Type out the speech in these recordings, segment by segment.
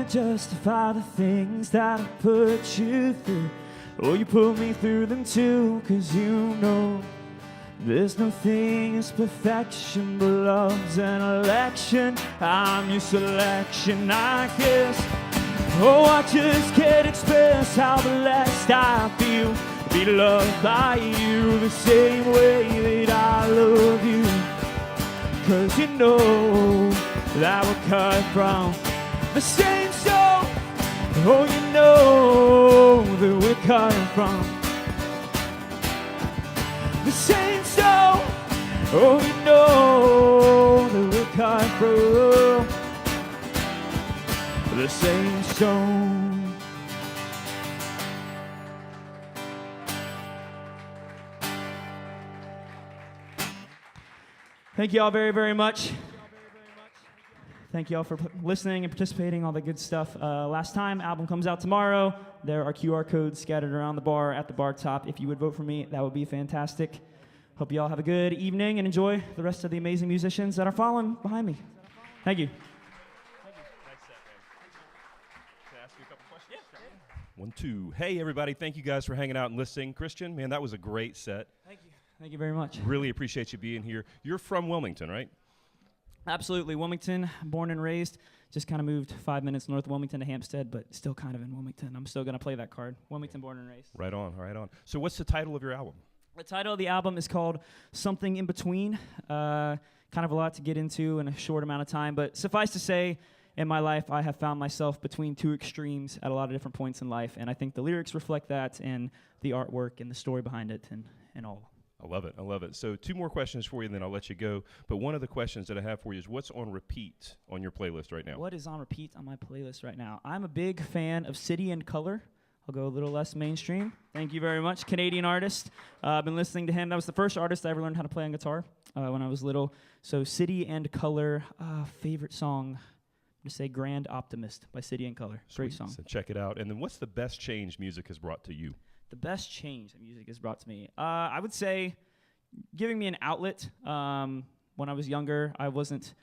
can't justify the things that I put you through. Oh, you put me through them too, 'cause you know there's no thing as perfection, but love's an election. I'm your selection, I guess. Oh, I just can't express how blessed I feel to be loved by you the same way that I love you. 'Cause you know that we're cut from the same stone. Oh, you know that we're cut from the same stone. Oh, you know that we're cut from the same stone. Thank you all very, very much. Thank you all for listening and participating, all the good stuff. Last time, album comes out tomorrow. There are QR codes scattered around the bar, at the bar top. If you would vote for me, that would be fantastic. Hope you all have a good evening and enjoy the rest of the amazing musicians that are following behind me. Thank you. Nice set, man. Can I ask you a couple questions? Yeah. 1, 2. Hey, everybody. Thank you guys for hanging out and listening. Christian, man, that was a great set. Thank you. Thank you very much. Really appreciate you being here. You're from Wilmington, right? Absolutely. Wilmington, born and raised. Just kind of moved 5 minutes north of Wilmington to Hampstead, but still kind of in Wilmington. I'm still going to play that card. Wilmington, born and raised. Right on, right on. So what's the title of your album? The title of the album is called Something in Between. Kind of a lot to get into in a short amount of time, but suffice to say, in my life, I have found myself between two extremes at a lot of different points in life, and I think the lyrics reflect that, and the artwork and the story behind it, and all. I love it. I love it. So 2 more questions for you, and then I'll let you go. But one of the questions that I have for you is what's on repeat on your playlist right now? What is on repeat on my playlist right now? I'm a big fan of City and Color. I'll go a little less mainstream. Thank you very much. Canadian artist. I've been listening to him. That was the first artist I ever learned how to play on guitar when I was little. So City and Color, favorite song, I'm going to say Grand Optimist by City and Color. Sweet. Great song. So check it out. And then what's the best change music has brought to you? The best change that music has brought to me? I would say giving me an outlet. When I was younger, I wasn't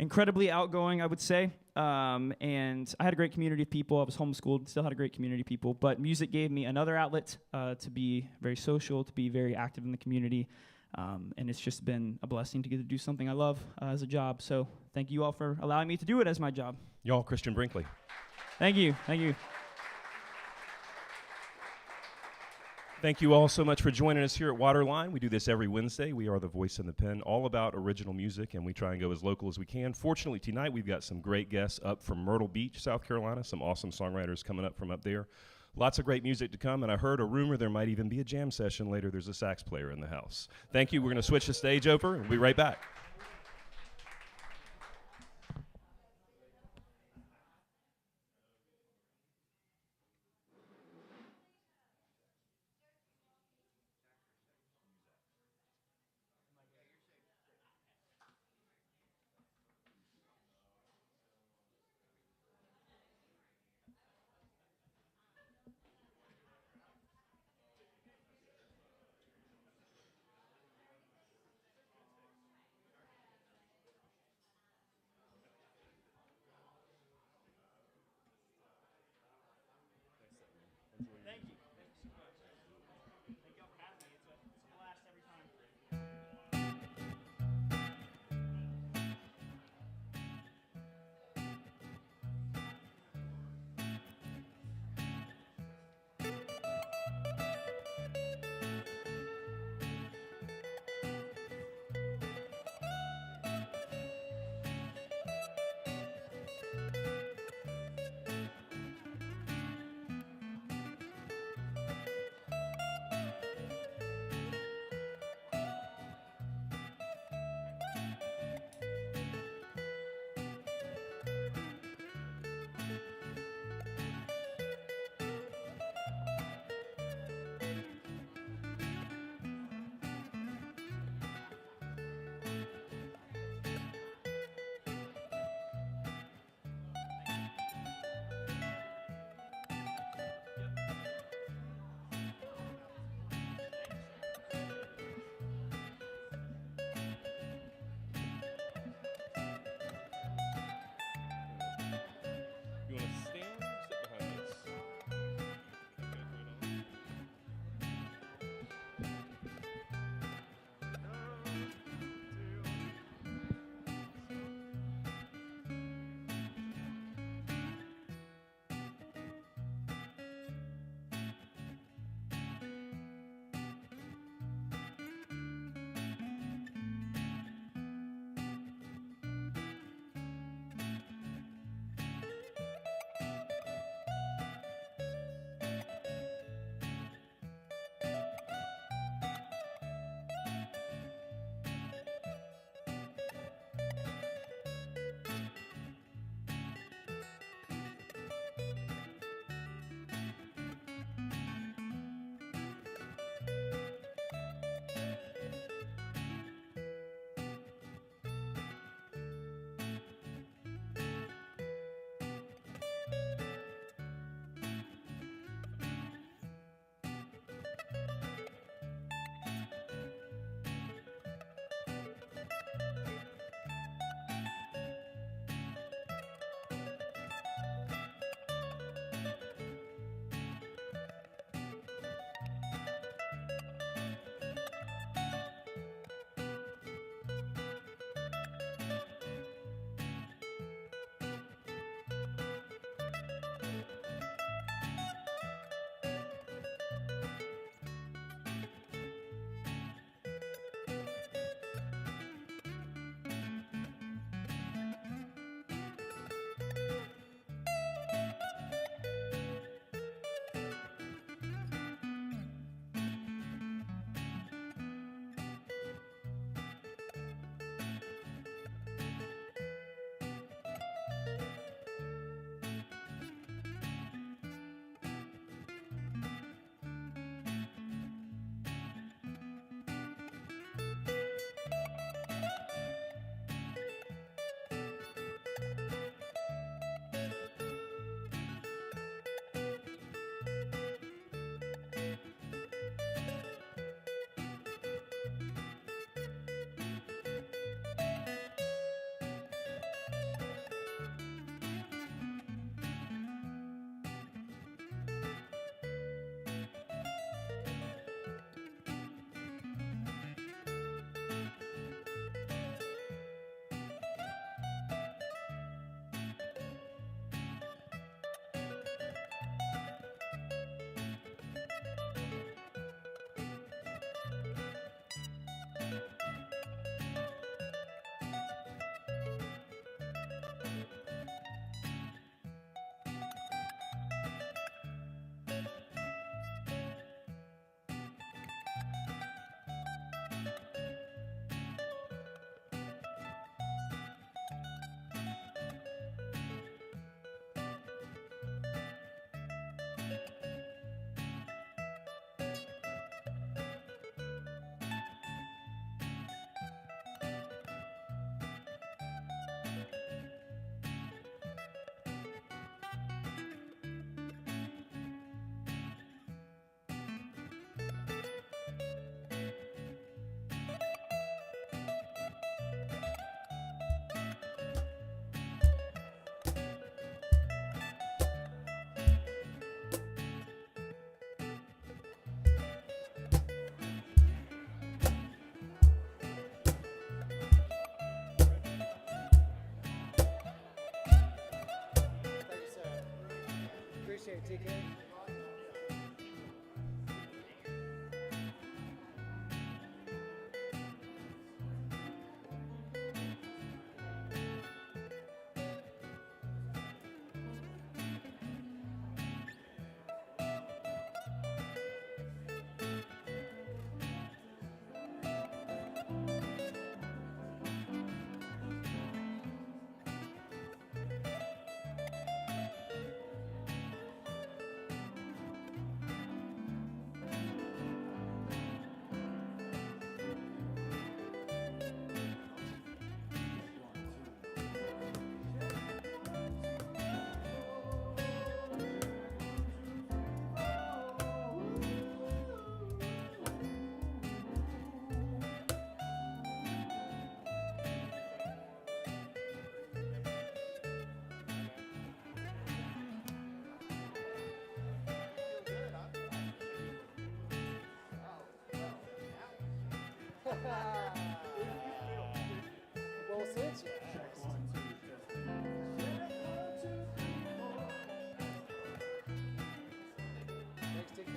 incredibly outgoing, I would say. And I had a great community of people. I was homeschooled, still had a great community of people. But music gave me another outlet to be very social, to be very active in the community. And it's just been a blessing to get to do something I love as a job. So thank you all for allowing me to do it as my job. Y'all, Christian Brinkley. Thank you. Thank you. Thank you all so much for joining us here at Waterline. We do this every Wednesday. We are the voice in the pen, all about original music, and we try and go as local as we can. Fortunately, tonight we've got some great guests up from Myrtle Beach, South Carolina, some awesome songwriters coming up from up there. Lots of great music to come, and I heard a rumor there might even be a jam session later. There's a sax player in the house. Thank you. We're going to switch the stage over, and we'll be right back. Appreciate it, TK. Well, since you asked. Thanks, TK.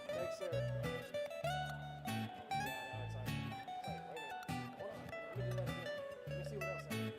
Thanks, sir. Yeah, no, it's like, wait a minute. Hold on. Let me do that again. Let me see what else I can do.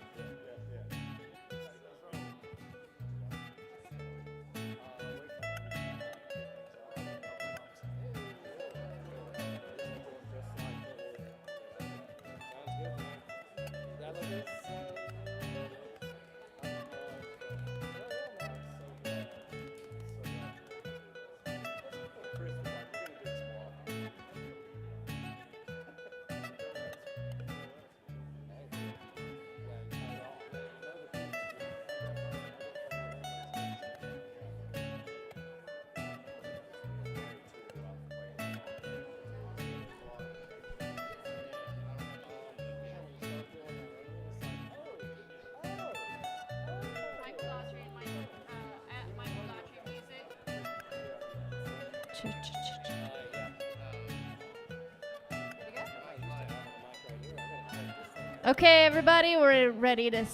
Okay, everybody, we're ready to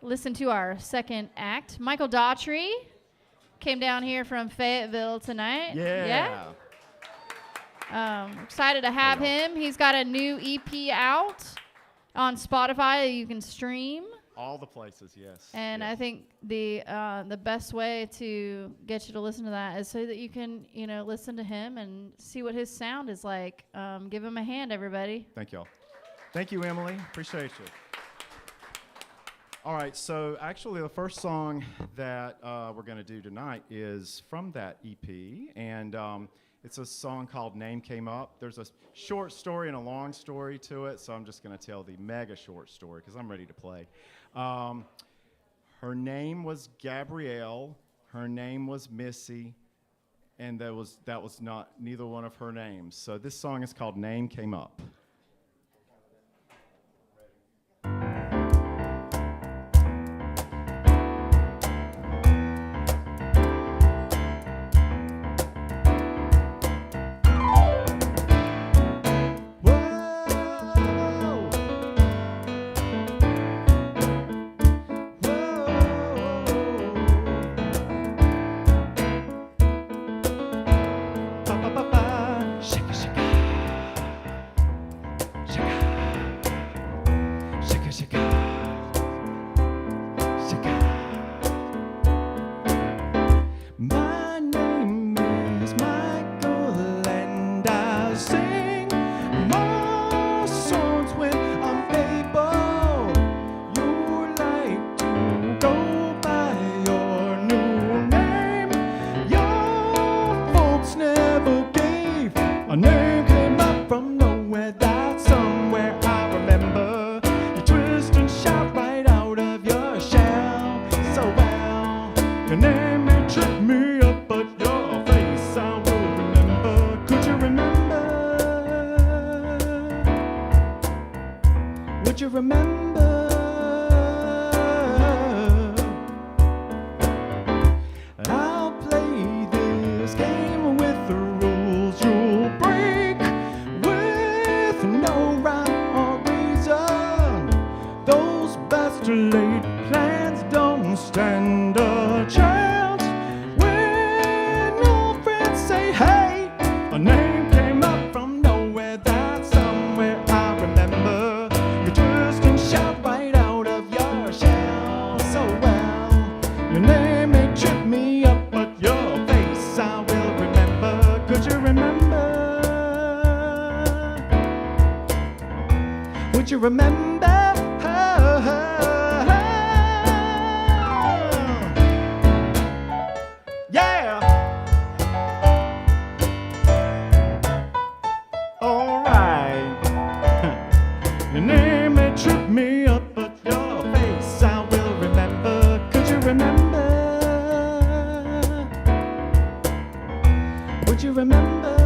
listen to our second act. Michael Daughtry came down here from Fayetteville tonight. Yeah. Excited to have him. He's got a new EP out on Spotify that you can stream. All the places, yes. And yes. I think the best way to get you to listen to that is so that you can, listen to him and see what his sound is like. Give him a hand, everybody. Thank y'all. Thank you, Emily. Appreciate you. All right, so actually the first song that we're going to do tonight is from that EP, and it's a song called Name Came Up. There's a short story and a long story to it, so I'm just going to tell the mega short story because I'm ready to play. Her name was Gabrielle, her name was Missy, and that was not neither one of her names. So this song is called Name Came Up. stand a chance when your friends say, hey, a name came up from nowhere. That's somewhere I remember. You twist and shout right out of your shell so well. Your name may trip me up, but your face I will remember. Could you remember? Would you remember? Yeah. All right. Your name may trip me up, but your face I will remember. Could you remember? Would you remember?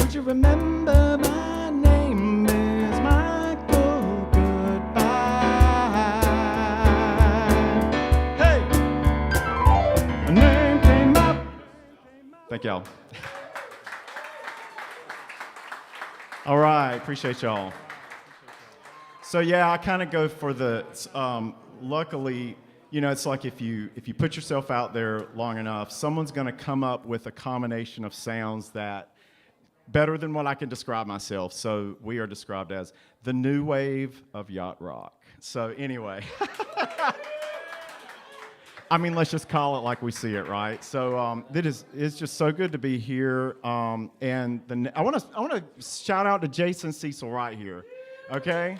Would you remember my name is Michael Goodbye? Hey! A name came up. Thank y'all. All right, appreciate y'all. So yeah, I kind of go for the, luckily, you know, it's like if you put yourself out there long enough, someone's gonna come up with a combination of sounds that better than what I can describe myself. So we are described as the new wave of yacht rock. So anyway, I mean, let's just call it like we see it, right? So it's just so good to be here. And I want to shout out to Jason Cecil right here, okay?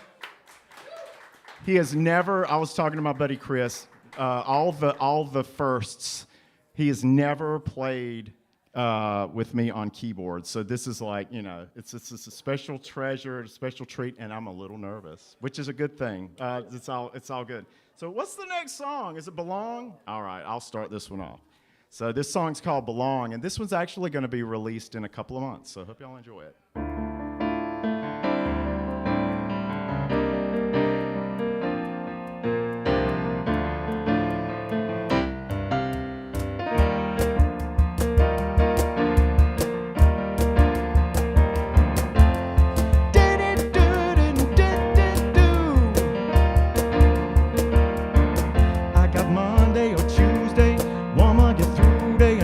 He has never. I was talking to my buddy Chris. All the firsts. He has never played with me on keyboard. So this is like, you know, it's a special treasure, a special treat, and I'm a little nervous, which is a good thing. It's all good. So what's the next song? Is it Belong? All right, I'll start this one off. So this song's called Belong, and this one's actually going to be released in a couple of months. So I hope y'all enjoy it.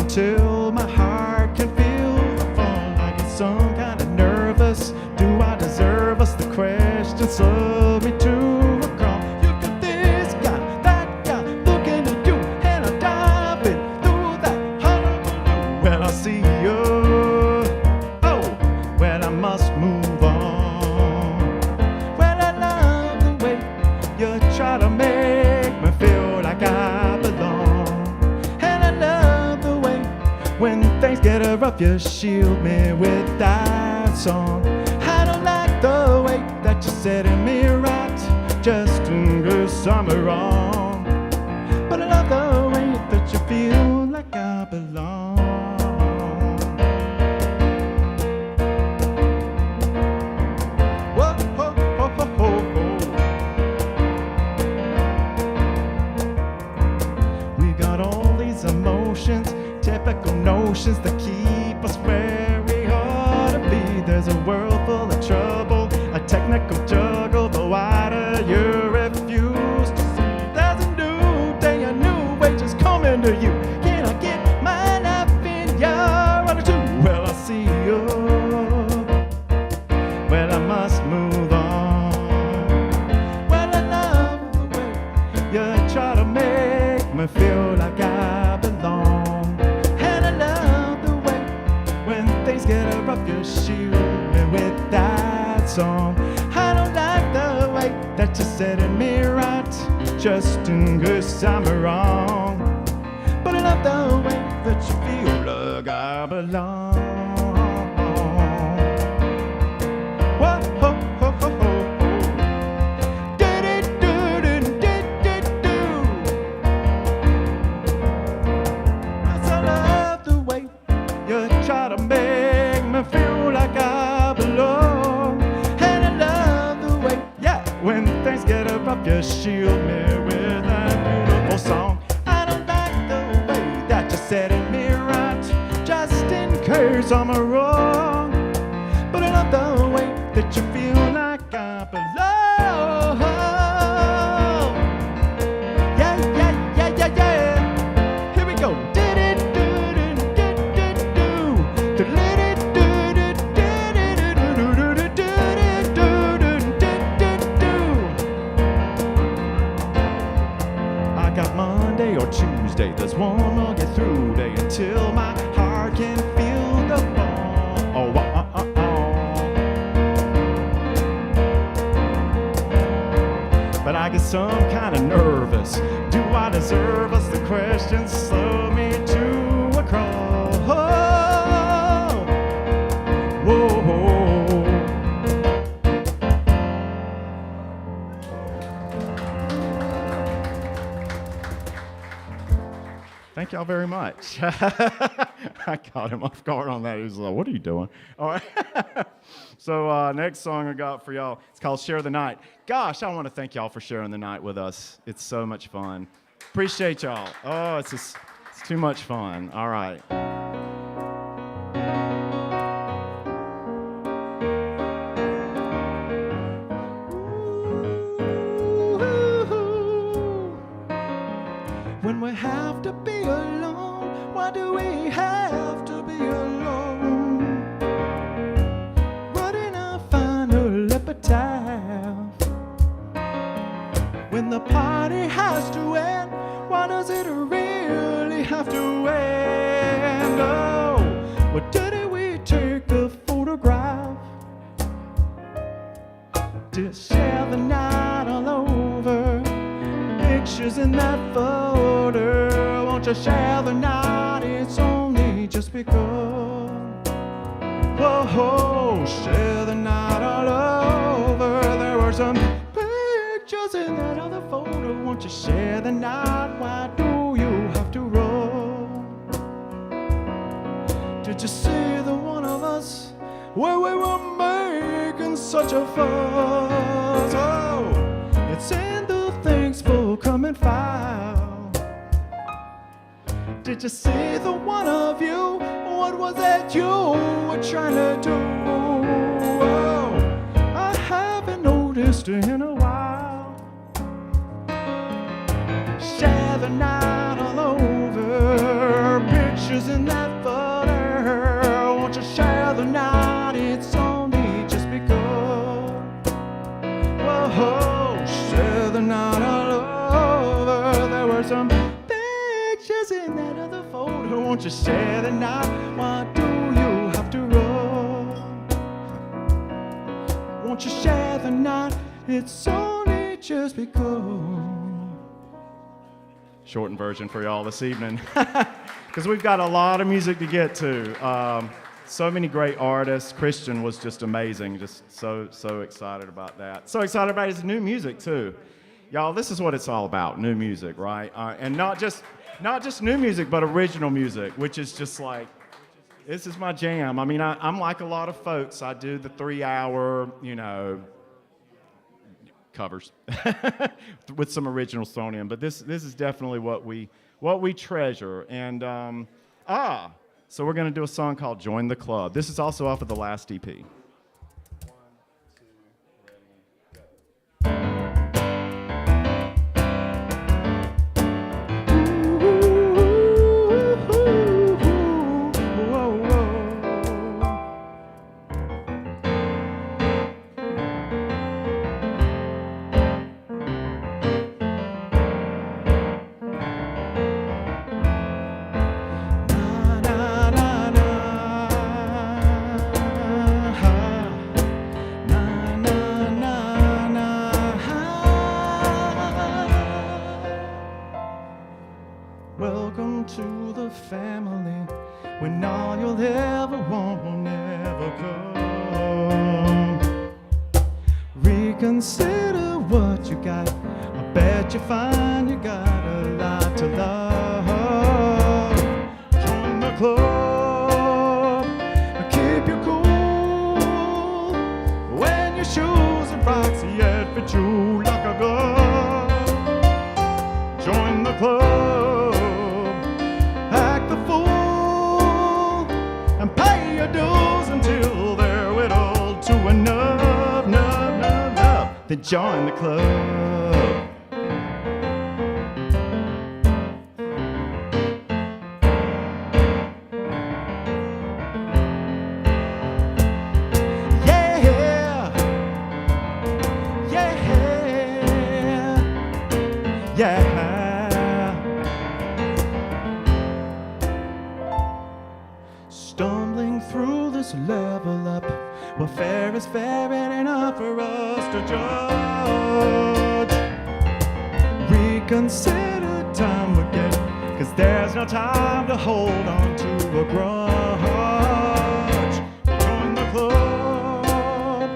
Till my heart can feel the phone. I get some kind of nervous. Do I deserve us? The questions love me to a call. You got this guy, that guy, looking at you, and I'm diving through that hullabaloo. Well, I see you. Oh, well, I must move on. Well, I love the way you try to make me feel like I belong. When things get rough, you shield me with that song. I don't like the way that you're setting me right, just in case I'm wrong. But I love the way that you feel like I belong. Whoa, ho, ho, ho, ho, ho. We got all these emotions, typical notions that keep us where we ought to be. There's a world full of trouble, a technical juggle, but why do you refuse to see? There's a new day, a new way just coming to you. Can I get my life in your attitude? Well, I see you. Well, I must move on. Well, I love the way you try to make me feel like I belong. Get rough, you shield me with that song. I don't like the way that you're setting me right, just in case I'm wrong. But I love the way that you feel like I belong. Whoa, ho, ho, ho, ho. Yes, I love the way you try to make me feel like I belong. And I love the way, yeah, when things get rough, you shield me with that beautiful song. I don't like the way that you're setting me right, just in case I'm wrong. But I love the way that you feel like I belong. day. There's one more get through day until my heart can feel the ball. Oh, But I get some kind of nervous. Do I deserve us? The questions slow me to a crawl. Whoa. Thank y'all very much. I caught him off guard on that. He was like, what are you doing? All right. So next song I got for y'all, it's called Share the Night. Gosh, I want to thank y'all for sharing the night with us. It's so much fun. Appreciate y'all. Oh, it's too much fun. All right. When we have to be alone, why do we have to be alone? Writing our final epitaph. When the party has to end, why does it really have to end? Oh, well, didn't we take a photograph to share the night all over? Pictures in that photo, won't you share the night? It's only just because. Whoa, share the night all over. There were some pictures in that other photo. Won't you share the night? Why do you have to run? Did you see the one of us where we were making such a fuss? Oh, it's in the things for coming foul. Did you see the one of you? What was it you were trying to do? Oh, I haven't noticed in a while. Share the night all over. Pictures in that photo. Won't you share the night? It's only just because. Whoa, share the night all over. There were some pictures in that other photo. Won't you share the night? Why do you have to run? Won't you share the night? It's only just because. Shortened version for y'all this evening, because we've got a lot of music to get to. So many great artists. Christian was just amazing. Just so excited about that. So excited about his new music too. Y'all, this is what it's all about, new music, right? And not just new music, but original music, which is just like, this is my jam. I mean, I'm like a lot of folks. I do the 3-hour, covers with some originals thrown in. But this is definitely what we treasure. And so we're going to do a song called Join the Club. This is also off of the last EP. Welcome to the family, when all you'll ever want will never come. Reconsider what you got. I bet you find you got a lot to love. Join the club, keep you cool. When your shoes and rocks yet fit you like a glove. Join the club. Until they're whittled to enough, then join the club. Yeah, yeah, yeah. is fair enough for us to judge. Reconsider time again, 'cause there's no time to hold on to a grudge. Join the club,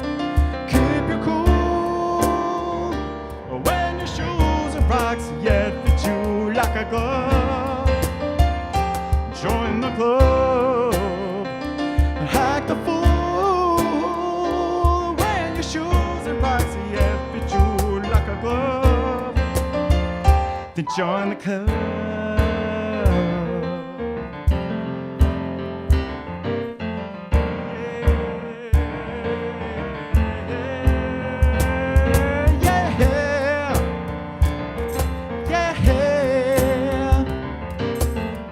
keep your cool. When your shoes and rocks yet fit you like a glove. Join the club and act a fool. When your shoes and rocks yet fit you like a glove, then join the club.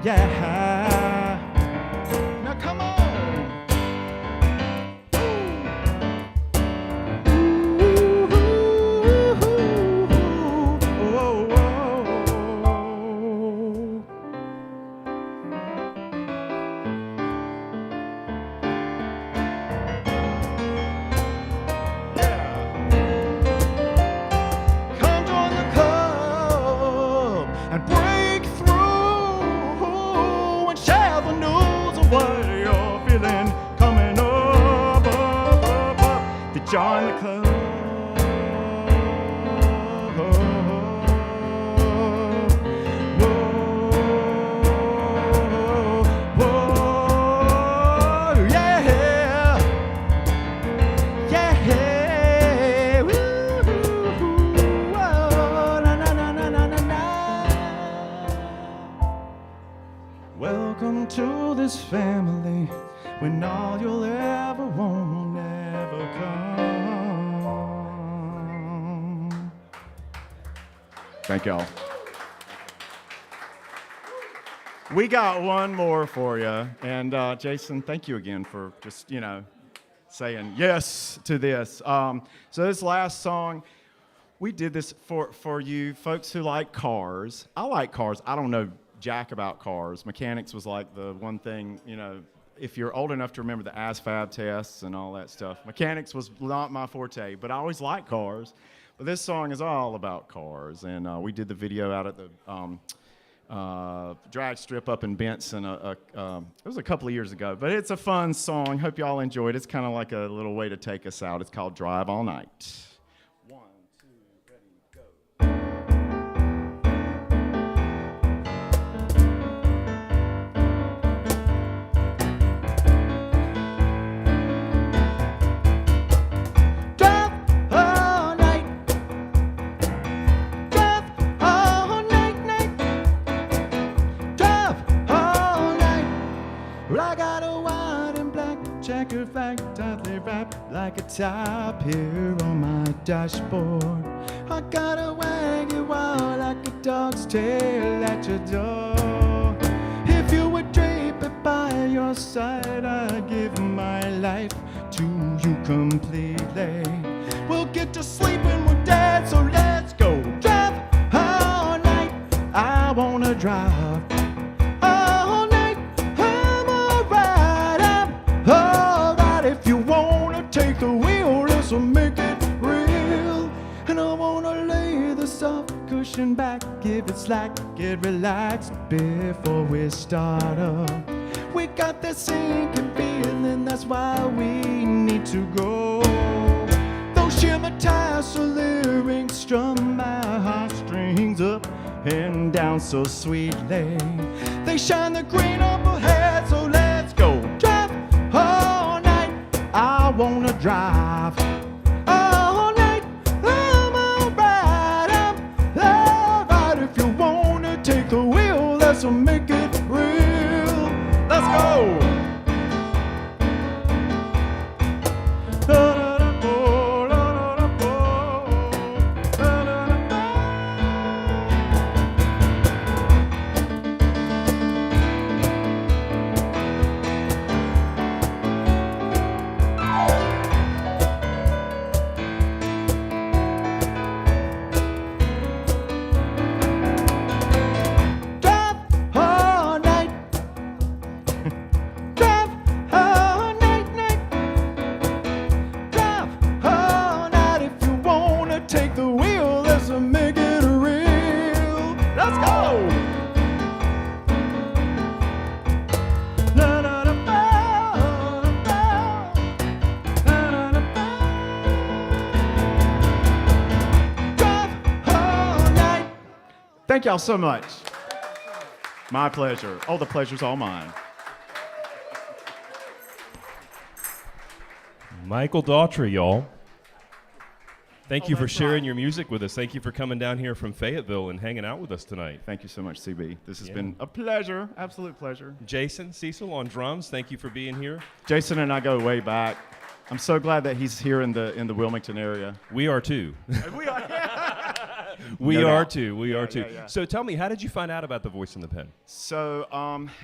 Yeah. Now come on. Come join the club and break through and share the news of what you're feeling coming up. To join the club. Whoa, yeah. Yeah, woo-hoo-hoo, whoa, na, na, na, na, na, na, na. Welcome to this family, when all you'll ever want will never come. Thank y'all. We got one more for you, and Jason, thank you again for just, saying yes to this. So this last song, we did this for you folks who like cars. I like cars. I don't know jack about cars. Mechanics was like the one thing, if you're old enough to remember the ASVAB tests and all that stuff. Mechanics was not my forte, but I always liked cars. But this song is all about cars, and we did the video out at the drag strip up in Benson. It was a couple of years ago, but it's a fun song. Hope y'all enjoyed it. It's kind of like a little way to take us out. It's called Drive All Night. 1, 2, ready, go. Drive all night. Drive all night, night. Drive all night. Well, I got a white and black checkered flag tightly wrapped like a top here on my dashboard. I got a waggy wall like a dog's tail at your door. If you would drape it by your side, I'd give my life to you completely. We'll get to sleep when we're dead, so let's go. Drive all night. I wanna drive all night. I'm alright. I'm alright. If you wanna take the wheel, let's make it real. And I wanna lay the soft cushion back, give it slack, get relaxed before we start up. We got this sinking feeling, that's why we need to go. Those shimmer tassel lyrics strum my heartstrings up and down so sweetly. They shine the green up ahead, so let's go. Drive all night. I wanna drive all night. I'm alright. I'm alright. If you wanna take the wheel, let's make it real. Let's go. Drive Thank y'all so much. My pleasure. Oh, the pleasure's all mine. Michael Daughtry, y'all. Thank you for that's sharing right. your music with us. Thank you for coming down here from Fayetteville and hanging out with us tonight. Thank you so much, CB. This has Yeah. been a pleasure, absolute pleasure. Jason Cecil on drums, thank you for being here. Jason and I go way back. I'm so glad that he's here in the Wilmington area. We are too. We are. We No are doubt. too. We are too. yeah, yeah. So tell me, how did you find out about the Voice in the Pen? So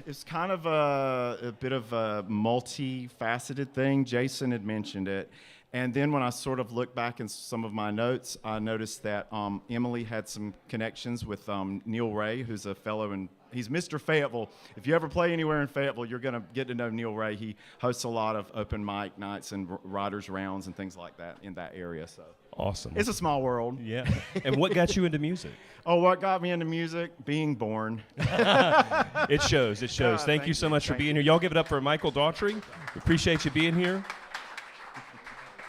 it's kind of a bit of a multifaceted thing. Jason had mentioned it. And then when I sort of looked back in some of my notes, I noticed that Emily had some connections with Neil Ray, who's a fellow he's Mr. Fayetteville. If you ever play anywhere in Fayetteville, you're going to get to know Neil Ray. He hosts a lot of open mic nights and writers' rounds and things like that in that area. So Awesome. it's a small world. Yeah. And what got you into music? Oh, what got me into music? Being born. It shows. It shows. Thank you thank so you, much for thank being here. Y'all give it up for Michael Daughtry. We appreciate you being here.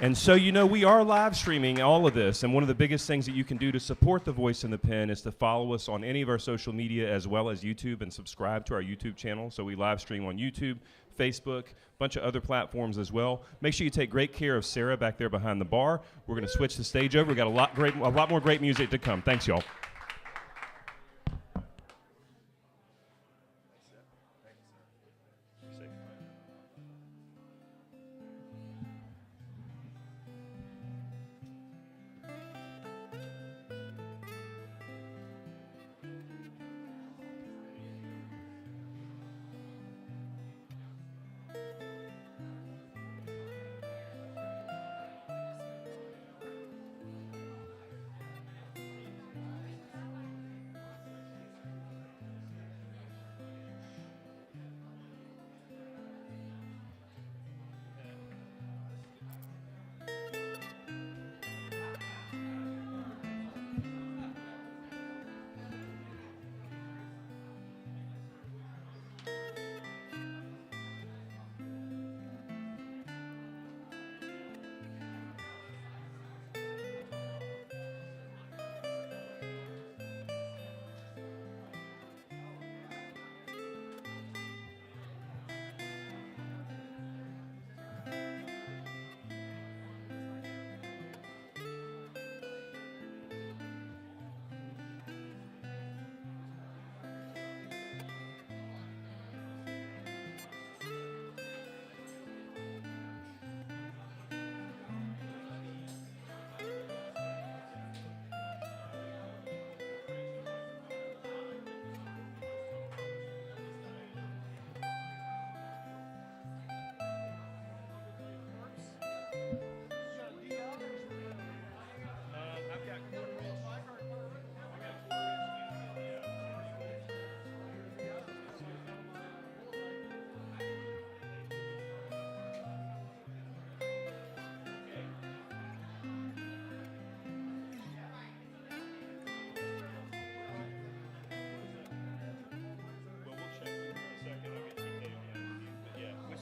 And so, we are live streaming all of this, and one of the biggest things that you can do to support The Voice in the Pen is to follow us on any of our social media as well as YouTube and subscribe to our YouTube channel. So we live stream on YouTube, Facebook, a bunch of other platforms as well. Make sure you take great care of Sarah back there behind the bar. We're going to switch the stage over. We've got a lot more great music to come. Thanks, y'all.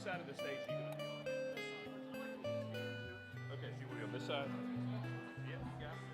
Side of the stage are you going to be on? Okay, so you want to be on this side? Yeah, you got it.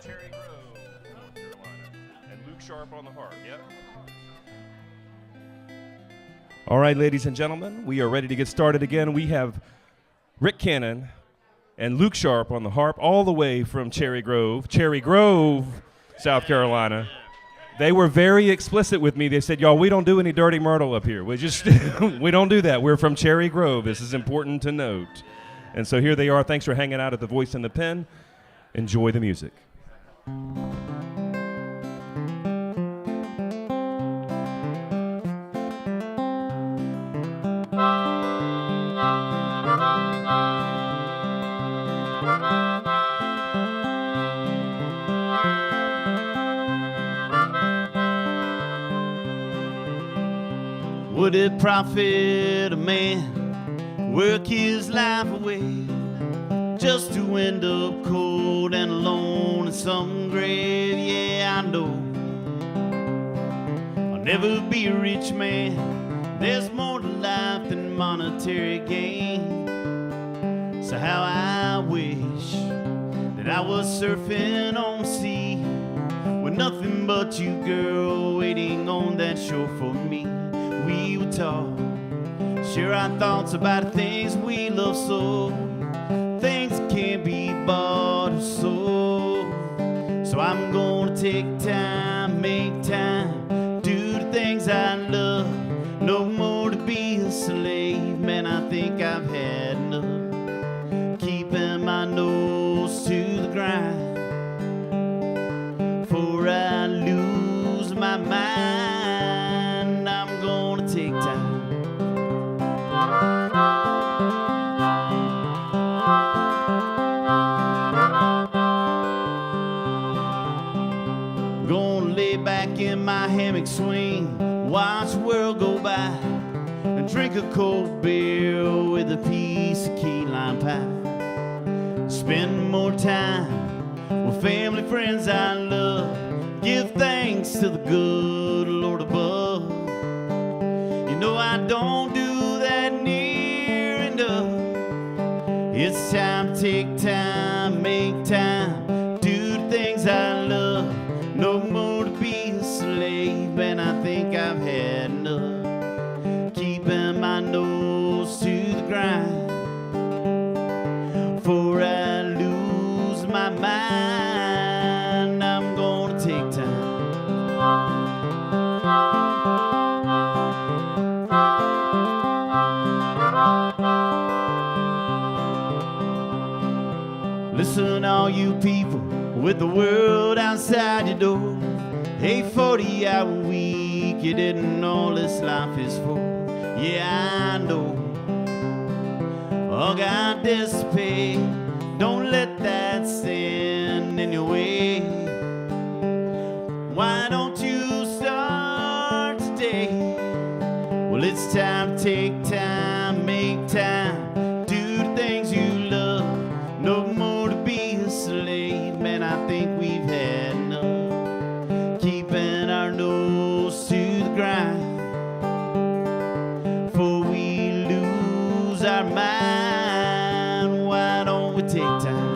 Cherry Grove, North Carolina. And Luke Sharp on the harp, yep. All right, ladies and gentlemen, we are ready to get started again. We have Rick Cannon and Luke Sharp on the harp, all the way from Cherry Grove, South Carolina. They were very explicit with me. They said, y'all, we don't do any Dirty Myrtle up here. We just, we don't do that. We're from Cherry Grove. This is important to note. And so here they are. Thanks for hanging out at the Voice and the Pen. Enjoy the music. Would it profit a man work his life away just to end up cold and alone in some grave? Yeah, I know I'll never be a rich man. There's more to life than monetary gain. So how I wish that I was surfing on the sea with nothing but you, girl, waiting on that shore for me. We would talk, share our thoughts about the things we love so, things that can't be bought or sold. So I'm gonna take time, make time, do the things I love. No more to be a slave, man, I think I've had enough. Keeping my nose to the grind, before I lose my mind. Take time. Gonna lay back in my hammock swing, watch the world go by, and drink a cold beer with a piece of key lime pie. Spend more time with family, friends I love. Give thanks to the good Lord above. You know I don't do that near enough. It's time to take time, make time, do the things I love. No more to be a slave, and I think I've had enough. Keeping my nose to the grind, before I lose my mind. I'm gonna take time. Listen, all you people with the world outside your door. 840-hour week, you didn't know all this life is for. Yeah, I know. All got this to pay. Don't let that stand in your way. Why don't you start today? Well, it's time to take time, make time, do the things you love. No more to be a slave, man, I think we've had enough. Keeping our nose to the grind, before we lose our mind. Why don't we take time?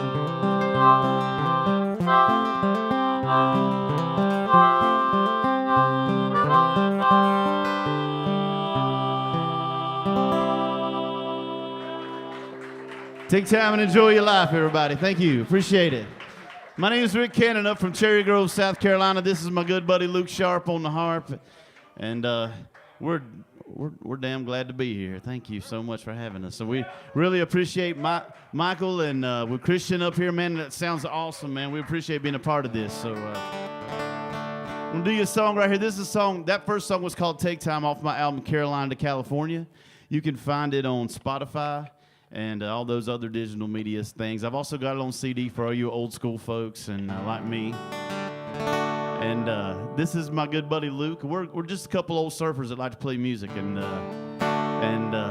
Take time and enjoy your life, everybody. Thank you. Appreciate it. My name is Rick Cannon, up from Cherry Grove, South Carolina. This is my good buddy Luke Sharp on the harp, and we're damn glad to be here. Thank you so much for having us. So we really appreciate Michael and with Christian up here, man. That sounds awesome, man. We appreciate being a part of this. So I'm gonna do you a song right here. This is a song. That first song was called "Take Time" off my album Carolina to California. You can find it on Spotify and all those other digital media things. I've also got it on CD for all you old school folks and like me. And this is my good buddy Luke. We're just a couple old surfers that like to play music,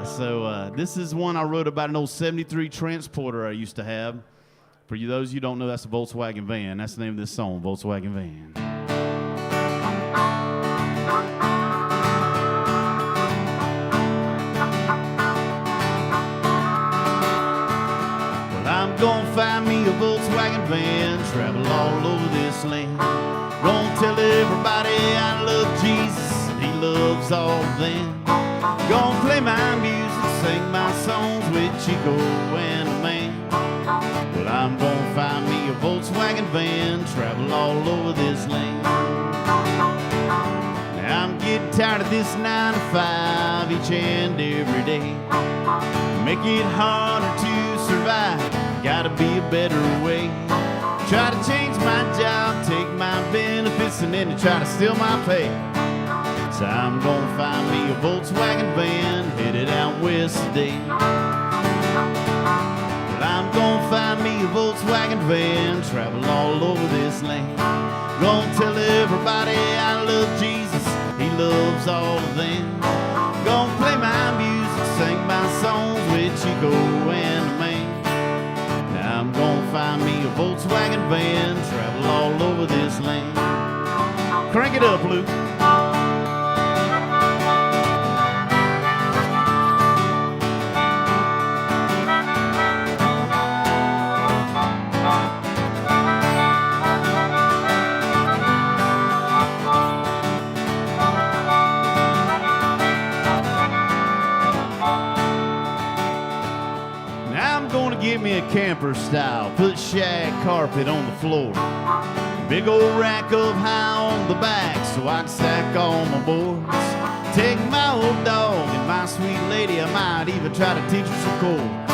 so this is one I wrote about an old '73 Transporter I used to have. For you those you don't know, that's a Volkswagen van. That's the name of this song, Volkswagen Van. Gonna find me a Volkswagen Volkswagen van, travel all over this land. Gonna tell everybody I love Jesus, he loves all of them. Gonna play my music, sing my songs with Chico and a man. Well, I'm gonna find me a Volkswagen van, travel all over this land. Now I'm getting tired of this 9 to 5 each and every day. Make it harder to survive, gotta be a better way. Try to change my job, take my benefits, and then they try to steal my pay. So I'm gonna find me a Volkswagen van, headed out west today. Well, I'm gonna find me a Volkswagen van, travel all over this land. Gonna tell everybody I love Jesus, he loves all of them. Gonna play my music, sing my songs with Chico and the man. Now I'm gonna find me a Volkswagen van, travel all over this land. Crank it up, Luke. Give me a camper style, put shag carpet on the floor. Big old rack up high on the back so I can stack all my boards. Take my old dog and my sweet lady, I might even try to teach her some chords.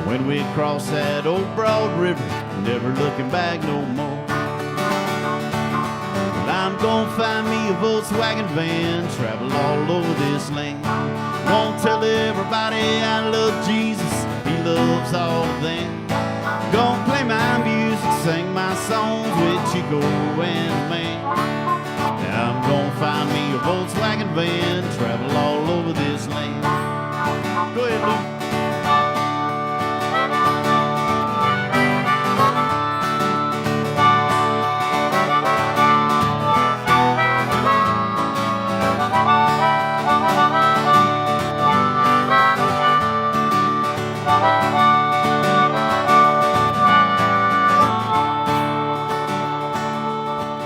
When we cross that old broad river, never looking back no more. Well, I'm gonna find me a Volkswagen van, travel all over this land. Won't tell everybody I love Jesus, he loves all of them. Gonna play my music, sing my songs with Chico and the man. Now I'm gonna find me a Volkswagen van, travel all over this land. Go ahead, Luke.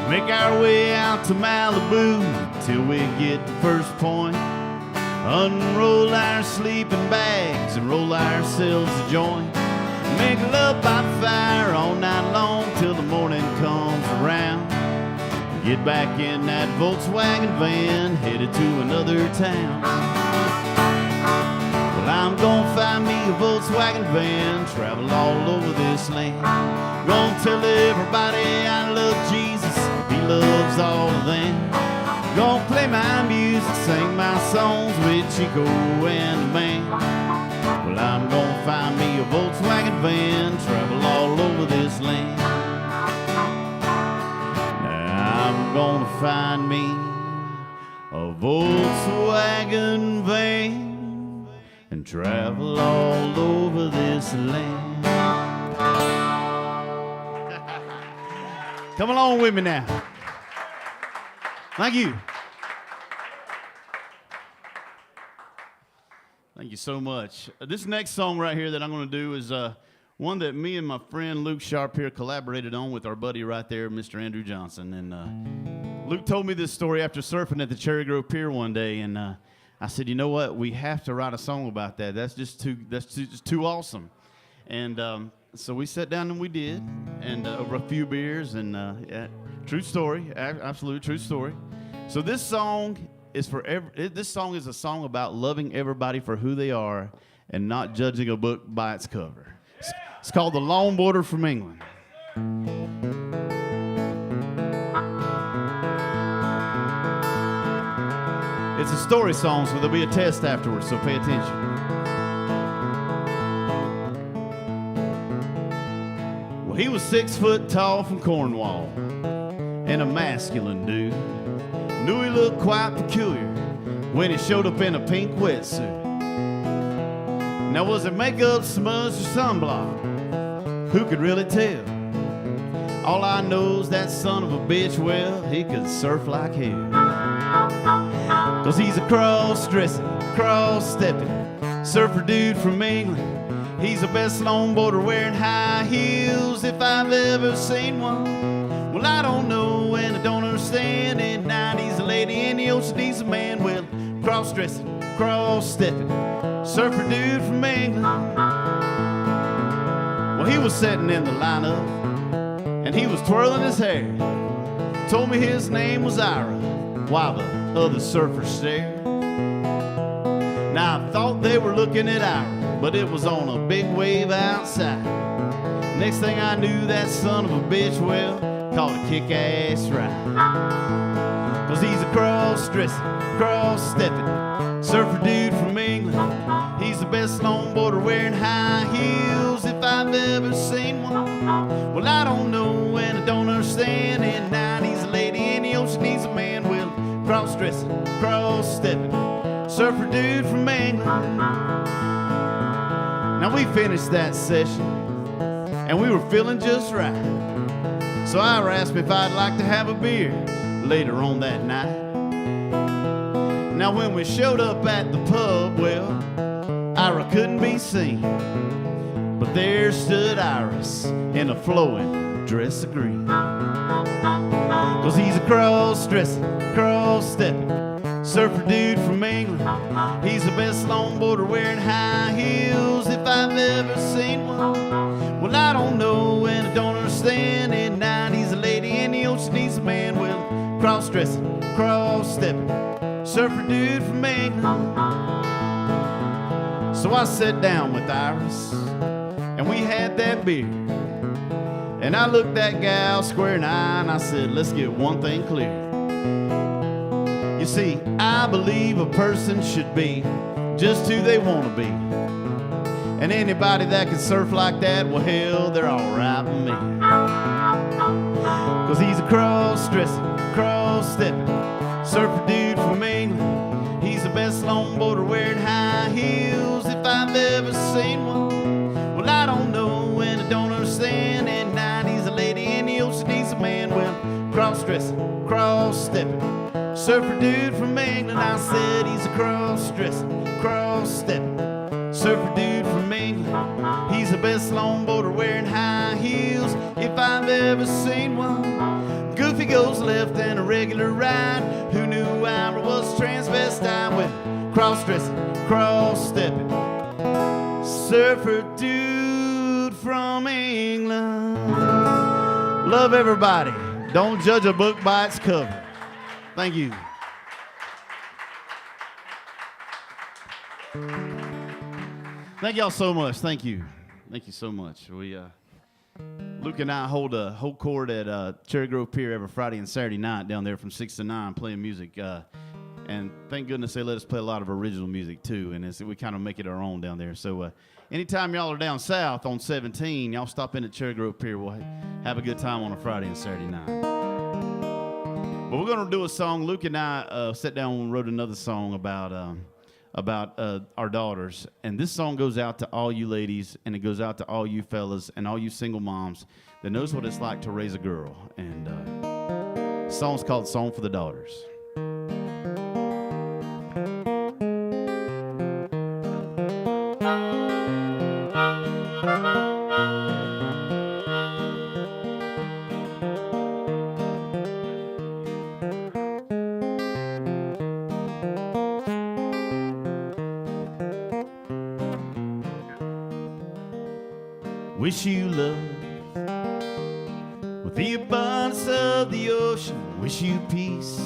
Make our way out to Malibu till we get to First Point. Unroll our sleeping bags and roll ourselves a joint. Make love by the fire all night long till the morning comes around. Get back in that Volkswagen van, headed to another town. Well, I'm gonna find me a Volkswagen van, travel all over this land. Gonna tell everybody I love Jesus, he loves all of them. Gonna play my music, sing my songs with Chico and the man. Well, I'm gonna find me a Volkswagen van, travel all over this land. Now I'm gonna find me a Volkswagen van and travel all over this land. Come along with me now. Thank you. Thank you so much. This next song right here that I'm going to do is one that me and my friend Luke Sharp here collaborated on with our buddy right there, Mr. Andrew Johnson. And Luke told me this story after surfing at the Cherry Grove Pier one day, and I said, you know what? We have to write a song about that. That's just too awesome. And so we sat down and we did, and over a few beers, and yeah, true story, absolute true story. So this song is this song is a song about loving everybody for who they are and not judging a book by its cover. It's called The Longboarder from England. It's a story song, so there'll be a test afterwards, so pay attention. Well, he was 6 foot tall from Cornwall and a masculine dude. Knew he looked quite peculiar when he showed up in a pink wetsuit. Now, was it makeup, smudge, or sunblock? Who could really tell? All I know is that son of a bitch, well, he could surf like hell. 'Cause he's a cross-dressing, cross-stepping surfer dude from England. He's the best longboarder wearing high heels if I've ever seen one. Well, I don't know and I don't understand. At night he's a lady in the ocean, he's a man. Well, cross-dressing, cross-stepping, surfer dude from England. Well, he was sitting in the lineup and he was twirling his hair. Told me his name was Ira while the other surfers stared. Now I thought they were looking at Ira, but it was on a big wave outside. Next thing I knew, that son of a bitch, well, caught a kick-ass ride. 'Cause he's a cross-dressing, cross-stepping surfer dude from England. He's the best longboarder wearing high heels if I've ever seen one. Well, I don't know and I don't understand. At night he's a lady in the ocean, he's a man. Well, cross-dressing, cross-stepping surfer dude from England. Now we finished that session and we were feeling just right. So Ira asked me if I'd like to have a beer later on that night. Now when we showed up at the pub, well, Ira couldn't be seen, but there stood Iris in a flowing dress of green. 'Cause he's a cross-dressing, cross-stepping surfer dude from England. He's the best longboarder wearing high heels if I've ever seen one. Well, I don't know and I don't understand. At night he's a lady in the ocean, he's a man. Well, cross-dressing, cross-stepping surfer dude from England. So I sat down with Iris and we had that beer. And I looked that gal square in the eye and I said, let's get one thing clear. You see, I believe a person should be just who they want to be. And anybody that can surf like that, well, hell, they're all right with me. 'Cause he's a cross-dressing, cross-stepping surfer dude from England. He's the best longboarder wearing high heels if I've ever seen one. Well, I don't know and I don't understand. At night he's a lady in the ocean, he's a man. Well, cross-dressing, cross-stepping surfer dude from England. I said he's a cross-dressing, cross-stepping surfer dude from England. He's the best longboarder wearing high heels if I've ever seen one. Goofy goes left and a regular right. Who knew Ira was transvestite? With cross-dressing, cross-stepping surfer dude from England. Love everybody. Don't judge a book by its cover. Thank you. Thank y'all so much. Thank you. Thank you so much. Luke and I hold court at Cherry Grove Pier every Friday and Saturday night down there from 6 to 9 playing music. And thank goodness they let us play a lot of original music too. And we kind of make it our own down there. So anytime y'all are down south on 17, y'all stop in at Cherry Grove Pier. We'll have a good time on a Friday and Saturday night. But we're going to do a song. Luke and I sat down and wrote another song about our daughters. And this song goes out to all you ladies, and it goes out to all you fellas and all you single moms that knows what it's like to raise a girl. And the song's called Song for the Daughters. Wish you love with the abundance of the ocean. Wish you peace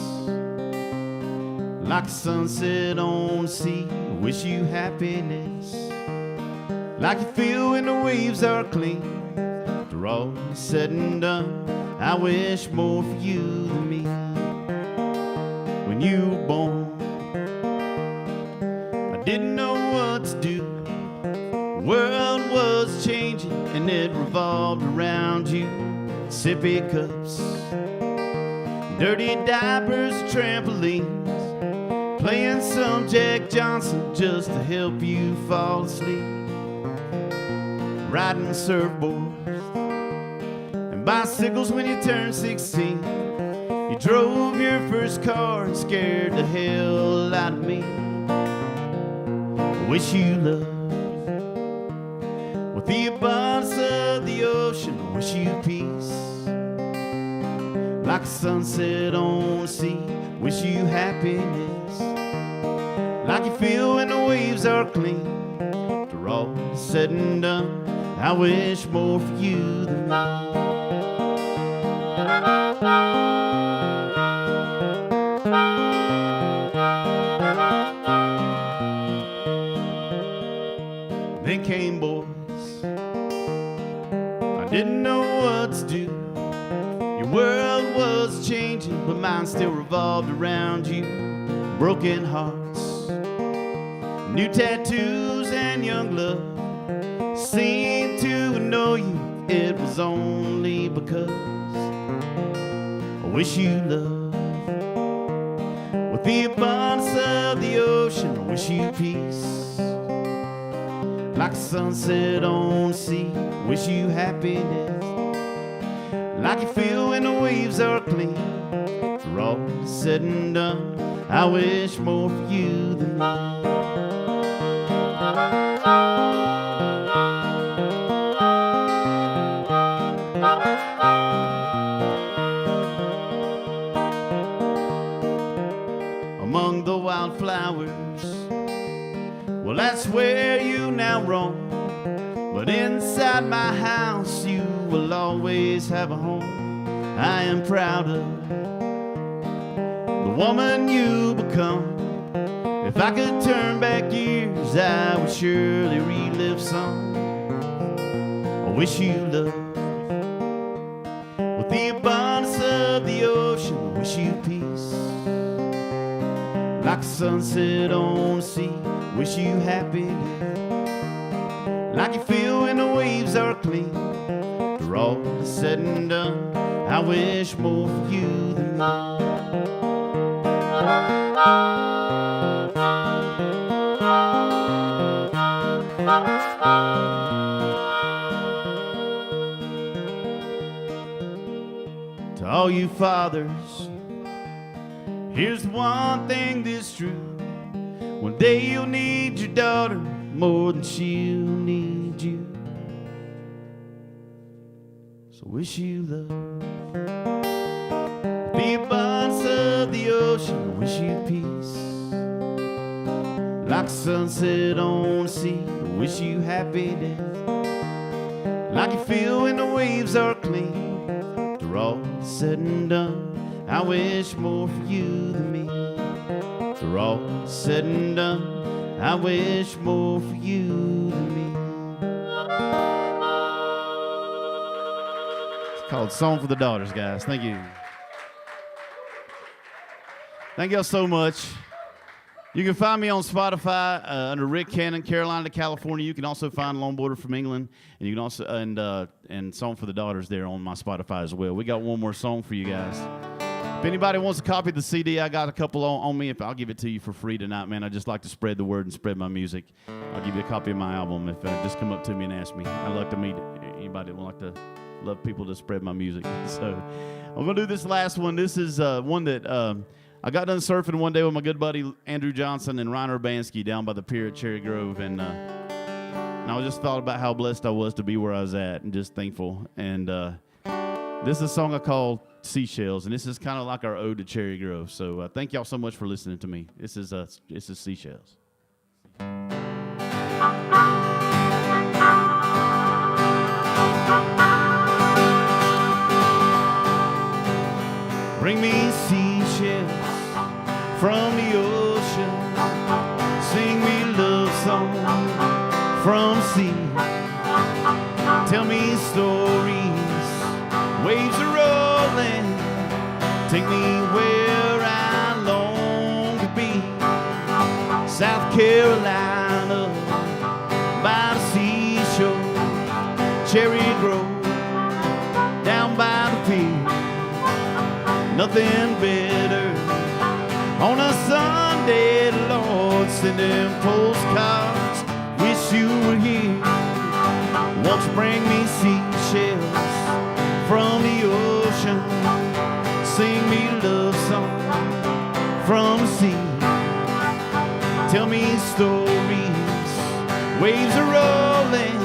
like a sunset on the sea. Wish you happiness like you feel when the waves are clean. After all is said and done, I wish more for you than me. When you were born, I didn't know what to do. The world was changing and it revolved around you. Sippy cups, dirty diapers, trampolines, playing some Jack Johnson just to help you fall asleep. Riding surfboards and bicycles when you turned 16. You drove your first car and scared the hell out of me. I wish you love ocean, I wish you peace. Like a sunset on the sea, wish you happiness. Like you feel when the waves are clean. After all is said and done, I wish more for you than me. Then came boys, I didn't know what to do. Your world was changing, but mine still revolved around you. Broken hearts, new tattoos and young love seemed to annoy you. It was only because I wish you love. With the abundance of the ocean, I wish you peace. Like a sunset on the sea, wish you happiness. Like you feel when the waves are clean. For all is said and done, I wish more for you than me. Among the wildflowers, well, that's where you now roam. But inside my house, you will always have a home. I am proud of the woman you become. If I could turn back years, I would surely relive some. I wish you love. With the abundance of the ocean, I wish you peace. Like a sunset on the sea, wish you happiness. Like you feel when the waves are clean. For all is said and done, I wish more for you than me. To all you fathers, here's the one thing that's true. One day you'll need your daughter more than she'll need you. So wish you love. The abundance of the ocean, I wish you peace. Like a sunset on the sea, I wish you happiness. Like you feel when the waves are clean. After all is said and done, I wish more for you than me. After all is said and done, I wish more for you than me. It's called Song for the Daughters, guys. Thank you. Thank y'all so much. You can find me on Spotify under Rick Cannon, Carolina to California. You can also find Longboarder from England, and you can also and Song for the Daughters there on my Spotify as well. We got one more song for you guys. If anybody wants a copy of the CD, I got a couple on me. I'll give it to you for free tonight, man. I just like to spread the word and spread my music. I'll give you a copy of my album if just come up to me and ask me. I'd like to meet anybody that would like to love people to spread my music. So I'm going to do this last one. This is one that I got done surfing one day with my good buddy Andrew Johnson and Ryan Urbanski down by the pier at Cherry Grove. And I just thought about how blessed I was to be where I was at and just thankful. And this is a song I call Seashells, and this is kind of like our ode to Cherry Grove. So thank y'all so much for listening to me. This is Seashells. Bring me seashells from the ocean, sing me love song from sea. Tell me stories, waves are rolling, take me where I long to be. South Carolina, by the seashore, Cherry Grove, down by the pier. Nothing better on a Sunday, Lord, sending postcards, wish you were here. Won't you bring me seashells from the ocean, sing me love song from the sea. Tell me stories, waves are rolling,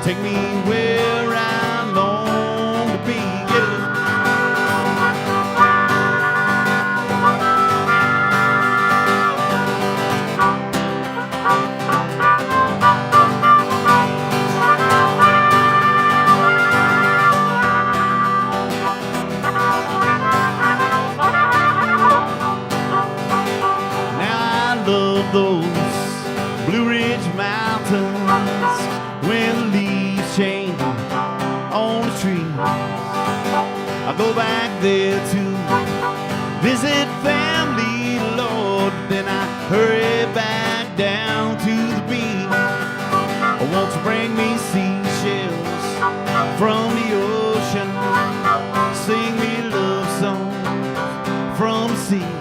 take me where I I go back there to visit family, Lord. Then I hurry back down to the beach. Won't you bring me seashells from the ocean? Sing me love songs from the sea.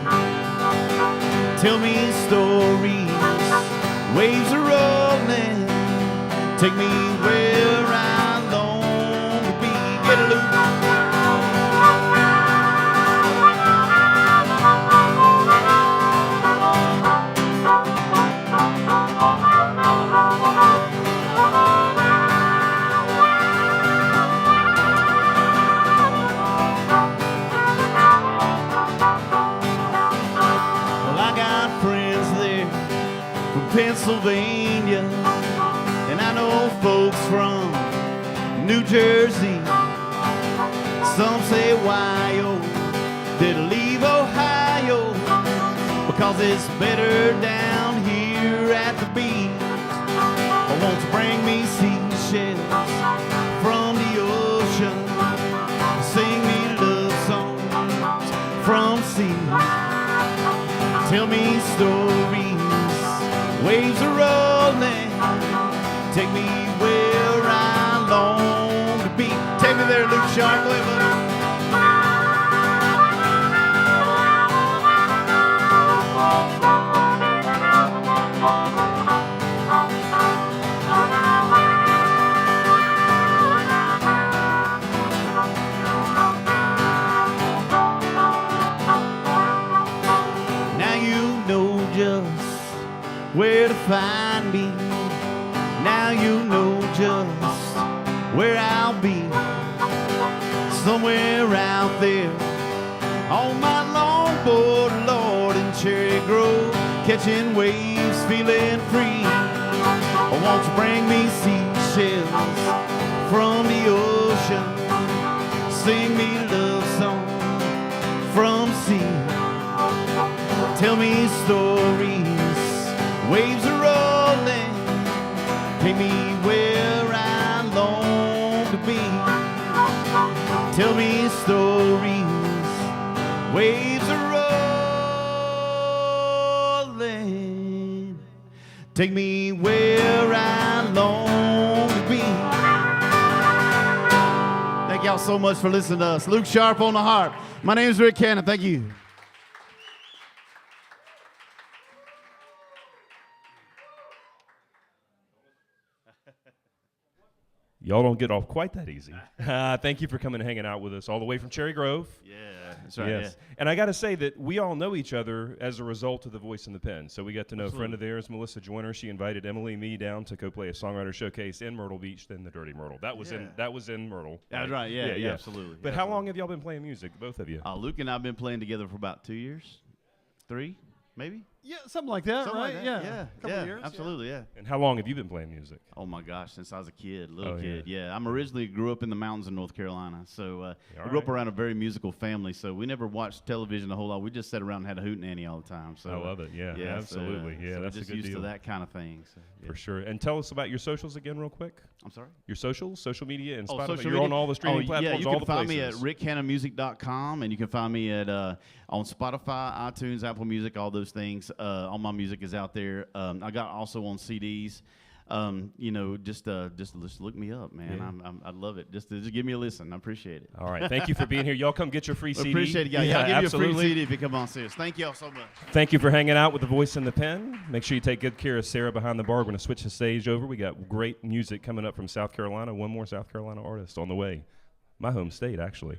Tell me stories, waves are rolling. Take me where I long to be. Get a loop. Pennsylvania, and I know folks from New Jersey. Some say, why, oh, did I leave Ohio? Because it's better down here at the beach. Or won't you bring me seashells from the ocean? Sing me love songs from sea. Tell me stories, waves are rolling. Take me where I long to be. Take me there, Luke Sharp. Go ahead, buddy. Now you know just where to find me. Now you know just where I'll be. Somewhere out there on my longboard, Lord, in Cherry Grove, catching waves, feeling free. Or won't you bring me seashells from the ocean? Sing me love songs from sea. Tell me stories, waves are rolling. Take me where I long to be. Tell me stories, waves are rolling. Take me where I long to be. Thank y'all so much for listening to us. Luke Sharp on the harp. My name is Rick Cannon. Thank you. Y'all don't get off quite that easy. Thank you for coming and hanging out with us all the way from Cherry Grove. Yeah, that's right. Yes. And I got to say that we all know each other as a result of The Voice in the Pen. So we got to know a friend of theirs, Melissa Joyner. She invited Emily and me down to go play a songwriter showcase in Myrtle Beach, then the Dirty Myrtle. That was in Myrtle. That's right. Yeah, absolutely. But how long have y'all been playing music, both of you? Luke and I have been playing together for about 2 years, 3, maybe. Yeah, something like that, Something right? like that. Yeah, couple yeah, of years. absolutely, yeah. And how long have you been playing music? Oh my gosh, since I was a kid, little Oh, kid. yeah. Yeah, I'm originally grew up in the mountains of North Carolina, so I All grew up right. around a very musical family. So we never watched television a whole lot. We just sat around and had a hootenanny all the time. So I love it. Yeah, absolutely. So, Yeah, so that's we're a just good used deal. to that kind of thing. So, yeah. For sure. And tell us about your socials again, real quick. I'm sorry. Your socials, social media, and Spotify. Social You're media? on all the streaming platforms, Yeah, you all can the find places. me at rickcannonmusic.com, and you can find me at on Spotify, iTunes, Apple Music, all those things. All my music is out there. I got also on CDs. Just look me up, man. Yeah. I love it. Just give me a listen. I appreciate it. All right. Thank you for being here. Y'all come get your free CD. Appreciate it, guys. Yeah, I'll give absolutely. you a free CD if you come on serious. Thank y'all so much. Thank you for hanging out with The Voice in the Pen. Make sure you take good care of Sarah behind the bar. We're going to switch the stage over. We got great music coming up from South Carolina. One more South Carolina artist on the way. My home state, actually.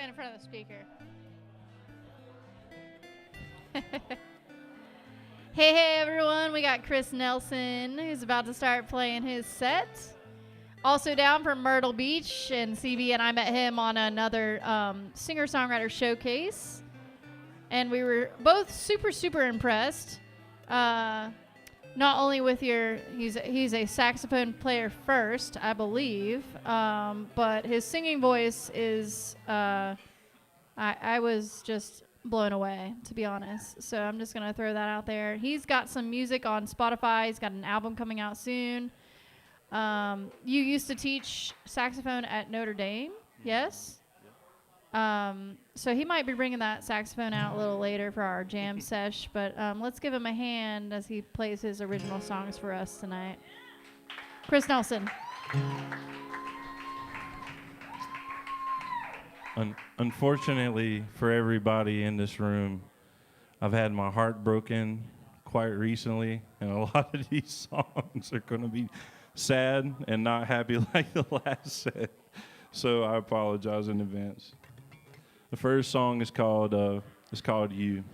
stand in front of the speaker. Hey, everyone. We got Chris Nelson, who's about to start playing his set. Also down from Myrtle Beach, and CB and I met him on another singer-songwriter showcase. And we were both super, super impressed. Not only with he's a saxophone player first, I believe, but his singing voice is, I was just blown away, to be honest. So I'm just going to throw that out there. He's got some music on Spotify. He's got an album coming out soon. You used to teach saxophone at Notre Dame, yes? So he might be bringing that saxophone out a little later for our jam sesh, but let's give him a hand as he plays his original songs for us tonight. Chris Nelson. Unfortunately for everybody in this room, I've had my heart broken quite recently, and a lot of these songs are going to be sad and not happy like the last set. So I apologize in advance. The first song is called You.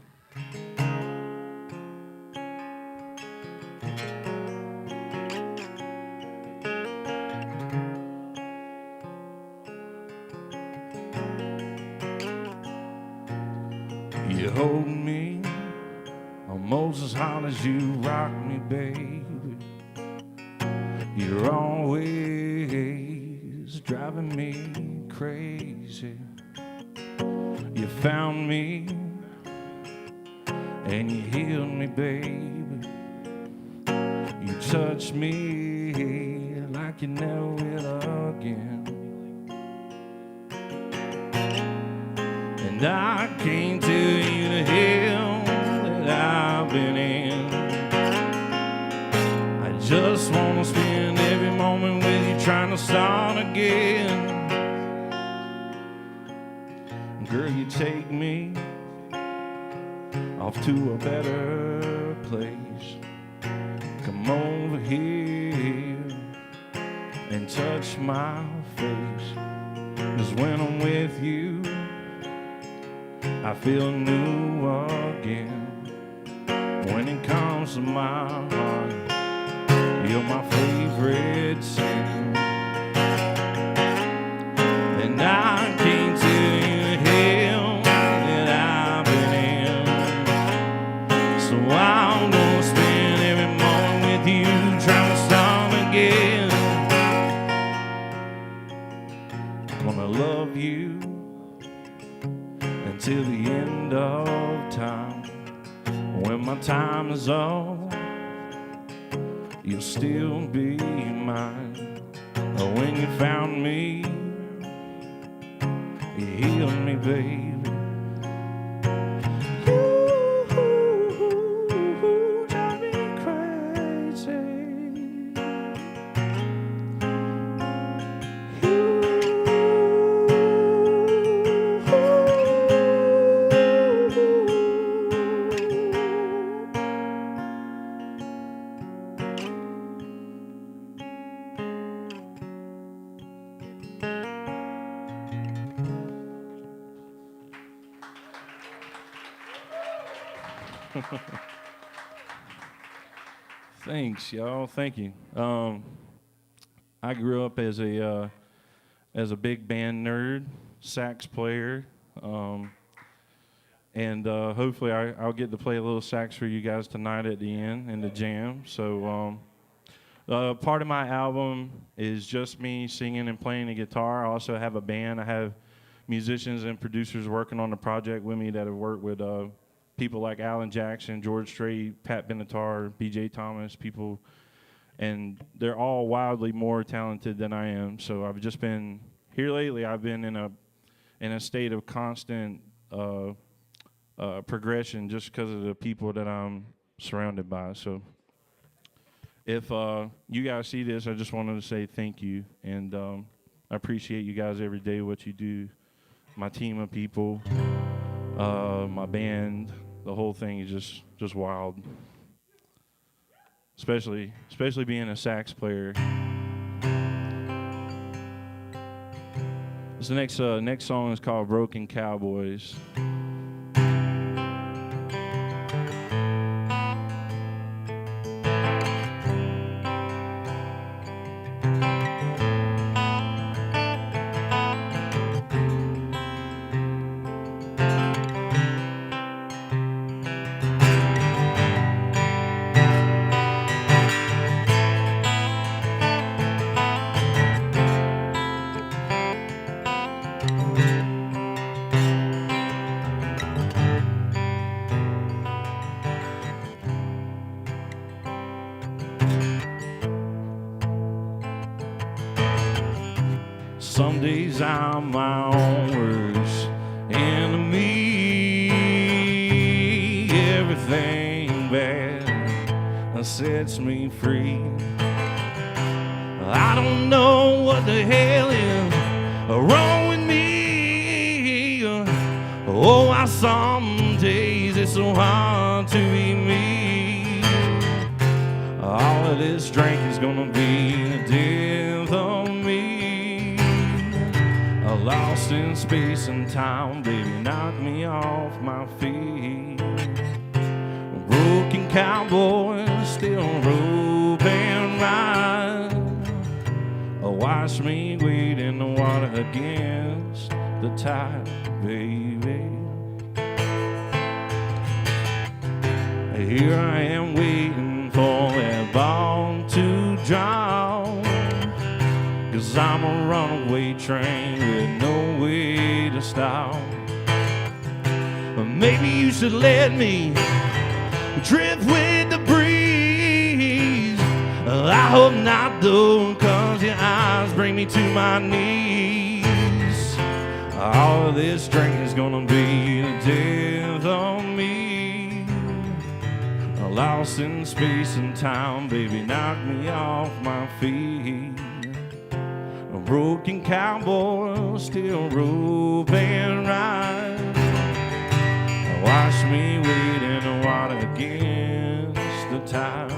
You hold me almost as hard as you rock me, baby. You're always driving me crazy. You found me and you healed me, baby. You touched me like you never will again. And I can't tell you the hell that I've been in. I just wanna spend every moment with you, trying to start again. Girl, you take me off to a better place. Come over here and touch my face. 'Cause when I'm with you, I feel new again. When it comes to my heart, you're my favorite sin. And I can't tell you the hell that I've been in. So I'm gonna spend every moment with you, trying to start again. Gonna love you until the end of time. When my time is up, you'll still be mine. When you found me, you healed me, baby. You drive me crazy. Thanks, y'all. Thank you. I grew up as a big band nerd, sax player, and hopefully I'll get to play a little sax for you guys tonight at the end in the jam. So part of my album is just me singing and playing the guitar. I also have a band. I have musicians and producers working on the project with me that have worked with people like Alan Jackson, George Strait, Pat Benatar, B.J. Thomas, people, and they're all wildly more talented than I am. So I've just been here lately. I've been in a state of constant progression just because of the people that I'm surrounded by. So if you guys see this, I just wanted to say thank you, and I appreciate you guys every day, what you do, my team of people, my band. The whole thing is just wild, especially being a sax player. This next song is called Broken Cowboys. Some days I'm my own worst enemy. Everything bad sets me free. I don't know what the hell is wrong with me. Oh, why some days it's so hard to be me. All of this drink is gonna be the death of me. Lost in space and time, baby, knock me off my feet. Broken cowboy, still rope and ride. Watch me wade in the water against the tide, baby. Here I am waiting for that ball to drown. 'Cause I'm a runaway train with no way to stop. Maybe you should let me drift with the breeze. I hope not though, 'cause your eyes bring me to my knees. All of this drink is gonna be the death of me. Lost in space and time, baby, knock me off my feet. A broken cowboy, still rope and ride. Watch me wade in the water against the tide.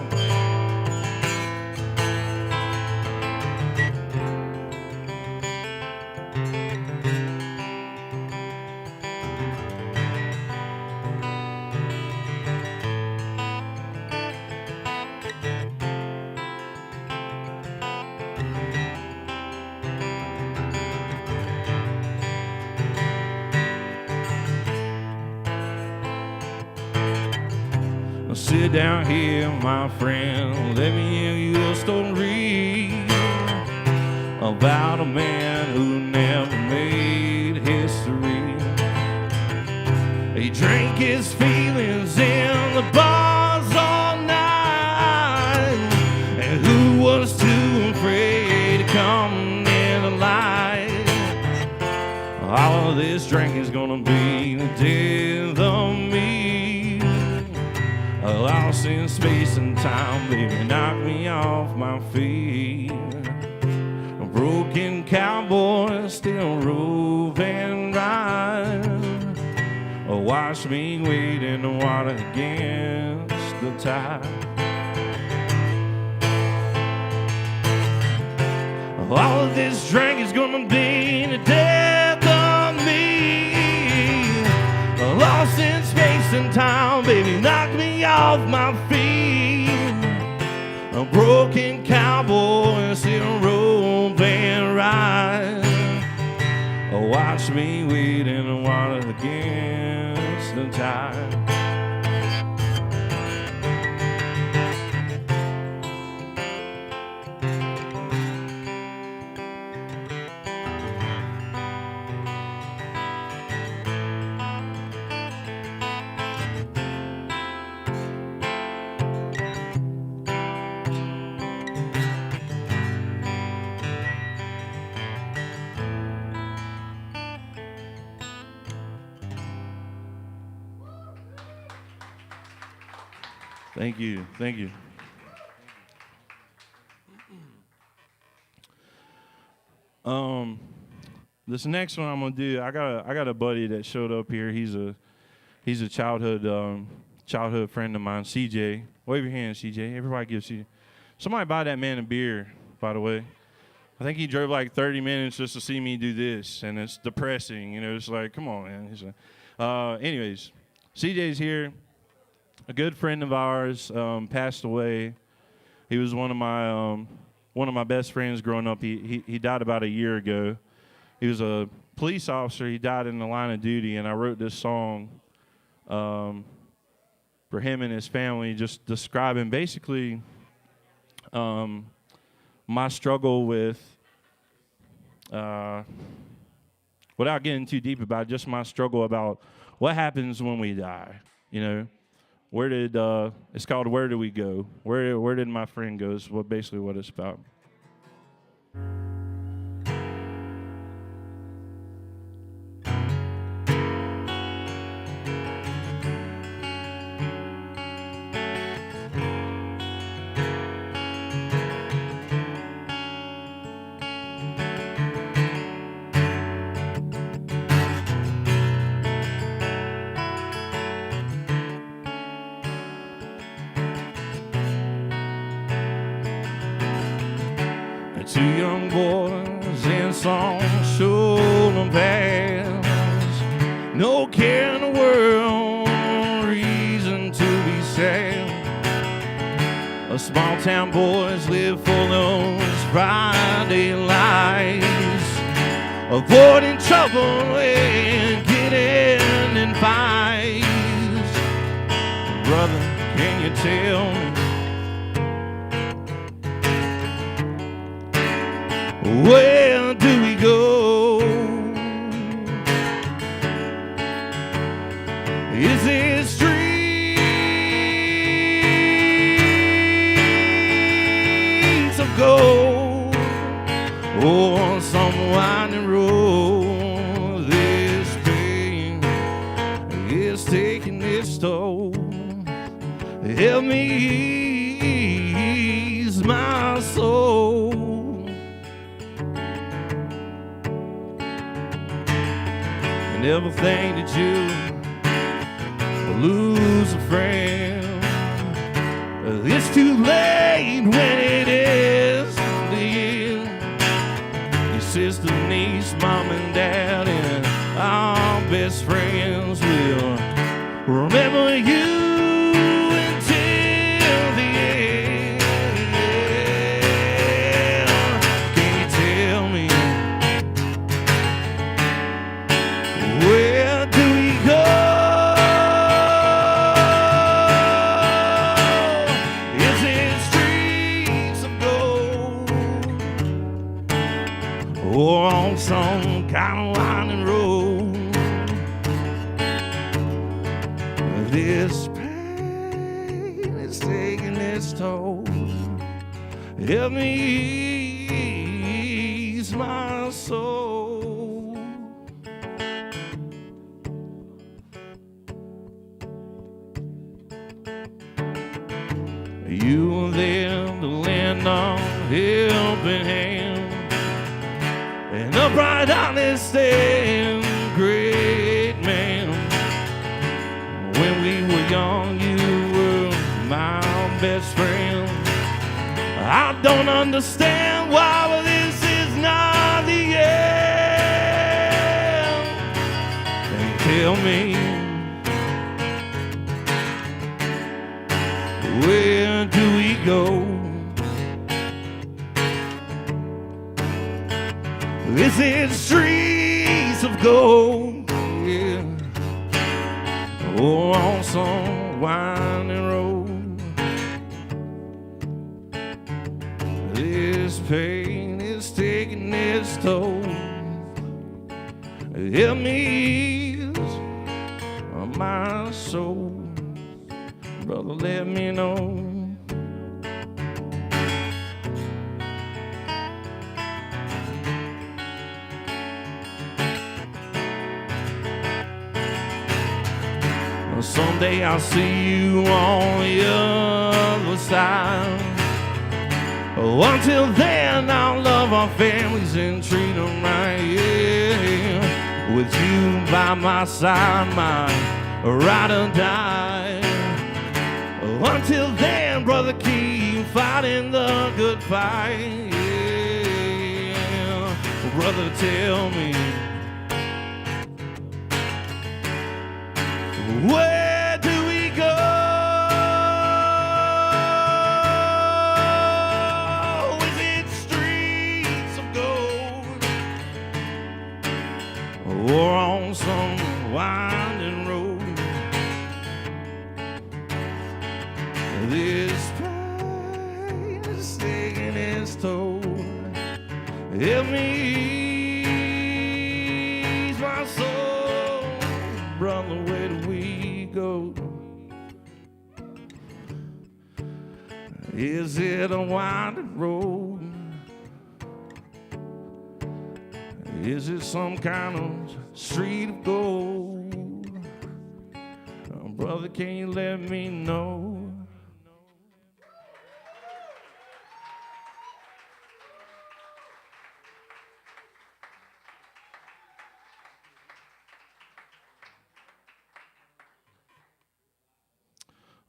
Sit down here, my friend, let me hear your story about a man who never made history. He drank his feelings in the bars all night, and who was too afraid to come near the light. All of this drink is gonna be the death of me. Lost in space and time, baby, knock me off my feet. A broken cowboy, still rope and ride. Watch me wade in the water against the tide. All of this drink is gonna be the death of me. Lost in space and time, baby, knock me off my feet. A broken cowboy, still rope and ride. Watch me wade in the water against the tide. Thank you. Thank you. This next one I'm gonna do. I got a buddy that showed up here. He's a childhood friend of mine, CJ. Wave your hand, CJ. Everybody give CJ. Somebody buy that man a beer, by the way. I think he drove like 30 minutes just to see me do this, and it's depressing. You know, it's like, come on, man. He's anyways, CJ's here. A good friend of ours passed away. He was one of my best friends growing up. He died about a year ago. He was a police officer. He died in the line of duty, and I wrote this song for him and his family, just describing basically my struggle with, without getting too deep about it, just my struggle about what happens when we die. You know, where did it's called "Where Do We Go"? Where did my friend go? Is basically what it's about. Two young boys in some stolen paths, no care in the world, reason to be sad. A small town boys live for those Friday lights, avoiding trouble and getting in fights. Brother, can you tell me where do we go? Is it streets of gold or some winding road? This pain is taking its toll. Help me ease my soul. Never think that you will lose a friend. It's too late when it is the end. Your sister, niece, mom and dad, and our best friends will remember you until the end. Can you tell me, where do we go? Is it streets of gold or on some kind of winding road? This pain is taking its toll. Help me ease my soul. You were there to lend a helping hand, an upright, honest, and great man. When we were young, you were my best friend. I don't understand why this is not the end. Can you tell me, where do we go? Is it streets of gold, yeah, or on some winding road? This pain is taking its toll. Help me ease my soul. Brother, let me know. Someday I'll see you on the other side. Oh, until then, I'll love our families and treat them right. Yeah. With you by my side, my ride or die. Until then, brother, keep fighting the good fight. Yeah. brother, tell me, where do we go? Is it streets of gold or on some winding road? This pain is taking its toll. Help me ease my soul, brother, where do we go? Is it a winding road? Is it some kind of street of gold? Brother, can you let me know?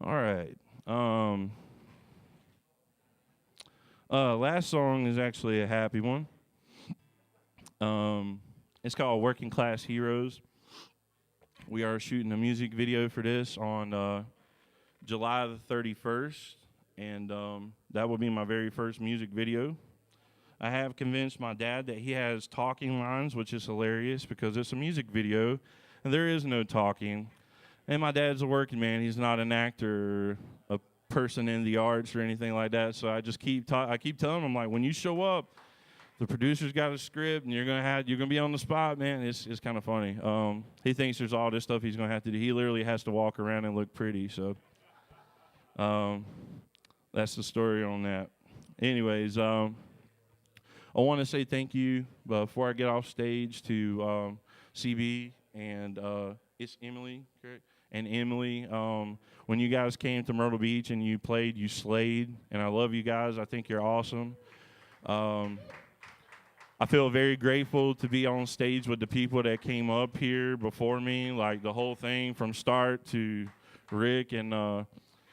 All right. Last song is actually a happy one. It's called Working Class Heroes. We are shooting a music video for this on July the 31st, and that will be my very first music video. I have convinced my dad that he has talking lines, which is hilarious because it's a music video, and there is no talking. And my dad's a working man. He's not an actor, a person in the arts or anything like that. So I just keep telling him, like, when you show up, the producer's got a script and you're gonna be on the spot, man. It's kind of funny. He thinks there's all this stuff he's gonna have to do. He literally has to walk around and look pretty. So that's the story on that. Anyways, I want to say thank you before I get off stage to CB and it's Emily, correct? And Emily, when you guys came to Myrtle Beach and you played, you slayed, and I love you guys. I think you're awesome. I feel very grateful to be on stage with the people that came up here before me. Like the whole thing from start to Rick and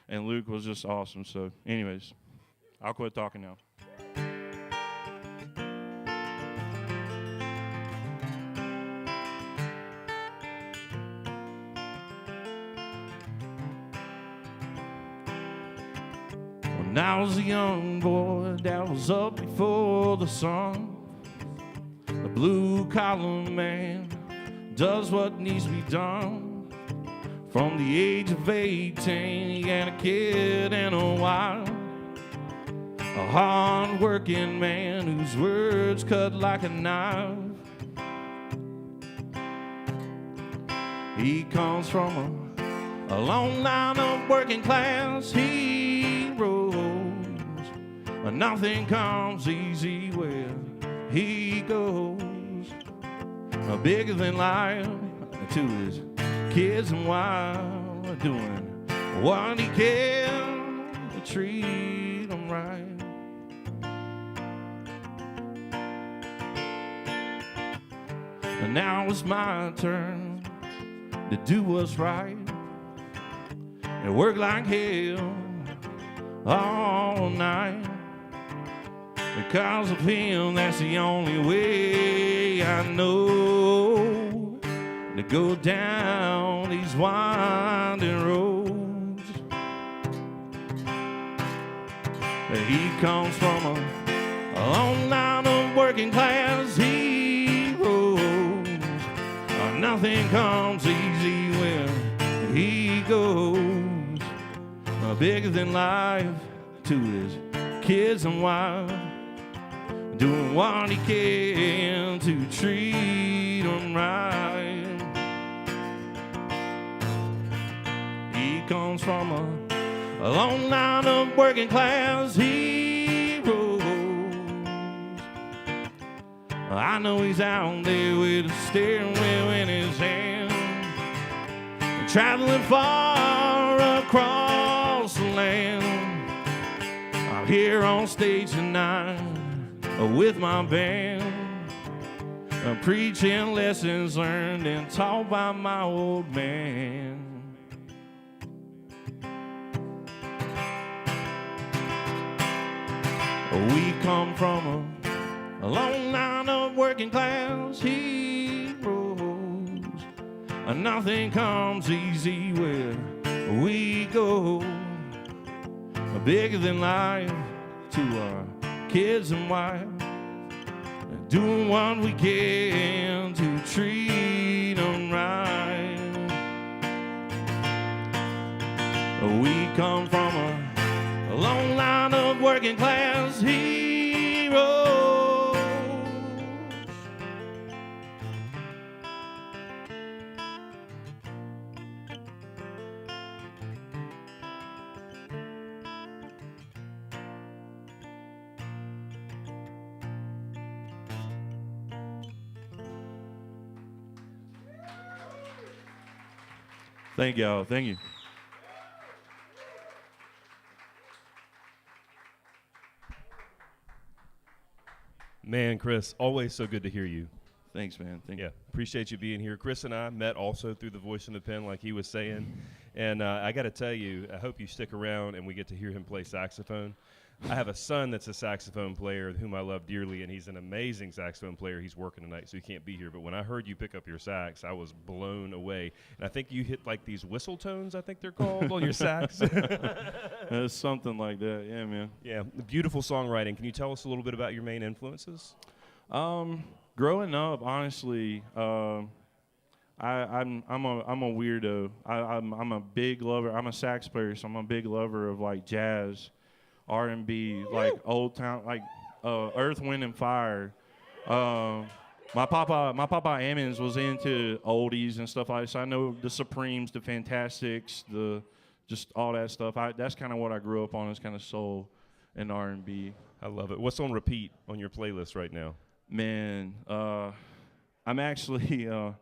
Luke was just awesome. So, anyways, I'll quit talking now. When I was a young boy that was up before the sun, the blue-collar man does what needs to be done. From the age of 18, he had a kid and a wife, a hard-working man whose words cut like a knife. He comes from a long line of working class heroes. Nothing comes easy where he goes. Bigger than life to his kids and wife, doing what he can to treat them right. And now it's my turn to do what's right and work like hell all night. Because of him, that's the only way I know to go down these winding roads. He comes from a long line of working class heroes. Nothing comes easy when he goes. Bigger than life to his kids and wife, doing what he can to treat them right. He comes from a long line of working class heroes. I know he's out there with a steering wheel in his hand, traveling far across the land. I'm here on stage tonight with my band, preaching lessons learned and taught by my old man. We come from a long line of working class heroes. Nothing comes easy where we go. Bigger than life to our kids and wife, doing what we can to treat them right. We come from a long line of working class heroes. Thank y'all. Thank you. Man, Chris, always so good to hear you. Thanks, man. Thank you. Yeah, appreciate you being here. Chris and I met also through the Voice in the Pen, like he was saying. And I got to tell you, I hope you stick around and we get to hear him play saxophone. I have a son that's a saxophone player whom I love dearly, and he's an amazing saxophone player. He's working tonight, so he can't be here. But when I heard you pick up your sax, I was blown away. And I think you hit like these whistle tones, I think they're called, on your sax. It's something like that. Yeah, man. Yeah, beautiful songwriting. Can you tell us a little bit about your main influences? Growing up, honestly, I'm a weirdo. I'm a big lover. I'm a sax player, so I'm a big lover of like jazz, R&B, like old town, like Earth, Wind, and Fire. My papa Ammons was into oldies and stuff like that. So I know the Supremes, the Fantastics, just all that stuff. That's kind of what I grew up on, is kind of soul and R&B. I love it. What's on repeat on your playlist right now? Man, I'm actually, I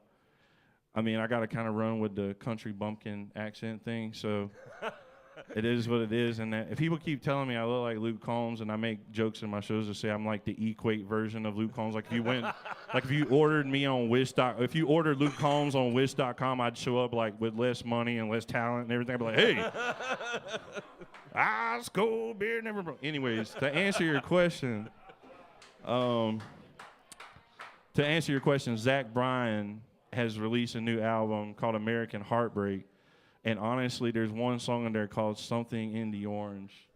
got to kind of run with the country bumpkin accent thing, so it is what it is. And if people keep telling me I look like Luke Combs, and I make jokes in my shows to say I'm like the Equate version of Luke Combs, like if you ordered me on if you ordered Luke Combs on Wish.com, I'd show up like with less money and less talent and everything. I'd be like, hey, ice cold beer never broke. Anyways, to answer your question, Zach Bryan has released a new album called American Heartbreak. And honestly, there's one song in there called Something in the Orange.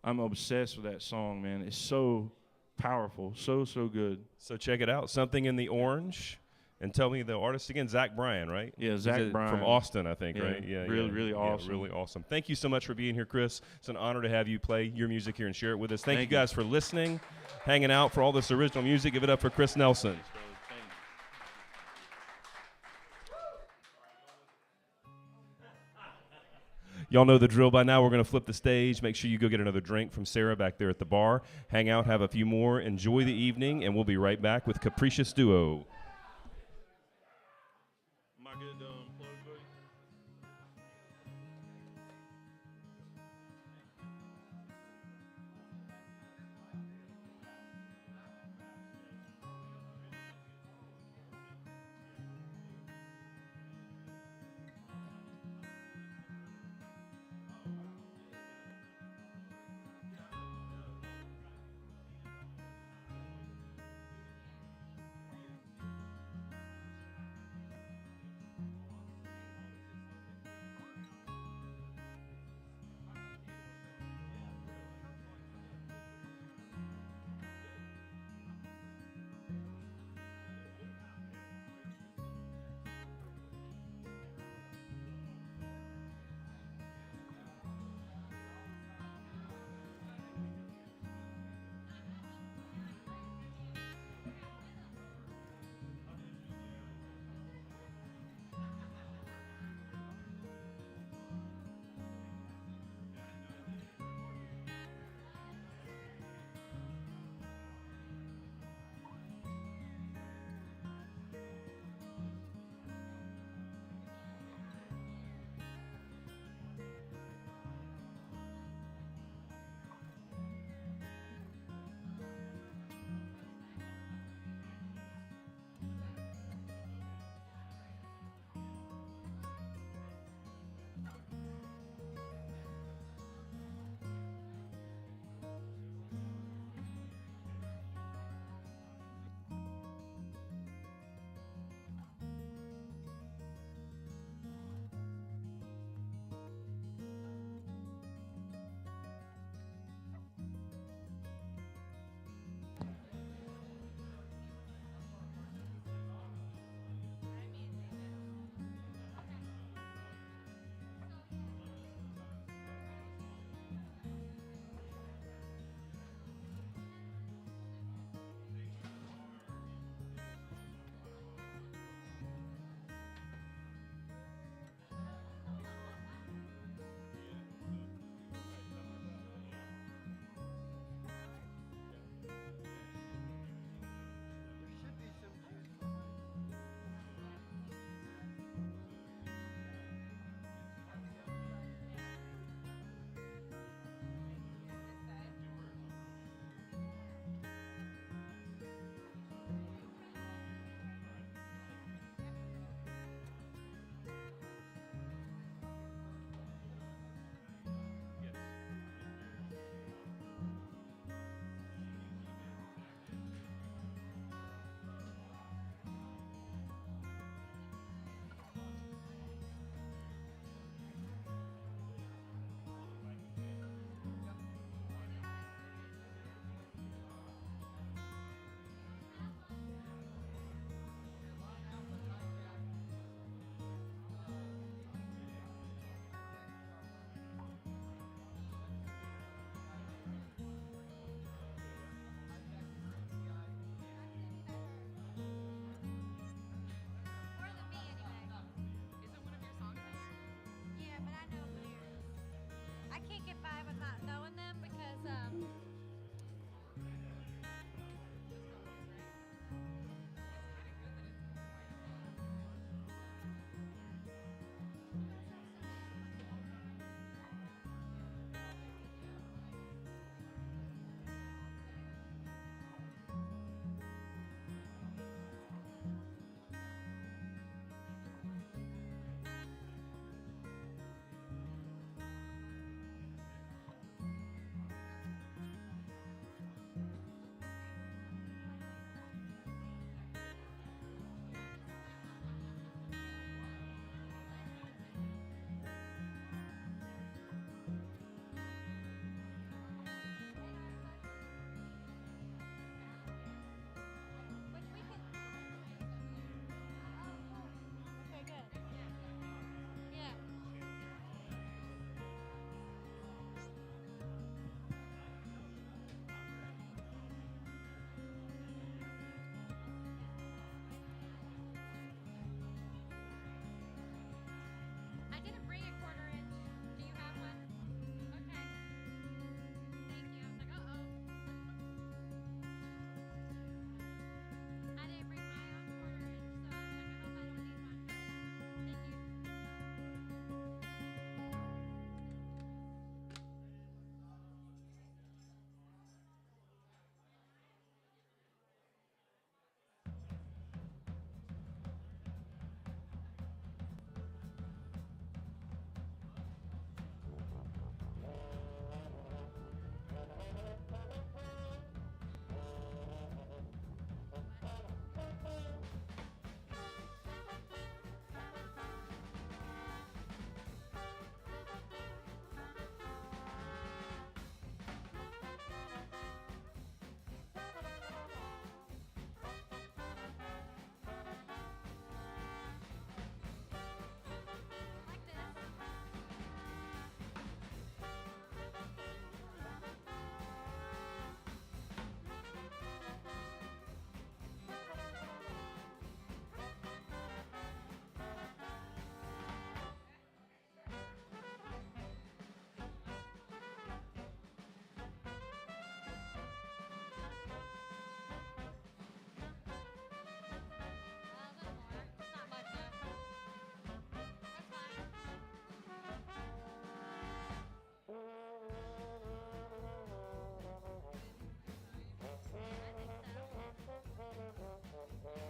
I'm obsessed with that song, man. It's so powerful, so good. So check it out, Something in the Orange. And tell me the artist again, Zach Bryan, right? Yeah, Zach Bryan. From Austin, I think, Yeah, right? Yeah, really awesome. Yeah, really awesome. Thank you so much for being here, Chris. It's an honor to have you play your music here and share it with us. Thank you guys for listening, hanging out, for all this original music. Give it up for Chris Nelson. Y'all know the drill by now. We're going to flip the stage. Make sure you go get another drink from Sarah back there at the bar. Hang out, have a few more, enjoy the evening, and we'll be right back with Capricious Duo. Am I good, plug, buddy?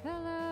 Hello.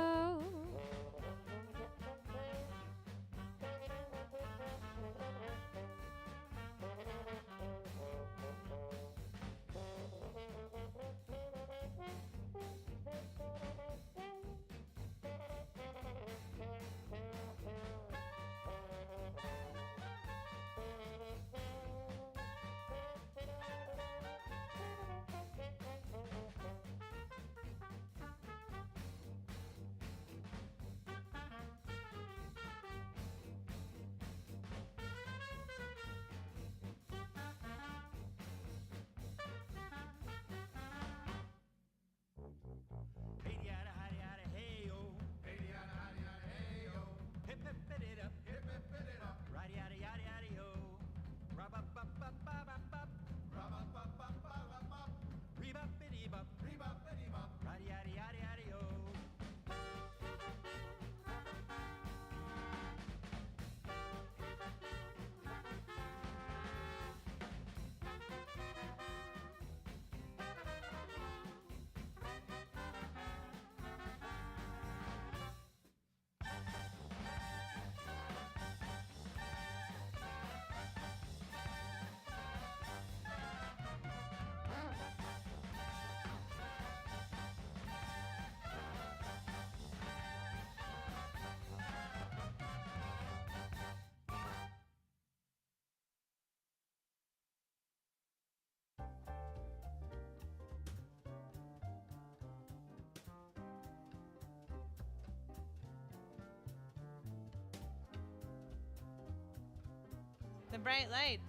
The bright lights.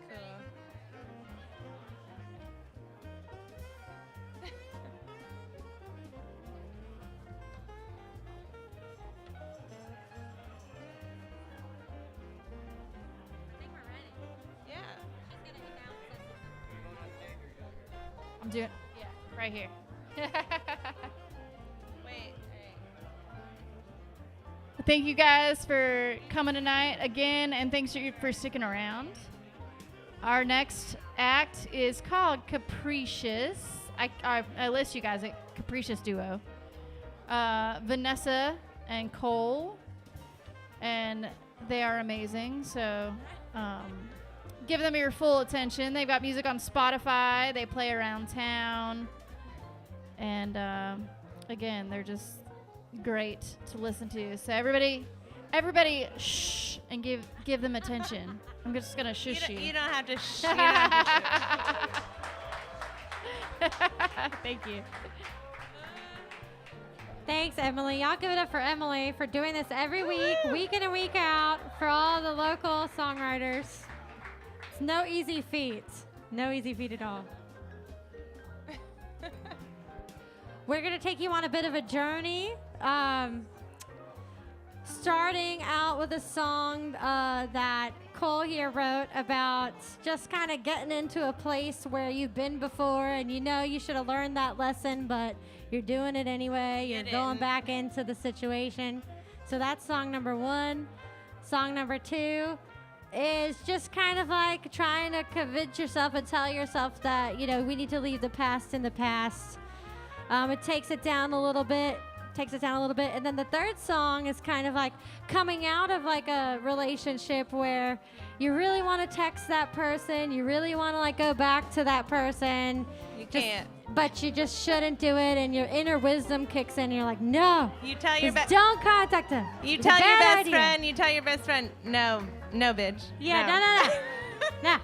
Cool. Yeah. I'm doing, yeah, right here. Wait. Thank you guys for coming tonight again, and thanks for sticking around. Our next act is called Capricious. I list you guys at Capricious Duo. Vanessa and Cole, and they are amazing. So give them your full attention. They've got music on Spotify. They play around town. And again, they're just great to listen to. So everybody shh and give them attention. I'm just going to shush you. You don't have to shh. You don't have to shh. Thank you. Thanks, Emily. Y'all give it up for Emily for doing this every week, week in and week out, for all the local songwriters. It's no easy feat. No easy feat at all. We're going to take you on a bit of a journey. Starting out with a song that Cole here wrote about just kind of getting into a place where you've been before and you know you should have learned that lesson, but you're doing it anyway. You're going back into the situation. So that's song number one. Song number two is just kind of like trying to convince yourself and tell yourself that, you know, we need to leave the past in the past. It takes it down a little bit. And then the third song is kind of like coming out of like a relationship where you really want to text that person. You really want to like go back to that person. You can't. But you just shouldn't do it, and your inner wisdom kicks in. And you're like, no. You tell your just don't contact them. You It's a tell your bad best idea. friend. You tell your best friend. No, bitch. Yeah, no.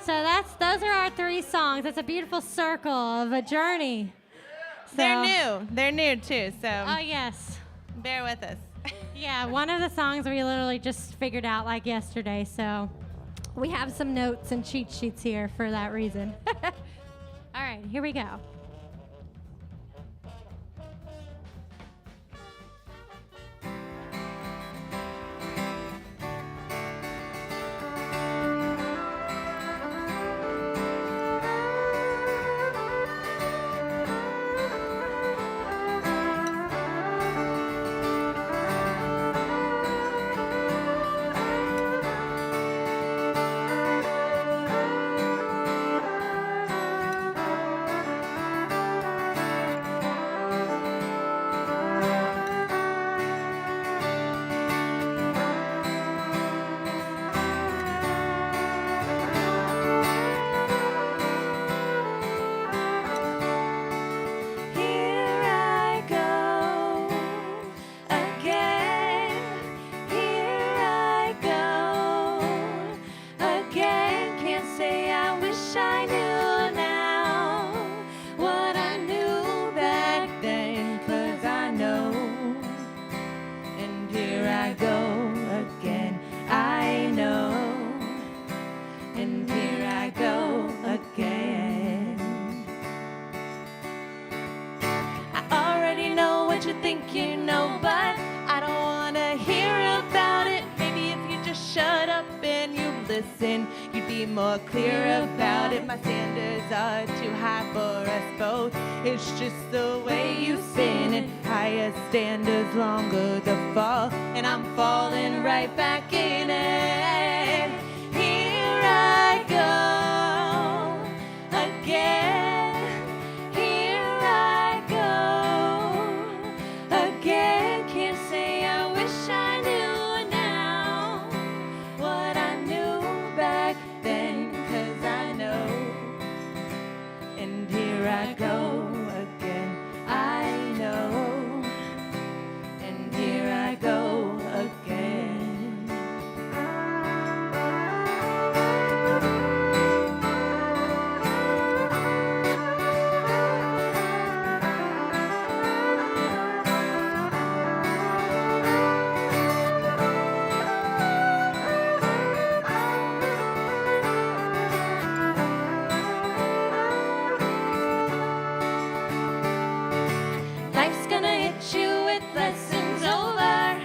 So those are our three songs. It's a beautiful circle of a journey. So, They're new too. So. Oh yes. Bear with us. Yeah, one of the songs we literally just figured out like yesterday. So we have some notes and cheat sheets here for that reason. All right, here we go. should think you know, but I don't wanna hear about it. Maybe if you just shut up and you listen, you'd be more clear about it. My standards are too high for us both. It's just the way you spin it. Higher standards, longer the fall, and I'm falling right back in it. Here I go again. Here I go again. Can't say I wish I knew now what I knew back then, 'cause I know. And here I go again. I know. And here I go again. Life's gonna hit you with lessons over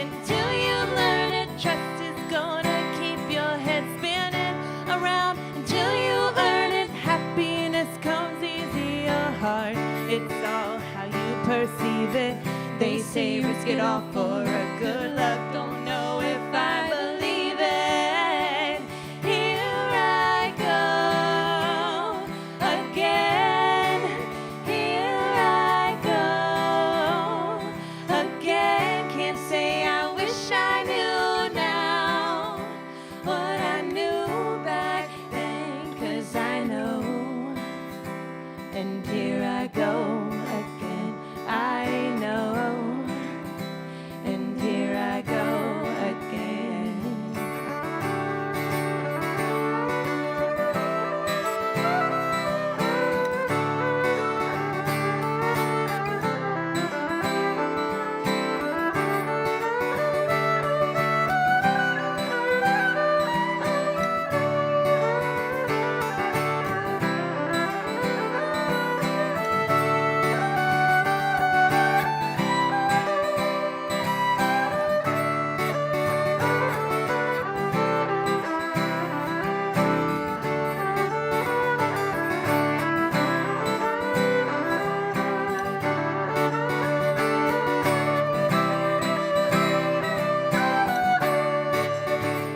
until you learn it. Trust is gonna keep your head spinning around until you earn it. Happiness comes easy or hard. It's all how you perceive it. They say risk it all for a good luck. Don't know if I believe it. Here I go again. Here I go again. Can't say I wish I knew now what I knew back then, 'cause I know. And here I go again. I know. And here I go again.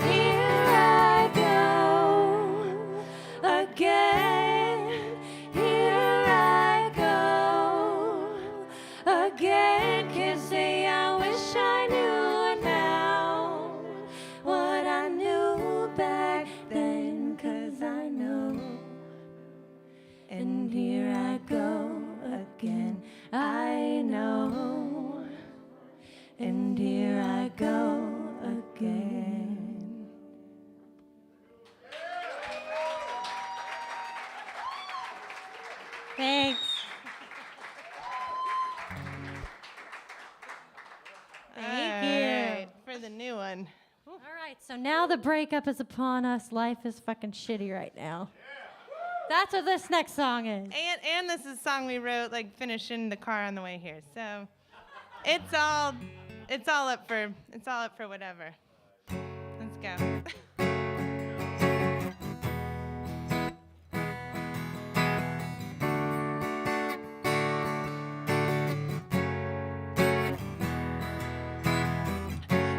Here I go again. Here I go again. Can't say I wish I knew now what I knew back then, 'cause I know. And here I go again. I know. And here I go again. Thanks. Thank you. Alright, for the new one. All right, so now the breakup is upon us. Life is fucking shitty right now. That's what this next song is. And this is a song we wrote like finishing the car on the way here. So it's all up for whatever. Let's go.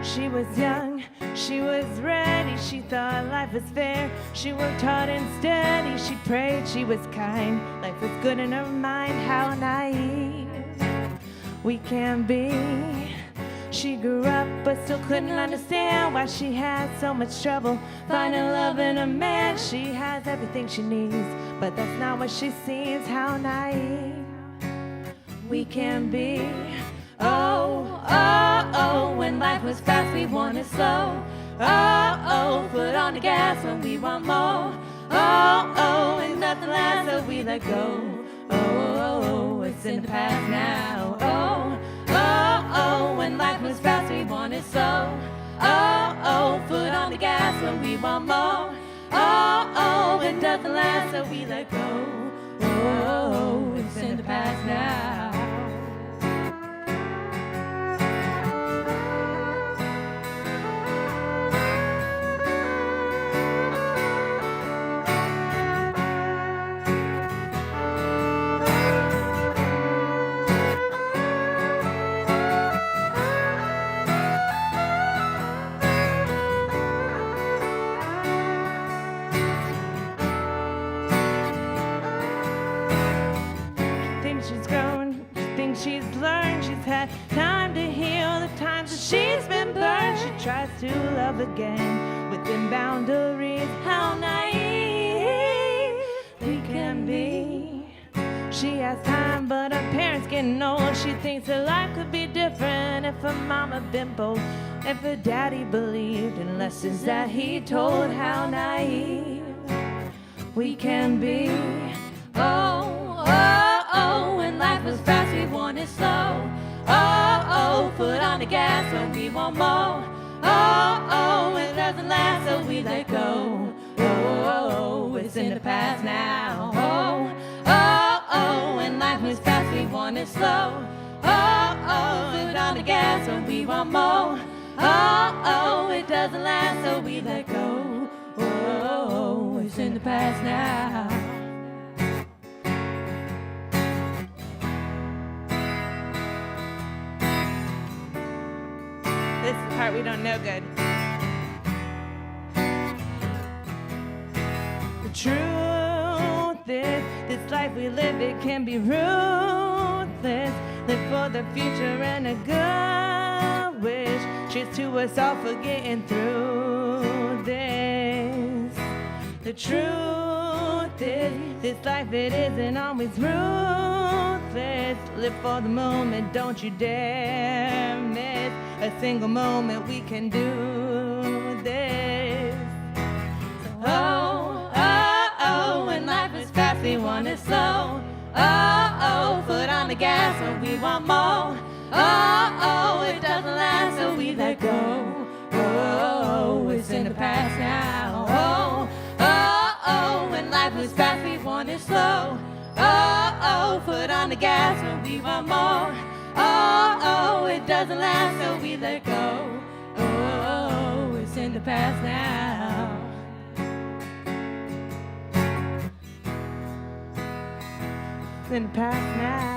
She was young, she was ready, she thought life was fair. She worked hard and steady, she prayed, she was kind. Life was good in her mind, how naive we can be. She grew up but still couldn't understand why she had so much trouble finding love in a man. She has everything she needs, but that's not what she sees, how naive we can be. Oh, oh, oh, when life was fast, we wanted slow. Oh, oh, foot on the gas when we want more. Oh, oh, and nothing lasts, so we let go. Oh, oh, oh, it's in the past now. Oh, oh, oh, when life was fast, we wanted slow. Oh, oh, foot on the gas when we want more. Oh, oh, and nothing lasts, so we let go. Oh, oh, oh, it's in the past now. she's grown. She thinks she's learned. She's had time to heal the times that she's been burned. She tries to love again within boundaries. How naive we can be. She has time, but her parents getting old. She thinks her life could be different if her mama been bold, if her daddy believed in lessons that he told. How naive we can be. Oh, oh, oh, when life was fast, we wanted slow. Oh, oh, foot on the gas when we want more. Oh, oh, it doesn't last, so we let go. Oh, oh, it's in the past now. Oh, oh, oh, when life was fast, we wanted slow. Oh, oh, foot on the gas when we want more. Oh, oh, it doesn't last, so we let go. Oh, it's in the past now. This is the part we don't know good. The truth is, this life we live, it can be ruthless. Live for the future and a good wish. Cheers to us all for getting through this. The truth is, this life, it isn't always ruthless. Live for the moment, don't you dare miss a single moment. We can do this. So, oh, oh, oh, when life is fast, we want it slow. Oh, oh, foot on the gas when we want more. Oh, oh, it doesn't last, so we let go. Oh, it's in the past now. Oh, oh, oh, when life was fast, we want it slow. Oh, oh, foot on the gas when we want more. Oh, oh, it doesn't last, so we let go. Oh, it's in the past now. It's in the past now.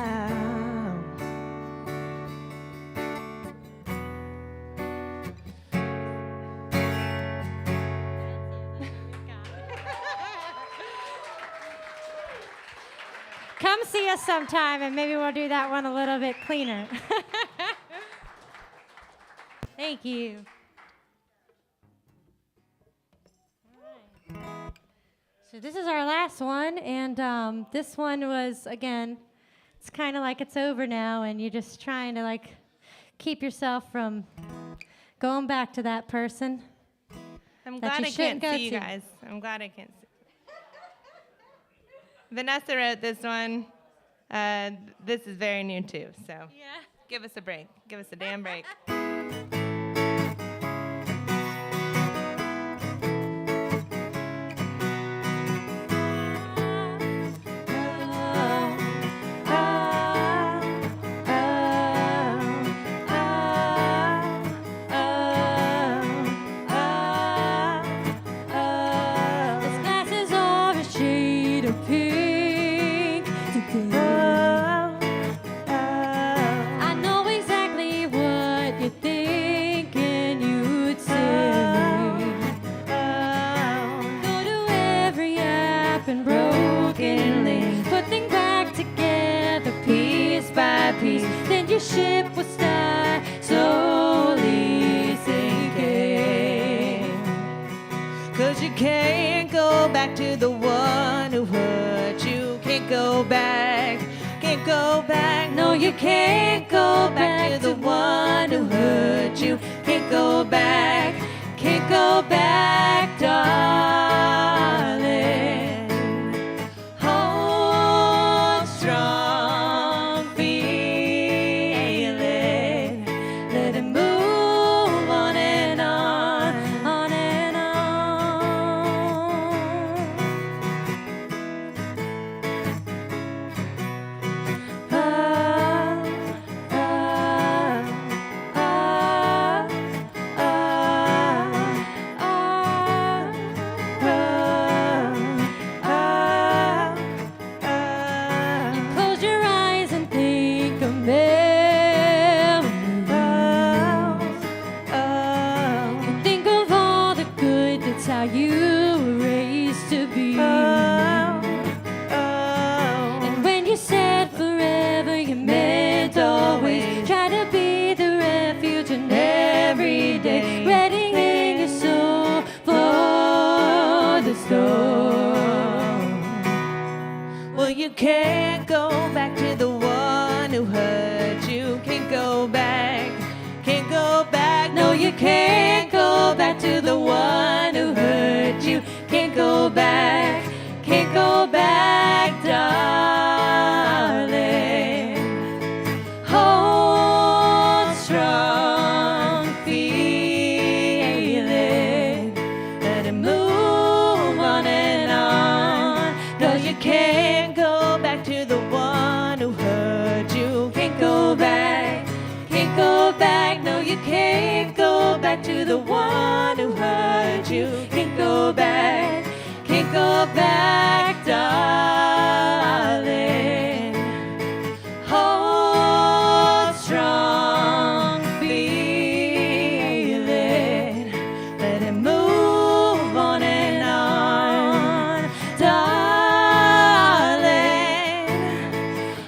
Come see us sometime, and maybe we'll do that one a little bit cleaner. Thank you. All right. So this is our last one, and this one was, again, it's kind of like it's over now, and you're just trying to like keep yourself from going back to that person. I'm that glad you I shouldn't can't go see you to. guys. I'm glad I can't see. Vanessa wrote this one. This is very new too, so Yeah. give us a break. Give us a damn break. This glass is of a shade of pink today. I know exactly what you're thinking you'd say. Go to every app and broken link, put things back together piece by piece. Then your ship will start slowly sinking. 'Cause you can't go back to the one who hurt you. Can't go back, can't go back. No, you can't go back to the one who hurt you. Can't go back, darling. Hold strong, feel it. Let it move on and on, on and on. Ah, ah, ah, ah, ah, go back to the one who hurt you. Can't go back, can't go back. No, you can't go back to the one who hurt you. Can't go back, can't go back, darling. Hold strong, feel it. Let it move on and on. 'Cause you can't go back to the one who hurt you. Can't go back, can't go back. No, you can't go back to the one who hurt you. Can't go back, can't go back, darling. Hold strong, feel it. Let it move on and on, darling.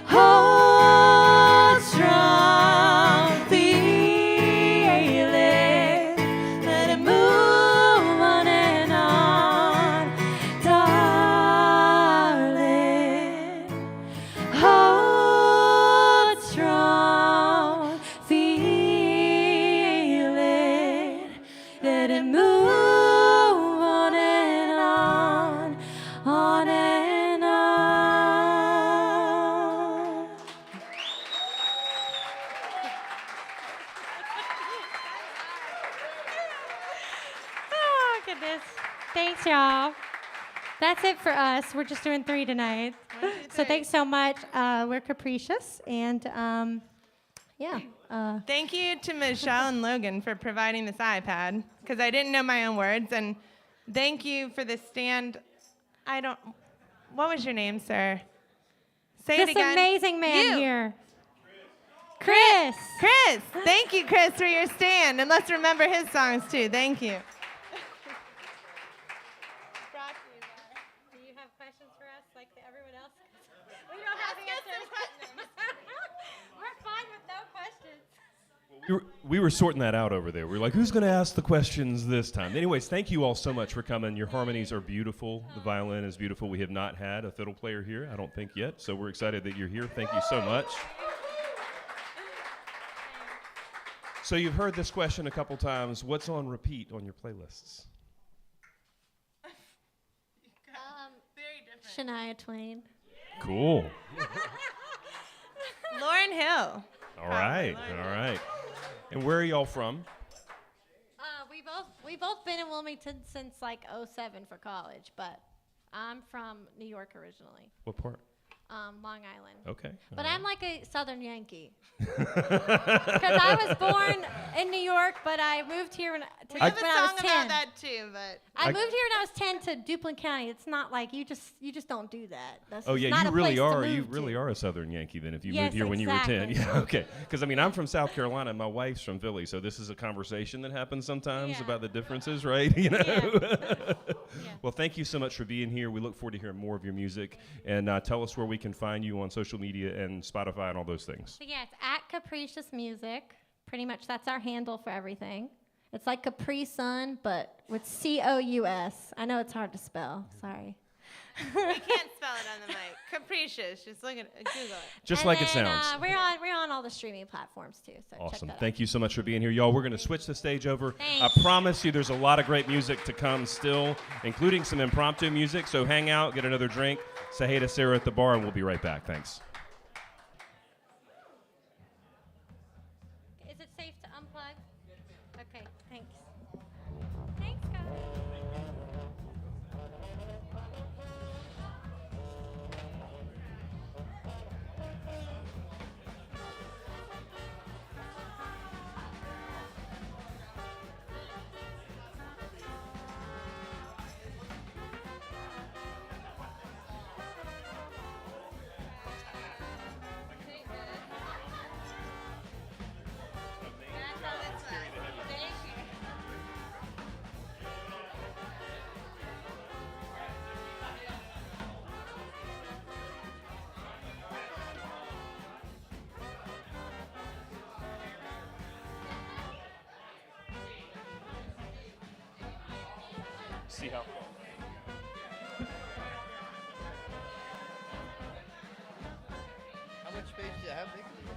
Hold strong, feel it. Let it move on and on, darling. Hold strong, feel it. Let it move on and on and on. Oh, goodness. Thanks, y'all. That's it for us. We're just doing 3 tonight. So thanks so much. We're capricious. And yeah. Thank you to Michelle and Logan for providing this iPad, because I didn't know my own words. And thank you for the stand. What was your name, sir? Say it This again. amazing man You. here. Chris. Chris. Thank you, Chris, for your stand. And let's remember his songs, too. Thank you. Do you have questions for us like everyone else? We don't have answers. We're fine with no questions. We were sorting that out over there. We were like, who's going to ask the questions this time? Anyways, thank you all so much for coming. Your harmonies are beautiful. The violin is beautiful. We have not had a fiddle player here, I don't think yet. So we're excited that you're here. Thank you so much. So you've heard this question a couple times. What's on repeat on your playlists? Shania Twain. Cool. Lauryn Hill. All right. All right. And where are y'all from? We both been in Wilmington since like '07 for college, but I'm from New York originally, What part? Long Island. Okay. But I'm like a Southern Yankee. Because I was born in New York, but I moved here when We I have a was song 10. about that, too, but... I moved here when I was 10 to Duplin County. It's not like you just don't do that. That's Oh just yeah, not you a really place to are. move You to. really are a Southern Yankee then. If you Yes, moved here when you were 10, exactly. yeah, okay. Because I mean, I'm from South Carolina. And my wife's from Philly, so this is a conversation that happens sometimes Yeah. about the differences, right? You know. Yeah. Well, thank you so much for being here. We look forward to hearing more of your music, and tell us where we can find you on social media and Spotify and all those things. So yeah, it's at Capricious Music. Pretty much that's our handle for everything. It's like Capri Sun, but with C-O-U-S. I know it's hard to spell. Sorry. We can't spell it on the mic. Capricious. Just look at Google it. Just And like it then, sounds. We're on all the streaming platforms too. So check Awesome. that out. Thank you so much for being here. Y'all, we're going to switch the stage over. Thanks. I promise you there's a lot of great music to come still, including some impromptu music. So hang out, get another drink, say hey to Sarah at the bar, and we'll be right back. Thanks. Is it safe to unplug? Okay, thanks. Thanks, guys. See how. you. How big is it?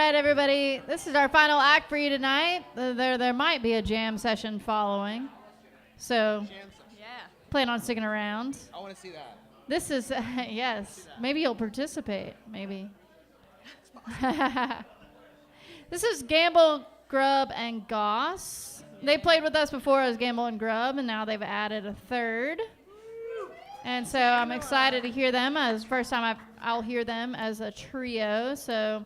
right, everybody. This is our final act for you tonight. There might be a jam session following. So plan on sticking around. I want to see that. This is, yes. Maybe you'll participate. Maybe. This is Gamble, Grubb, and Goss. They played with us before as Gamble and Grubb, and now they've added a third. And so I'm excited to hear them. As first time I'll hear them as a trio. So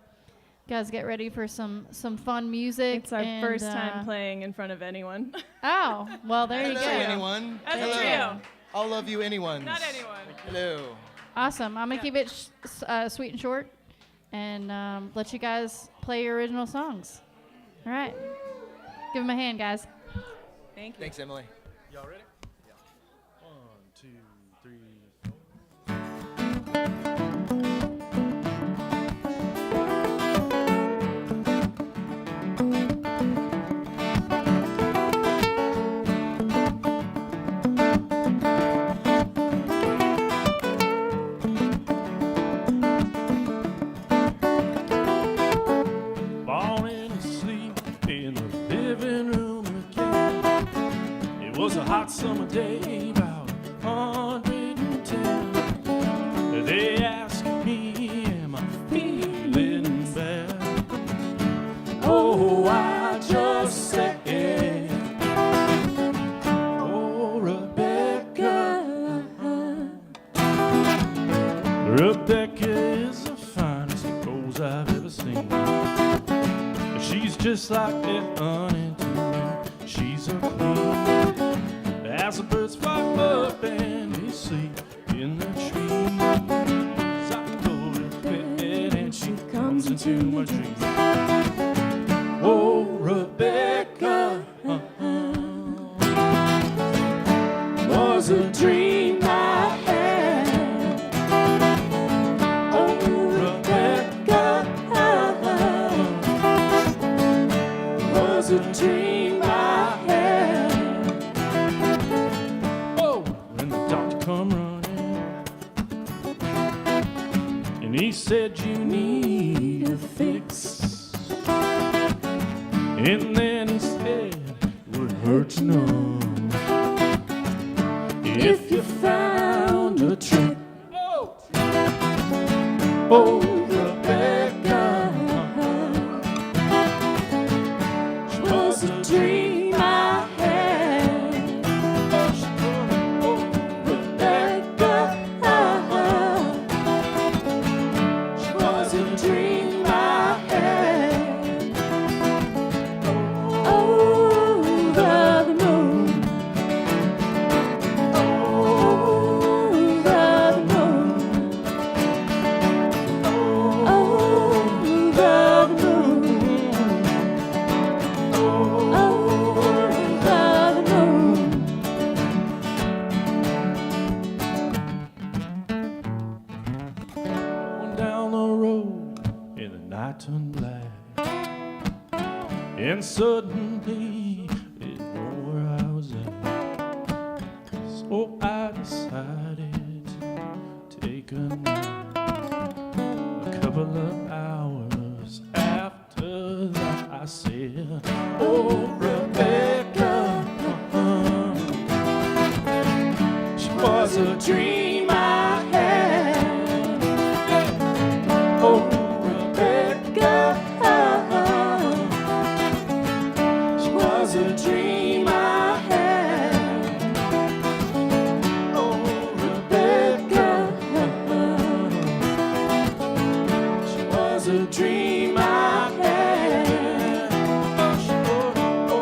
guys, get ready for some fun music. It's our first time playing in front of anyone. Oh, well, there you go. Hello, anyone. As Hello. a trio. I'll love you, anyone. Not anyone. Hello. Awesome. I'm going to keep it sweet and short and let you guys play your original songs. All right. Give them a hand, guys. Thank you. Thanks, Emily. Y'all ready? One, two, three. Falling asleep in the living room again. It was a hot summer day, about 110. They asked me, am I feeling bad? Oh, I just said, oh, Rebecca. Rebecca is the finest rose I've ever seen. She's just like that honey to me. She's a queen. As the birds fly up and they sleep in the trees, I go to bed and she comes into my dreams. Oh, Rebecca, was a dream I had. Oh, Rebecca, was a dream I had. Oh, when the doctor come running and he said you need a fix, and then he said it would hurt to know if you found a trick. Oh, oh, Rebecca, she was a dream I had. Oh, Rebecca, she was a dream I had. Over the moon, over the moon, over the moon. Going down the road and the night turned black, and suddenly didn't know where I was at. So I decided to take a nap. A couple of hours after that, I said, oh, Rebecca, she was a dream I had. Oh, Rebecca, she was a dream I had. Oh, Rebecca, she was a dream I had. Oh,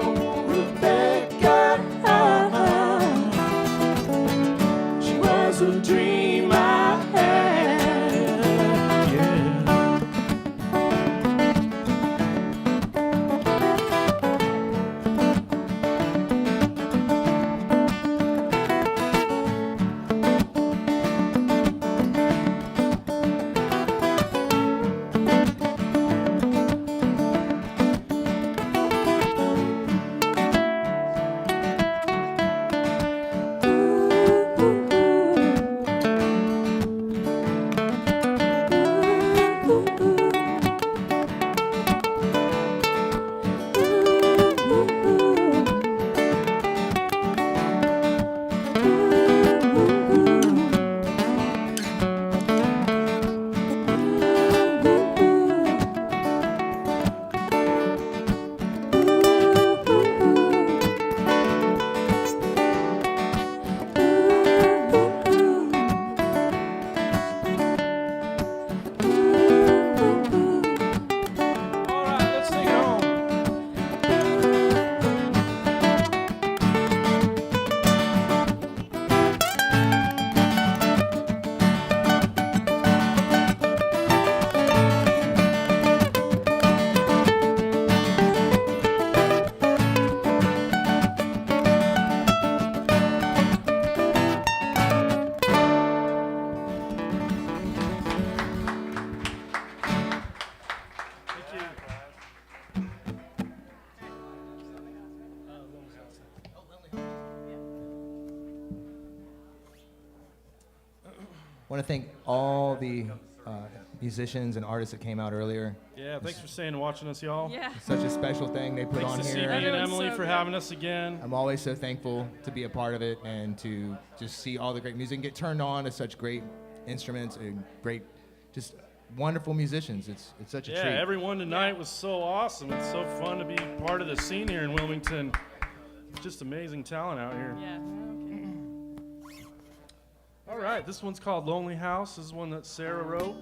want to thank all the musicians and artists that came out earlier. Yeah, thanks for staying and watching us, y'all. Yeah. Such a special thing they put Thanks on to CB here. and Everyone's Emily so for good. having us again. I'm always so thankful to be a part of it and to just see all the great music and get turned on to such great instruments and great, just wonderful musicians. It's such a Yeah, treat. everyone tonight was so awesome. It's so fun to be part of the scene here in Wilmington. Just amazing talent out here. Yeah. All right, this one's called Lonely House. This is one that Sarah wrote.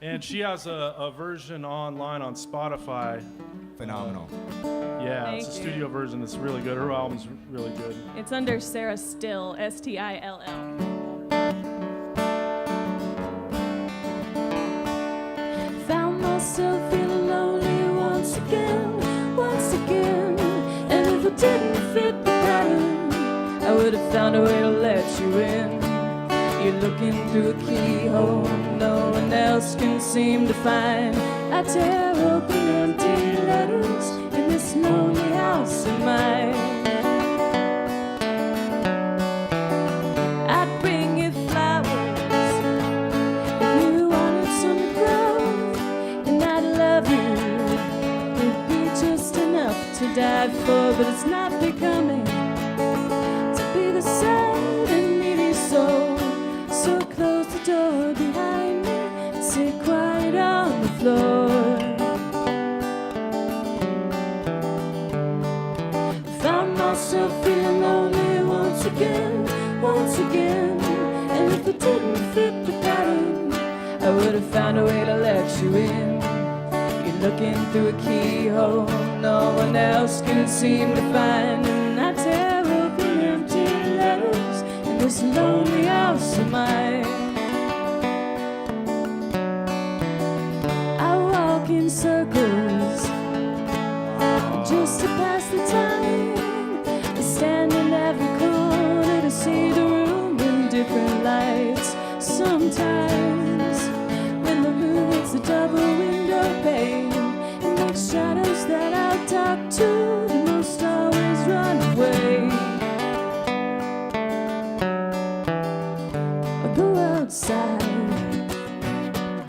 And she has a version online on Spotify. Phenomenal. Yeah, it's a Thank you. studio version that's really good. Her album's really good. It's under Sarah Still, Still. Found myself feeling lonely once again. And if it didn't fit the pattern, I would have found a way to let you in. You're looking through a keyhole no one else can seem to find. I tear open empty letters in this lonely house of mine. I'd bring you flowers if you wanted some to grow, and I'd love you. It'd be just enough to die for, but it's not becoming to be the sad and needy soul. So close the door behind me and sit quiet on the floor. Found myself feeling lonely once again. And if it didn't fit the pattern, I would have found a way to let you in. You're looking through a keyhole no one else can seem to find, and I tear open empty letters in this lonely house of mine. I walk in circles just to pass the time. I stand in every corner to see the room in different lights. Sometimes when the moon hits the double window pane, it makes shadows that I'll talk to the most always run away. I go outside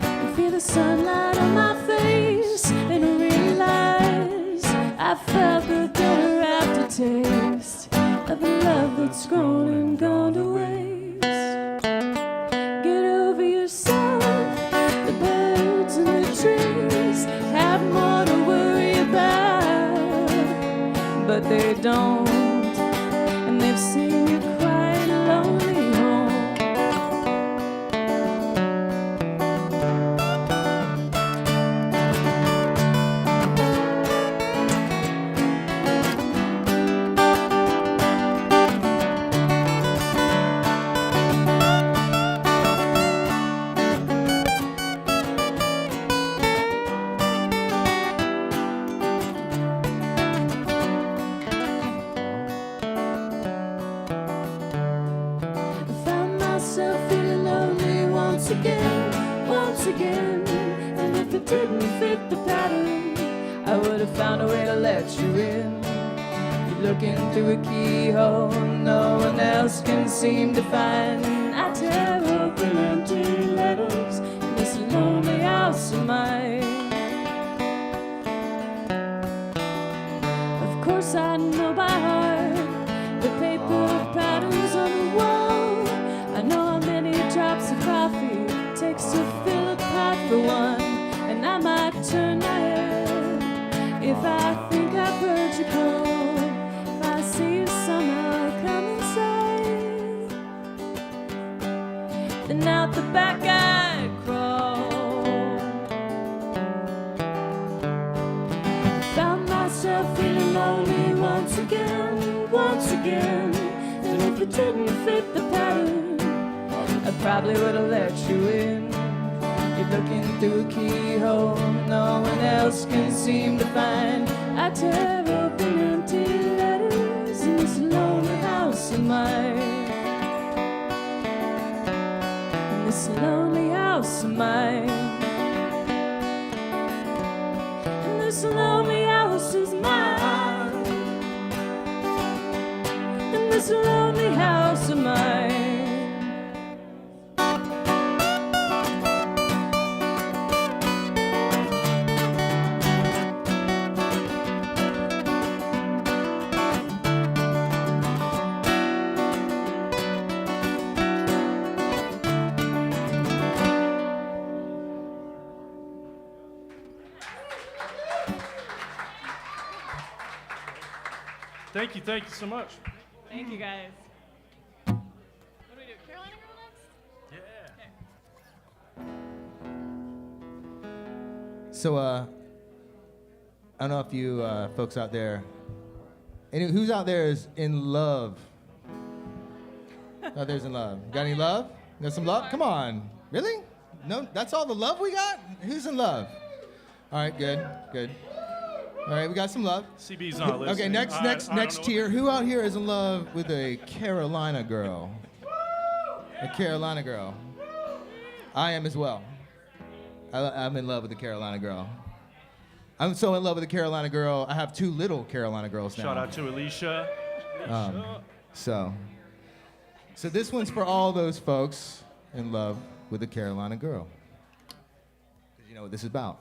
and feel the sunlight on my face, and I realize I felt the bitter aftertaste of a love that's grown and gone to waste. Get over yourself, the birds and the trees have more to worry about, but they don't, and they've seen you cry in a lonely home. I found myself feeling lonely once again. And if it didn't fit the pattern, I would have found a way to let you in. You're looking through a keyhole no one else can seem to find. I tear open empty letters in this lonely house of mine. Of course I know by heart the paper patterns on the wall. I know how many drops of coffee it takes to fill a pot for one, and I might turn my head if I think I've heard you call. If I see you somehow come inside, then out the back I'd crawl. Found myself feeling lonely once again. And if it didn't fit the pattern, I probably would have let you in. You're looking through a keyhole no one else can seem to find. I tear open empty letters in this lonely house of mine. In this lonely house of mine. And this lonely house is mine. In this lonely house of mine. Thank you so much. Thank you, guys. What do we do? Carolina Girl next? Yeah. So, I don't know if you folks out there, who's out there is in love? Out there's in love. Got any love? Got some love? Come on. Really? No, that's all the love we got? Who's in love? All right, good. All right, we got some love. CB's not listening. Okay, next tier. Who out here is in love with a Carolina girl? A Carolina girl. I am as well. I'm in love with a Carolina girl. I'm so in love with a Carolina girl, I have 2 little Carolina girls now. Shout out to Alicia. So this one's for all those folks in love with a Carolina girl. 'Cause you know what this is about.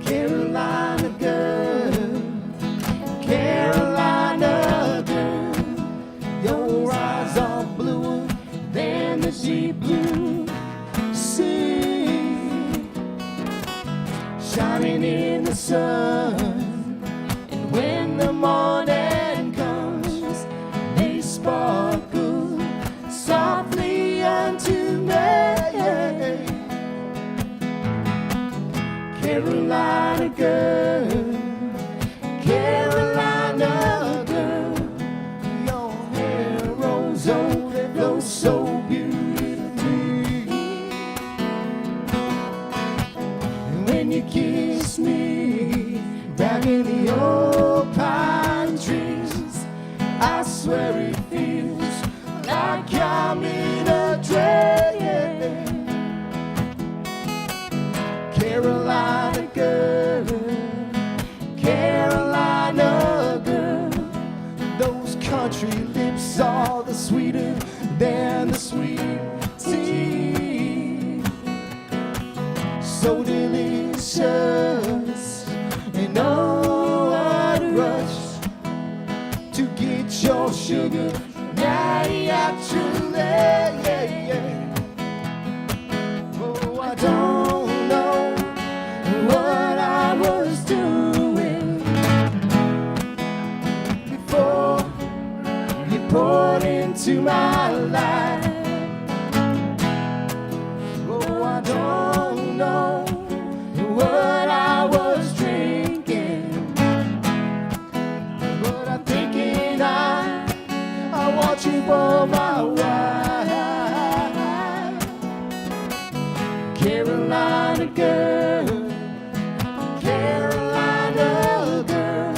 Carolina girl, Carolina girl, your eyes are bluer than the deep blue sea, shining in the sun, and when the morning comes, they sparkle softly unto me. Carolina girl, Carolina girl, your hair rolls over, flows so beautifully. And when you kiss me back in the old pine trees, I swear it feels like I'm in a dream. Carolina girl, Carolina girl, those country lips are the sweeter than the sweet tea. So delicious, and oh, what a rush to get your sugar naturally. Oh, I don't know what I was doing before you poured into my life. Oh, I don't know what I was drinking, but I'm thinking I want you for my wife. Carolina girl, Carolina girl,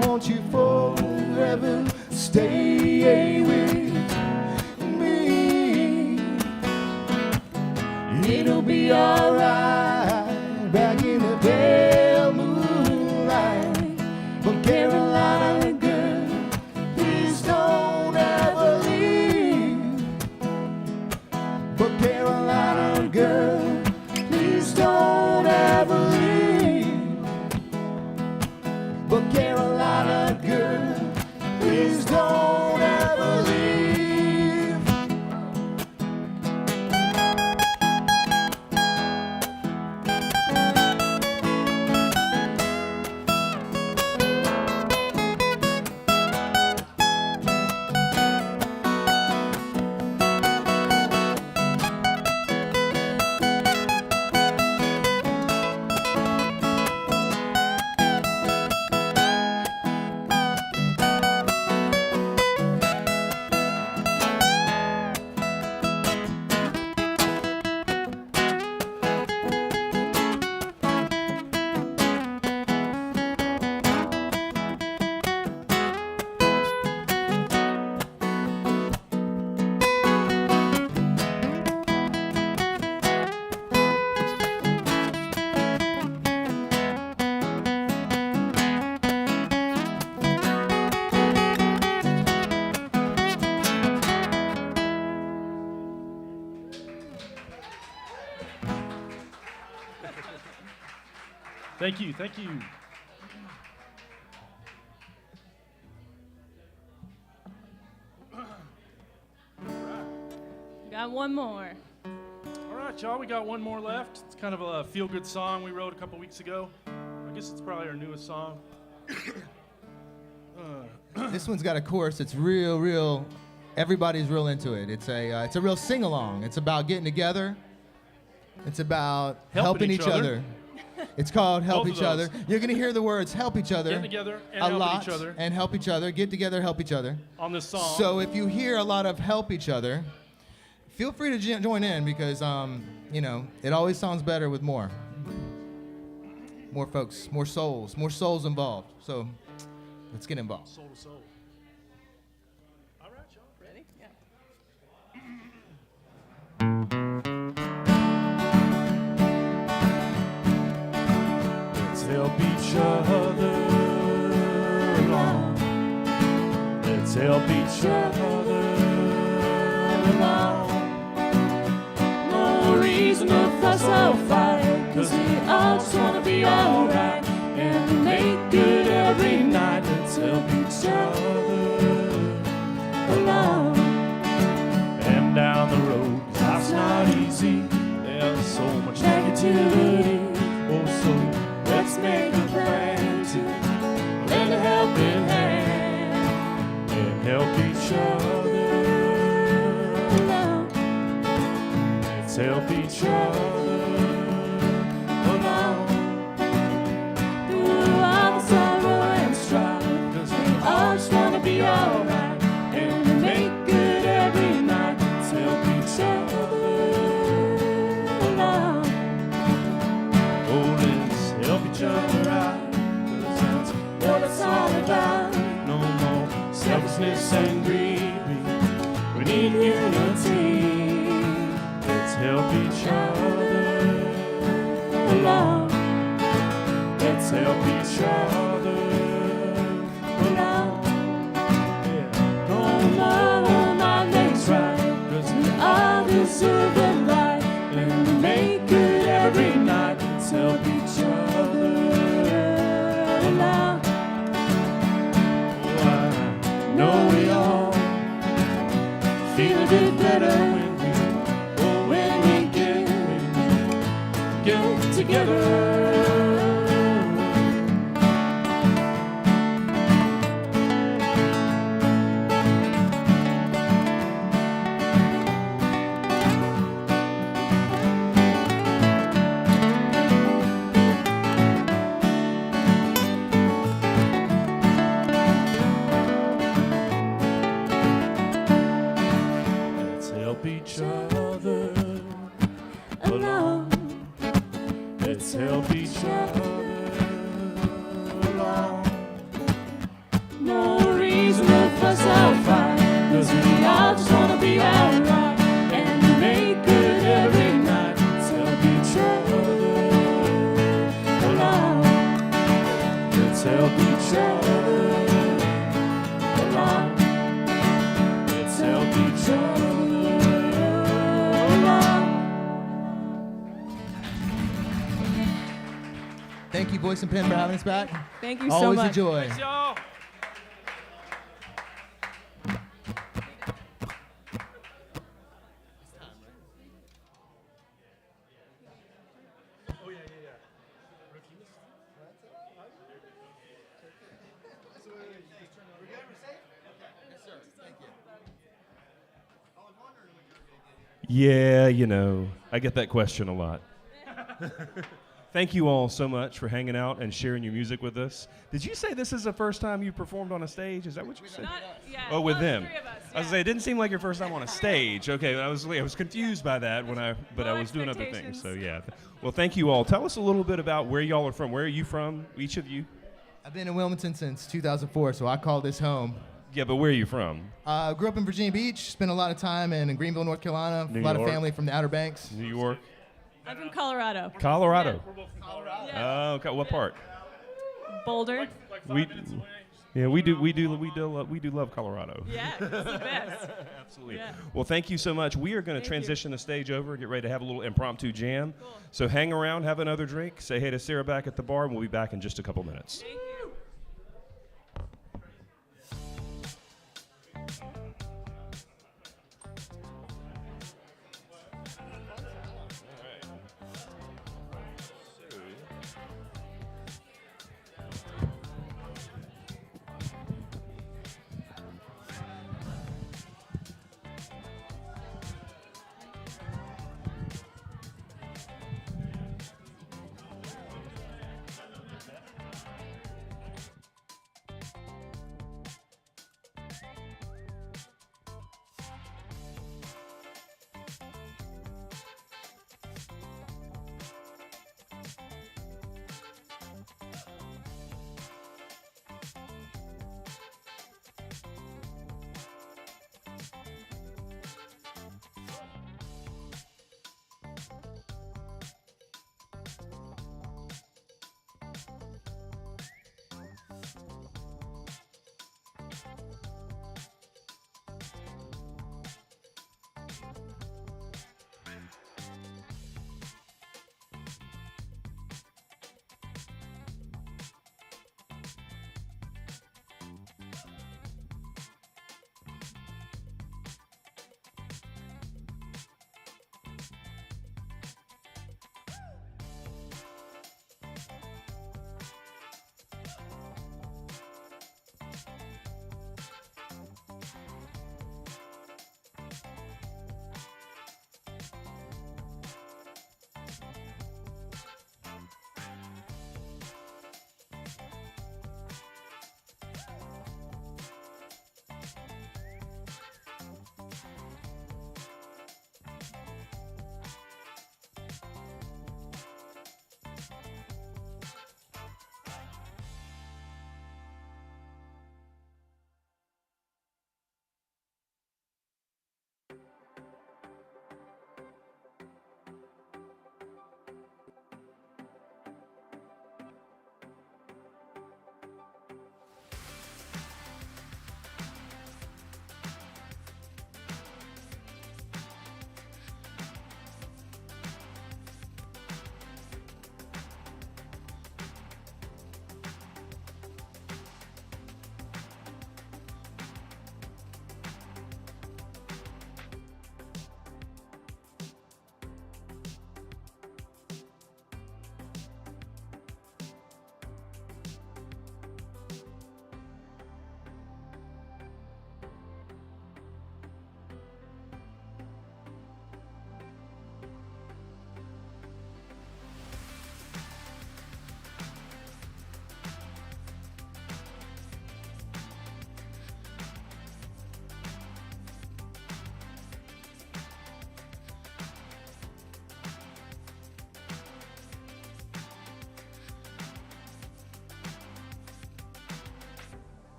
won't you forever stay with me? It'll be alright back in the pale moonlight. But Carolina girl, please don't ever leave. But Carolina girl, please don't ever leave. But Carolina girl, please don't ever leave. Thank you, thank you. Got one more. All right, y'all, we got one more left. It's kind of a feel-good song we wrote a couple weeks ago. I guess it's probably our newest song. This one's got a chorus that's real. Everybody's real into it. It's a real sing-along. It's about getting together. It's about helping each other. It's called Help Both of Each Other. those. You're gonna hear the words help each other Get together and a help lot each other and help each other. Get together, help each other. on this song. So if you hear a lot of help each other, feel free to join in because it always sounds better with more folks, more souls involved. So let's get involved. Soul to soul. All right, y'all. Ready? Yeah. Let's help each other along. Let's help each other along. No reason to fuss or fight, 'cause we all just wanna be alright and make good every night. Let's help each other along. And down the road, life's not easy. There's so much negativity. Oh, so let's make a plan to lend a helping hand and help each other along. Let's help each other along. Through all the sorrow and strife, 'cause we all just wanna be alright and make good every night. Let's help each other along. Oh, let's help each other out, 'cause that's What it's all about. no more selfishness and greed. We need unity. Let's help each other Along. Let's help each other Along. Yeah. No more my legs right. 'Cause We all deserve the light and make good every night. let's help each other Along. Oh, I know we all feel a bit better when we get together. Let's help each other along. Let's help each other along. No reason to fuss or fight, 'cause we all just wanna be alright and make good every night. Let's help each other Along. Let's help each other Along. Let's help each other Along. Thank you, Voice and Pen, for having us back. Thank you so Always much. a joy. Thanks, y'all. Yeah, I get that question a lot. Thank you all so much for hanging out and sharing your music with us. Did you say this is the first time you performed on a stage? Is that what you said? Oh, with them. Three of us, I was gonna say it didn't seem like your first time on a stage. Okay, but I was confused by that but I was doing other things. So yeah. Well, thank you all. Tell us a little bit about where y'all are from. Where are you from, each of you? I've been in Wilmington since 2004, so I call this home. Yeah, but where are you from? Grew up in Virginia Beach, spent a lot of time in Greenville, North Carolina. New a lot York. of family from the Outer Banks. New York. I'm from Colorado. Colorado. We're both from Colorado. Yeah. Oh, okay. What part? Boulder. Like 5 We- minutes away. Yeah, we do love Colorado. Yeah, it's the best. Absolutely. Yeah. Well, thank you so much. We are going to Thank transition the stage over, get ready to have a little impromptu jam. Cool. So hang around, have another drink, say hey to Sarah back at the bar, and we'll be back in just a couple minutes. Thank you.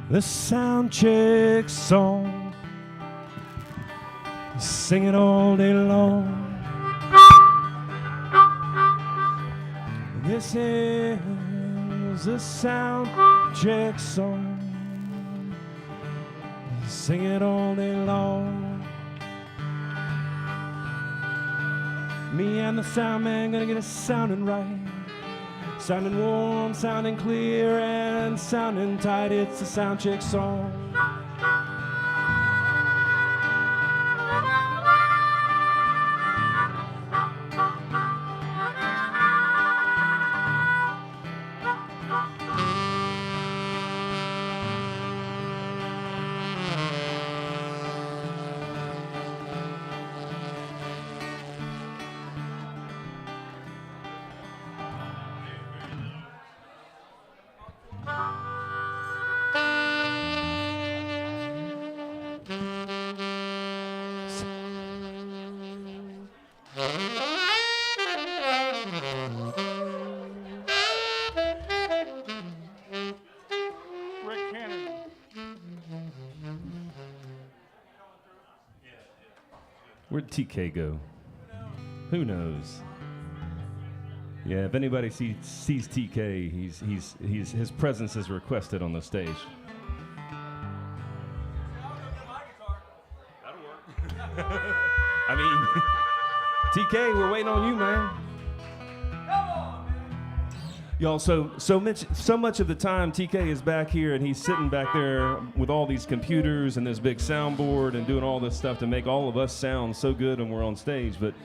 the sound check song. Sing it all day long. This is the sound check song. Sing it all day long. Me and the sound man gonna get it sounding right. Sounding warm, sounding clear, and sounding tight. It's the sound check song. Where'd TK go? Who knows? Yeah, if anybody sees TK, his presence is requested on the stage. That'll work. I mean, TK, we're waiting on you, man. Y'all, so much of the time, TK is back here and he's sitting back there with all these computers and this big soundboard and doing all this stuff to make all of us sound so good when we're on stage. But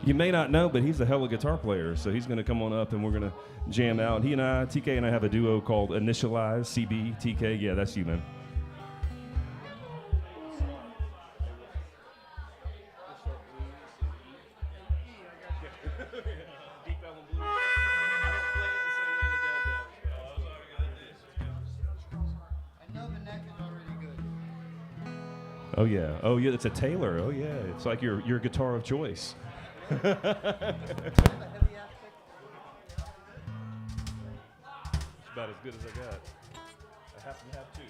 you may not know, but he's a hella guitar player, so he's going to come on up and we're going to jam out. He and I, TK and I, have a duo called Initialize, CB, TK. Yeah, that's you, man. Oh yeah, it's a Taylor. Oh yeah, it's like your guitar of choice. It's about as good as I got. I happen to have two.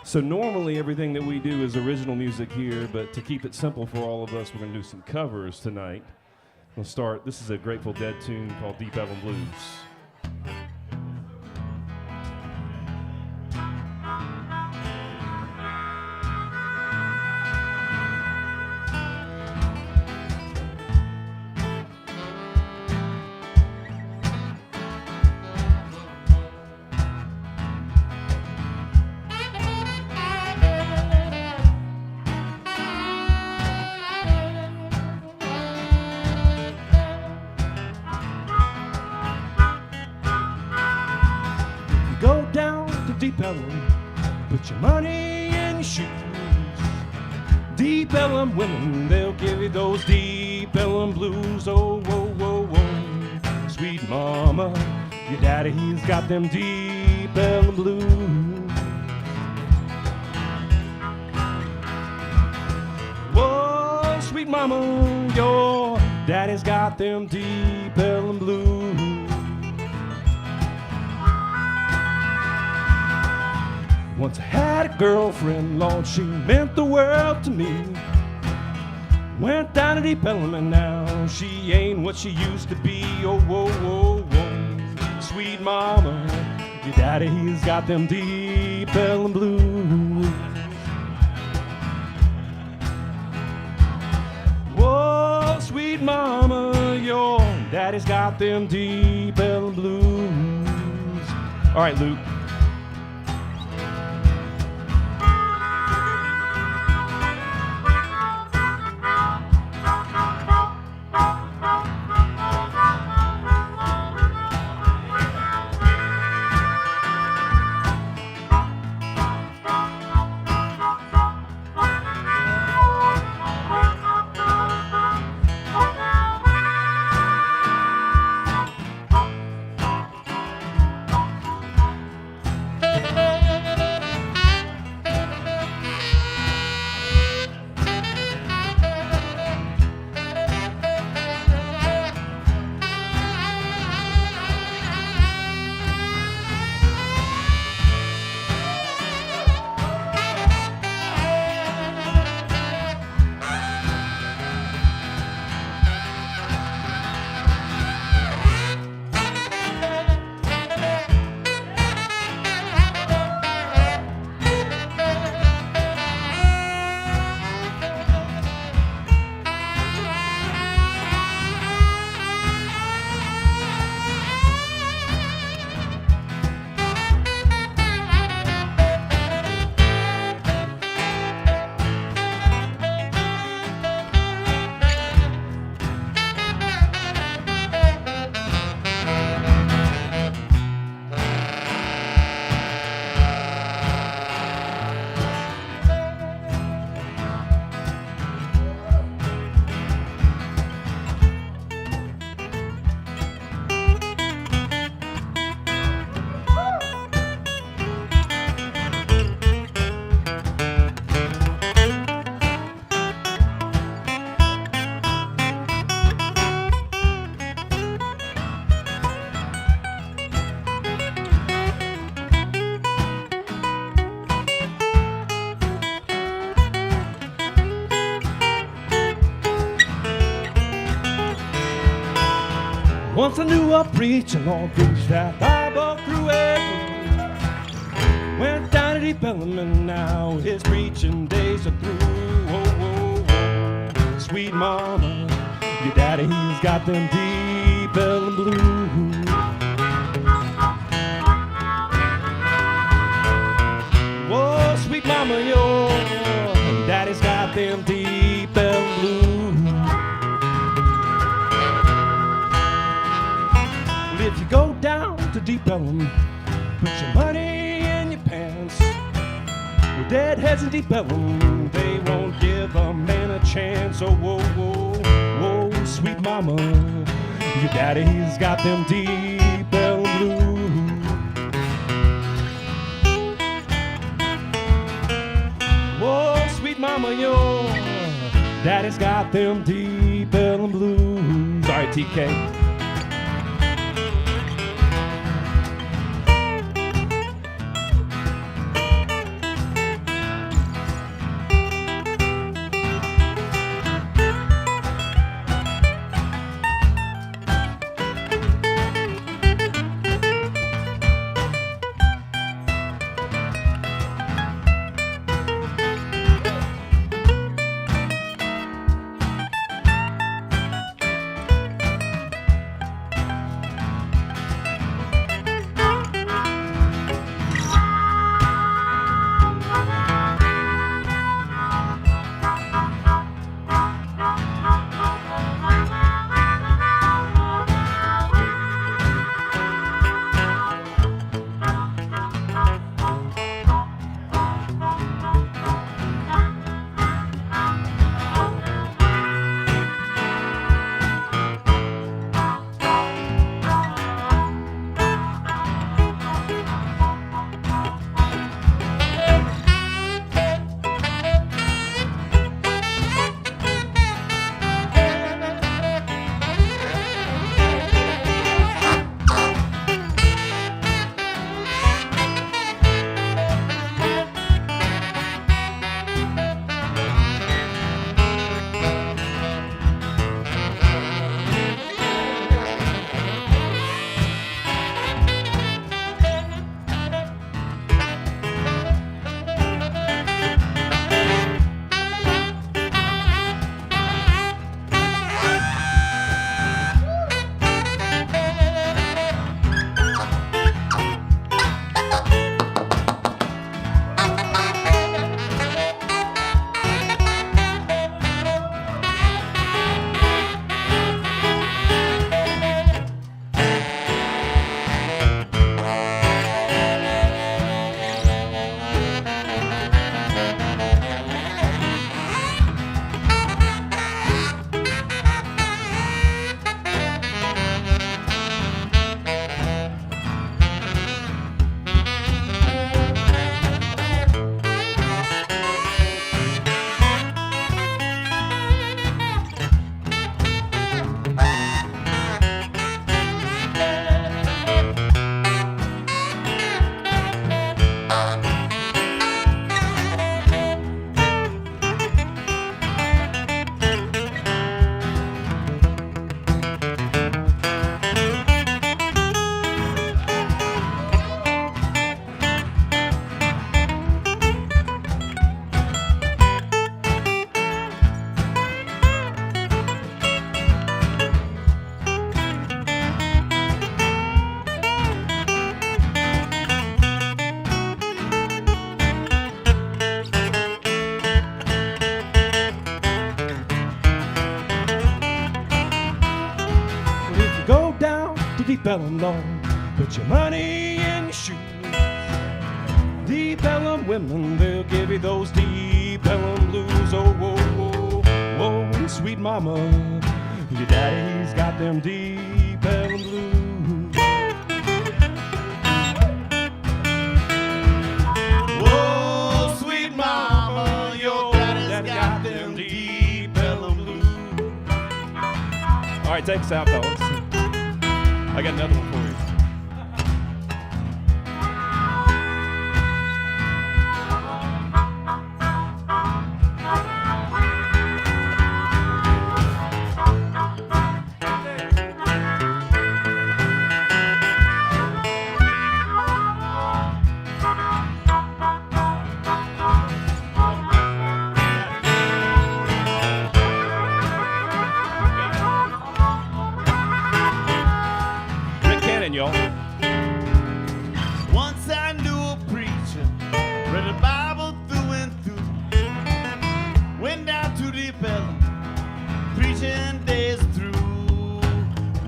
So normally everything that we do is original music here, but to keep it simple for all of us, we're going to do some covers tonight. We'll start, this is a Grateful Dead tune called Deep Ellum Blues. Deep Ellum, put your money in your shoes. Deep Ellum women, they'll give you those Deep Ellum blues. Oh, whoa, whoa, whoa. Sweet mama, your daddy, he's got them Deep Ellum blues. Whoa, sweet mama, your daddy's got them Deep Ellum blues. Once I had a girlfriend, Lord, she meant the world to me. Went down to Deep Ellum and now she ain't what she used to be. Oh, whoa, whoa, whoa. Sweet mama, your daddy, he's got them Deep Ellum blues. Whoa, sweet mama, your daddy's got them Deep Ellum blues. All right, Luke. Once I knew a preacher, Lord, preached that Bible through it. Went down to Deep Ellum and now his preaching days are through. Oh, oh, oh. Sweet mama, your daddy, he's got them Deep Ellum blues. Whoa, sweet mama, your daddy's got them Deep Ellum blues. Well, if you go down to Deep Ellum, put your money in your pants. Well, deadheads in Deep Ellum, they won't give a man a chance. Oh, whoa, whoa, whoa, sweet mama, your daddy's got them Deep Ellum blues. Whoa, sweet mama, your daddy's got them Deep Ellum blues. All right, TK. Deep Ellum, Lord, put your money in your shoes. Deep Ellum women, they'll give you those Deep Ellum blues. Oh, whoa, whoa, whoa, sweet mama, your daddy's got them Deep Ellum blues. Whoa, sweet mama, your daddy's got them Deep Ellum blues. All right, take us out, fellas. I got another one for you. raging days through.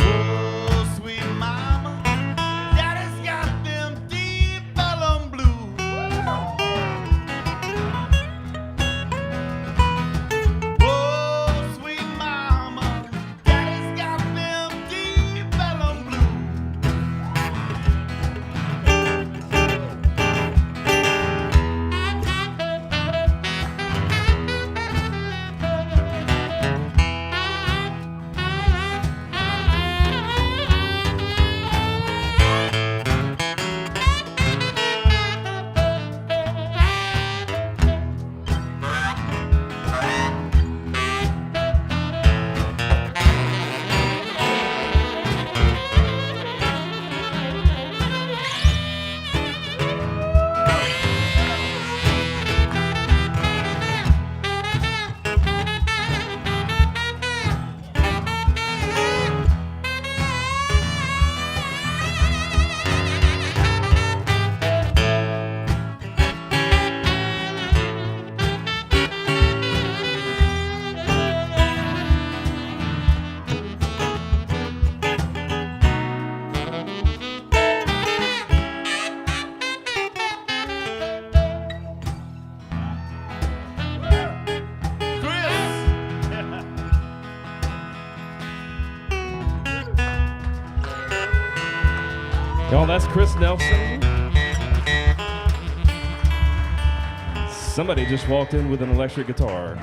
Oh, sweet mama, daddy's got them deep bellum blues. Oh, sweet mama, daddy's got them deep bellum blues. Y'all, that's Chris Nelson. Somebody just walked in with an electric guitar.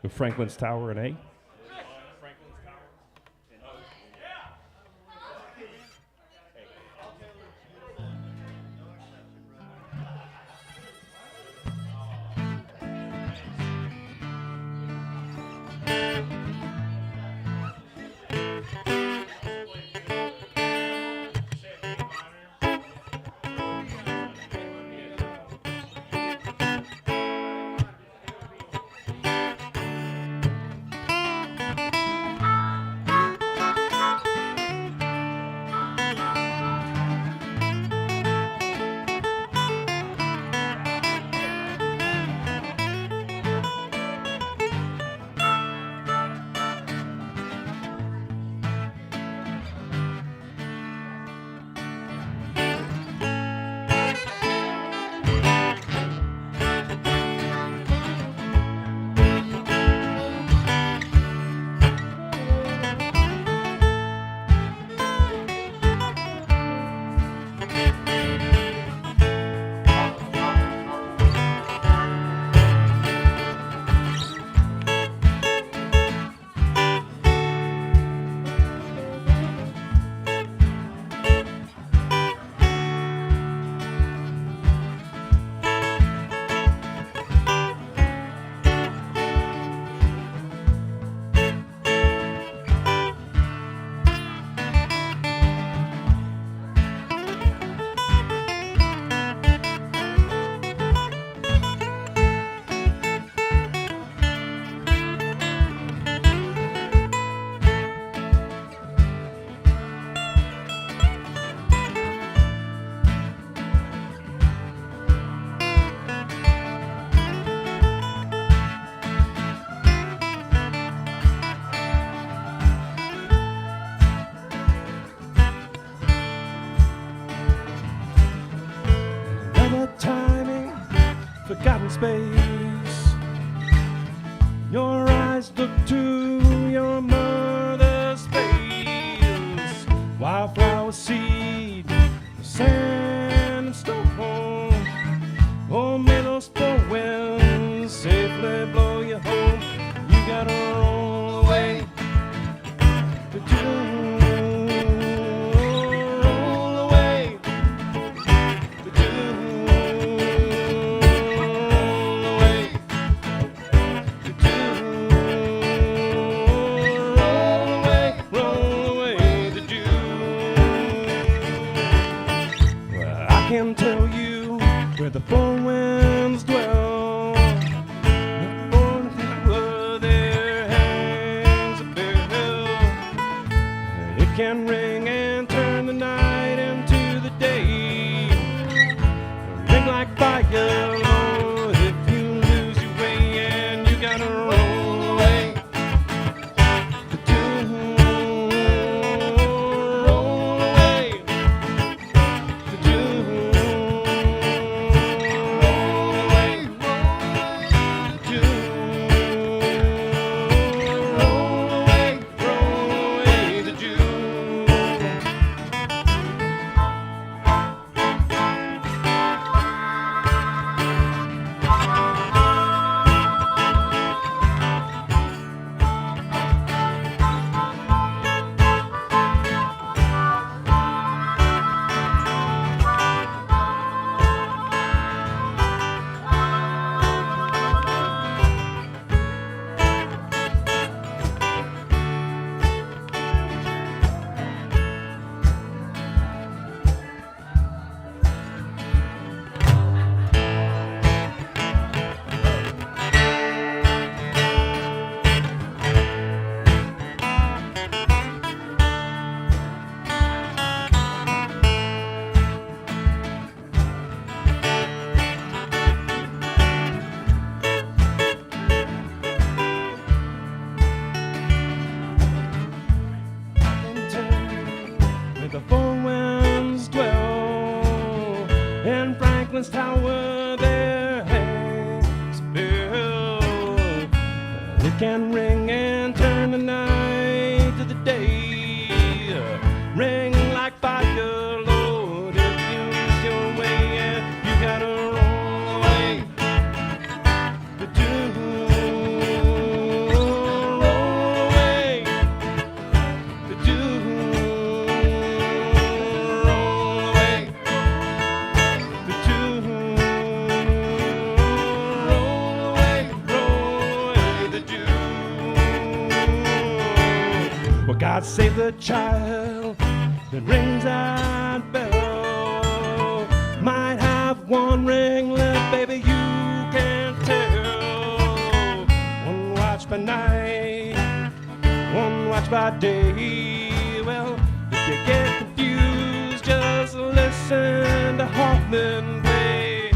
With Franklin's Tower and A. forgotten space. Your eyes look to your mother's face. Wildflower seed, sand and stone. Oh, may those four winds safely blow you home. You gotta roll away to June. It can ring and turn the night to the day. Ring like fire, Lord, if you lose your way, yeah, you gotta roll away. Roll away. Well, God save the child that rings that bell. Might have one ring left, baby, you can't tell. One watch by night, one watch by day. Well, if you get confused, just listen to Hoffman play.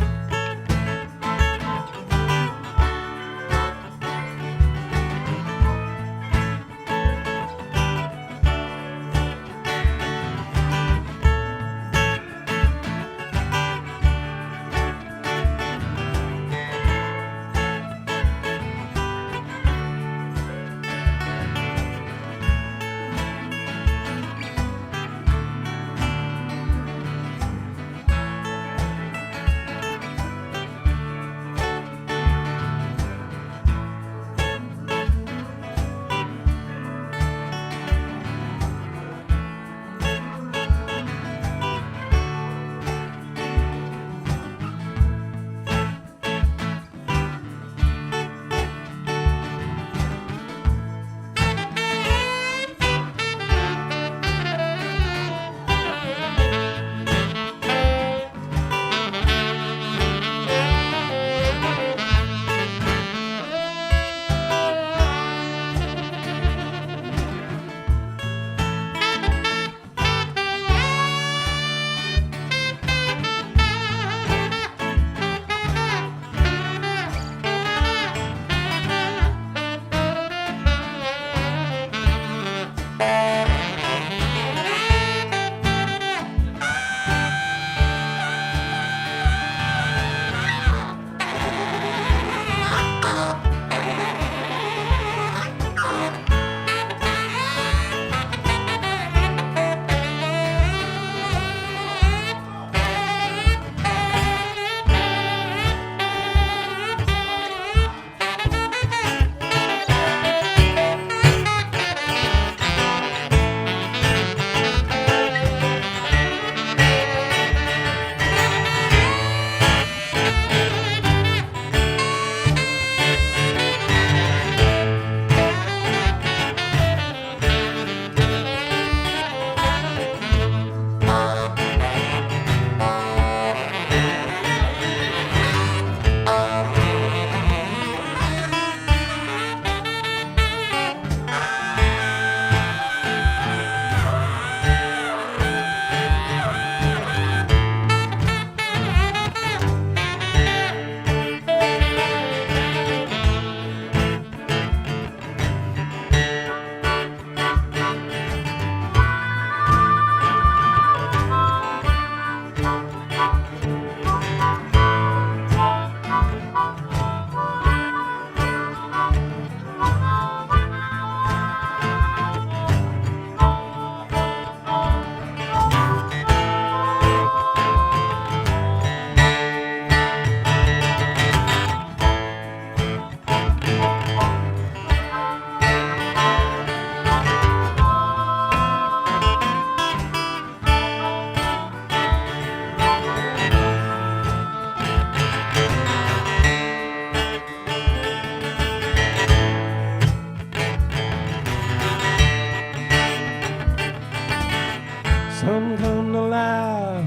Some come to life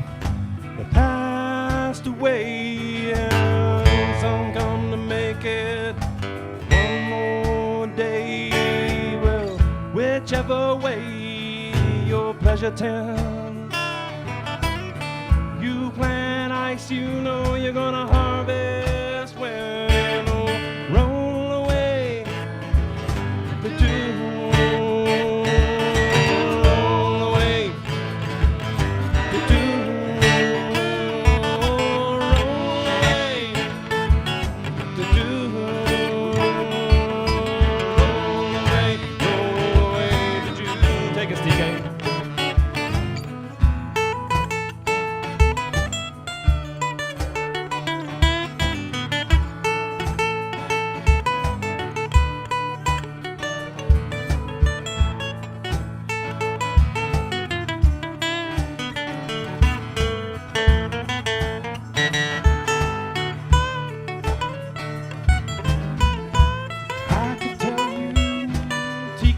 that passed away, and some come to make it one more day. Well, whichever way your pleasure tends, you plant ice, you know you're gonna harvest when. Oh, roll away the dew.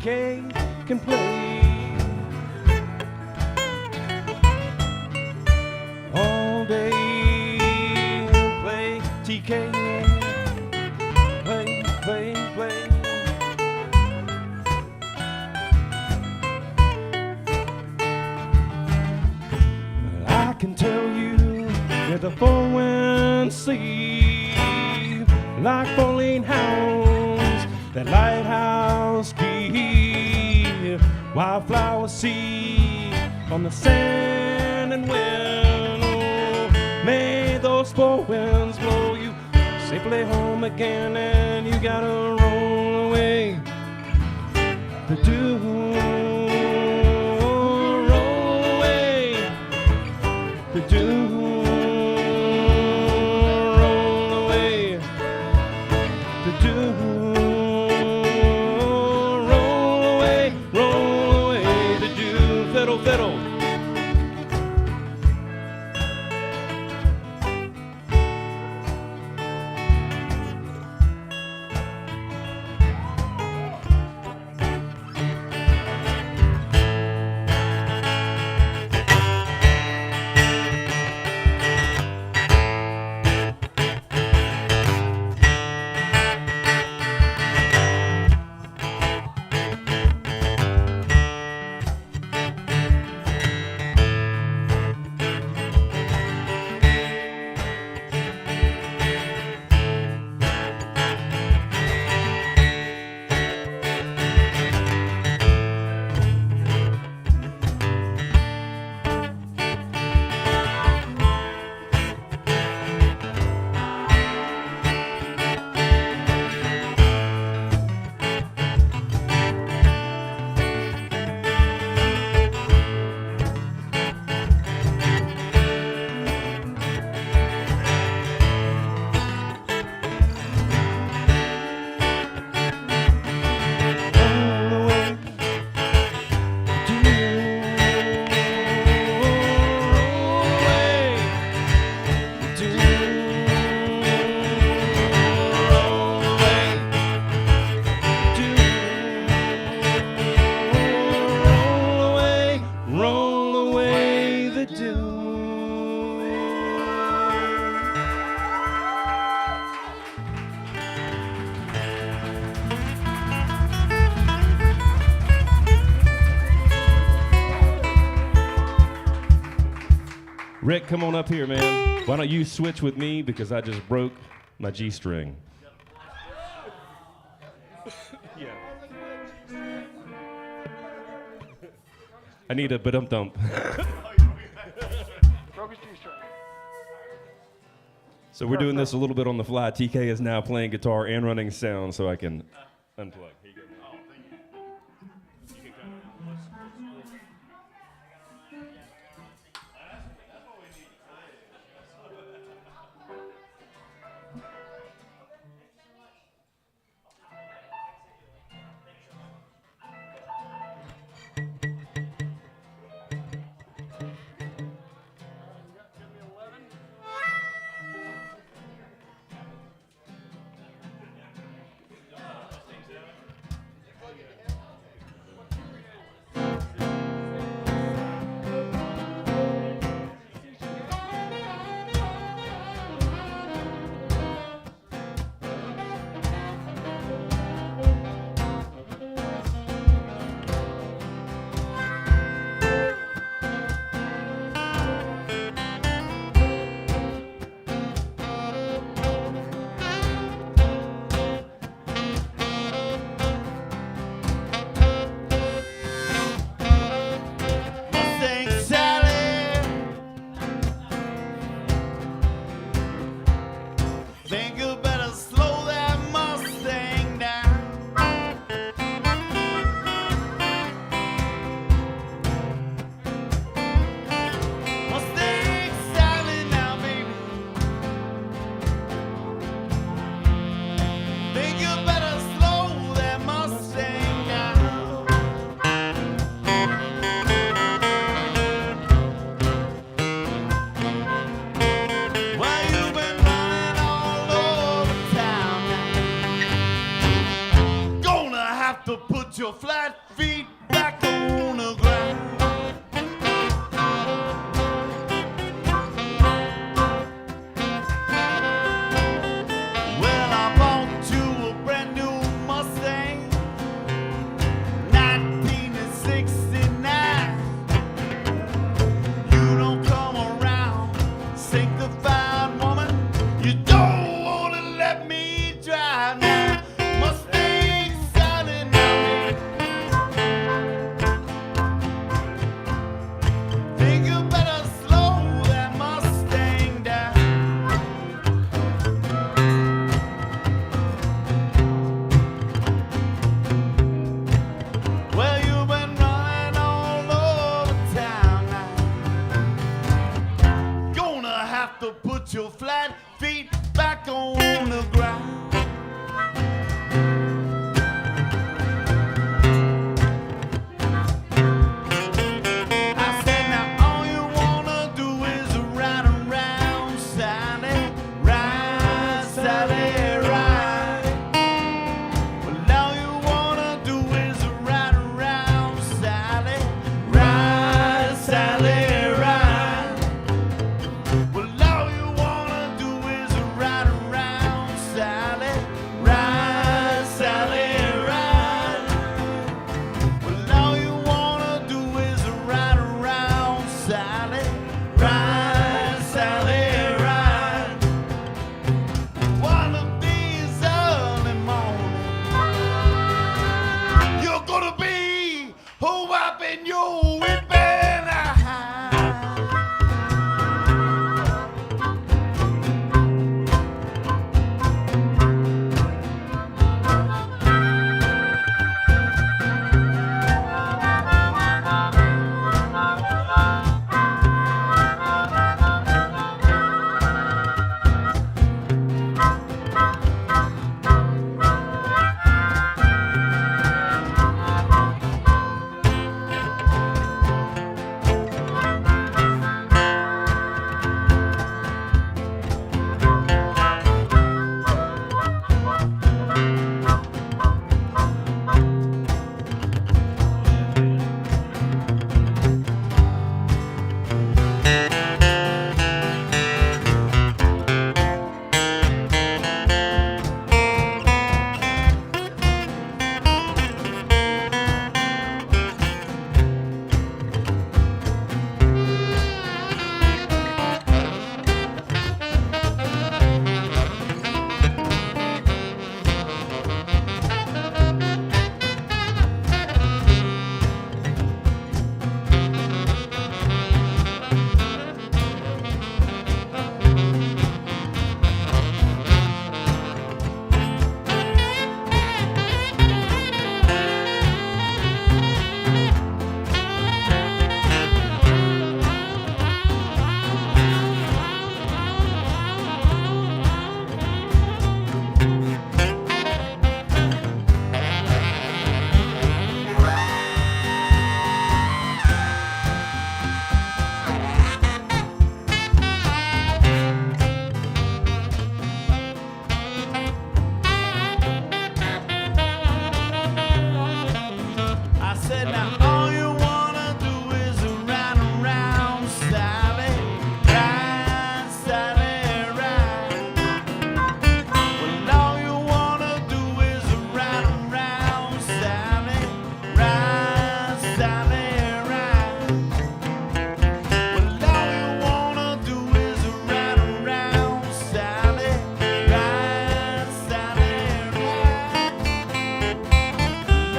TK can play. All day, play TK, play, play, play. I can tell you that the four winds sleep like falling hounds, that lighthouse key, wildflower seed on the sand and wind. Oh, may those four winds blow you safely home again, and you gotta roll away the dew. Roll away the dew. Roll away the dew. Roll away the dew. Fiddle, fiddle. Roll away the dew. Rick, come on up here, man. Why don't you switch with me because I just broke my G string. Yeah. I need a ba-dum-dump. So we're doing this a little bit on the fly. TK is now playing guitar and running sound so I can unplug. Here you go. have to put your flat feet back on the ground. Well, I bought you a brand new Mustang, 1969. You don't come around, sanctified woman. You don't want to let me drive now. Mustang sounding at me. Think you better slow that Mustang down. Well, you've been running all over town now. Gonna have to put your flat feet back on the ground. I said, now all you wanna do is ride around, Sally, ride, Sally, ride. Well, all you wanna do is ride around, Sally, ride, Sally, ride. Well, all you wanna do is ride around, Sally, ride, Sally, ride. Well, all you wanna do is ride around, Sally, ride, Sally, ride. One of these early mornings, you're gonna be wiping your whipping eye. I said, now all you wanna do is ride around, Sally, ride, Sally, ride. Well, all you wanna do is ride around, Sally, ride, Sally, ride. Well, all you wanna do is ride around, Sally, ride, Sally, ride.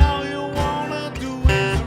All you wanna do is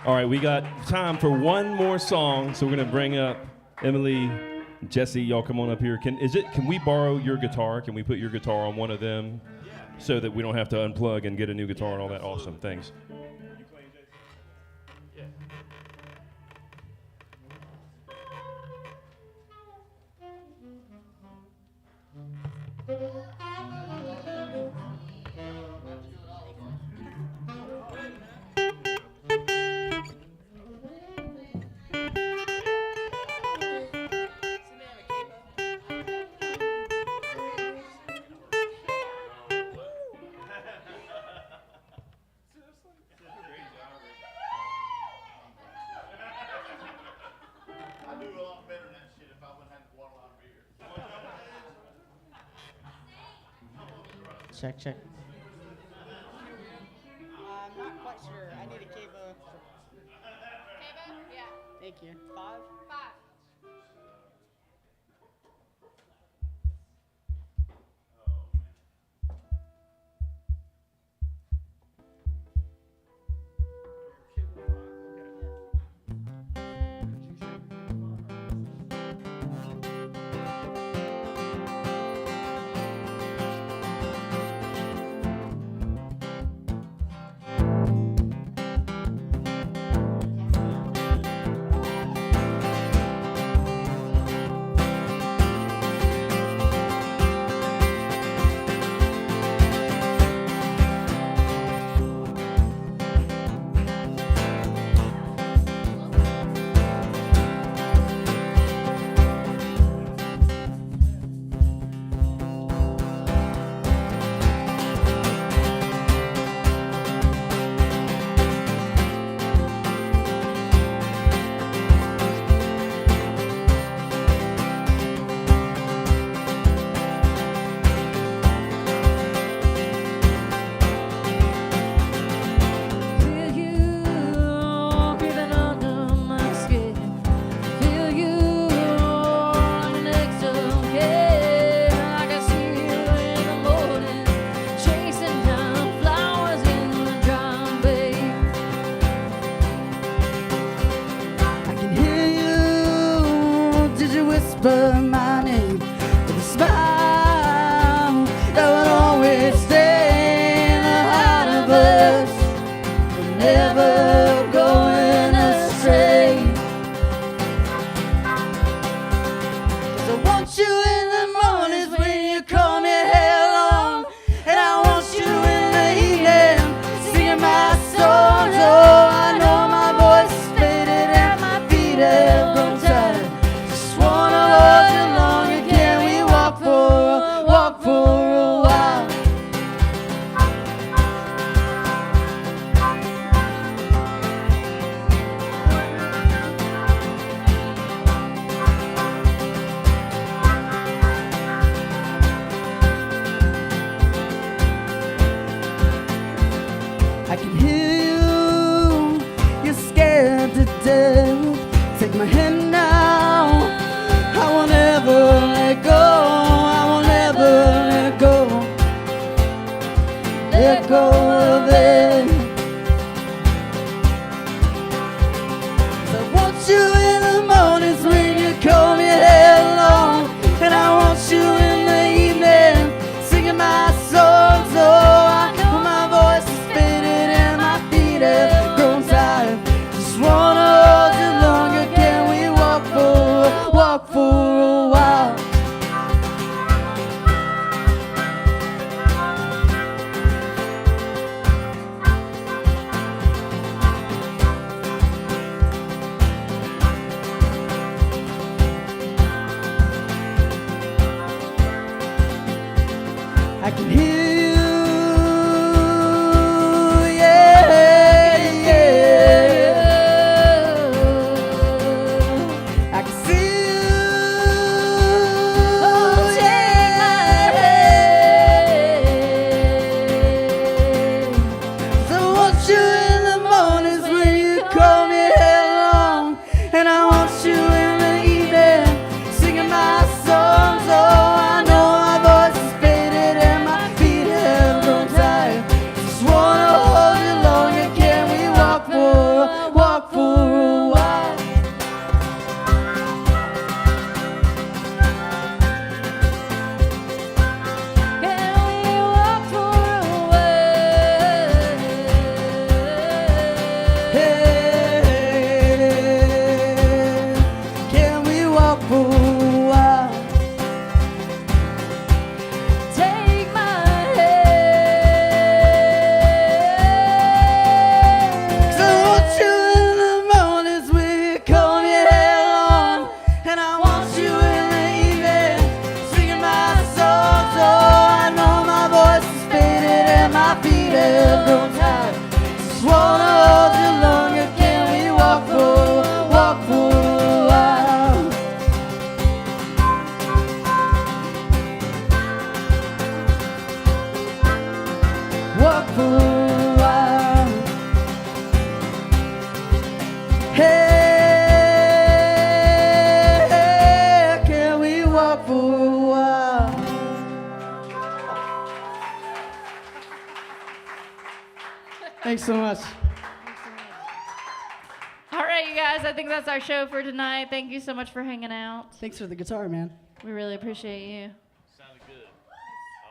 All right, we got time for one more song, so we're gonna bring up Emily, Jesse. Y'all come on up here. Can we borrow your guitar? Can we put your guitar on one of them, so that we don't have to unplug and get a new guitar and all that? Awesome, thanks. Check, check. I'm not quite sure. I need a cable. Cabo? Yeah. Thank you. 5? 5. whisper my name with a smile that would always stay in the heart of us. We're never going astray. 'Cause I want you in the mornings when you call me headlong, and I want you in the evening singing my songs. Oh, I know my voice is faded and my feet have grown tired. Just wanna hold you longer. Can we walk for a while? I can hear you, you're scared to death. Take my hand now, I won't ever let go. I won't ever let go. Let go of it. 'Cause I want you in the mornings when you call me headlong, and I want you in the evening singing my songs. Oh, I know my voice is faded and my feet have grown tired. Just wanna hold you longer. Can we walk for a while? Thanks so much. All right, you guys, I think that's our show for tonight. Thank you so much for hanging out. Thanks for the guitar, man. We really appreciate you. Sounded good.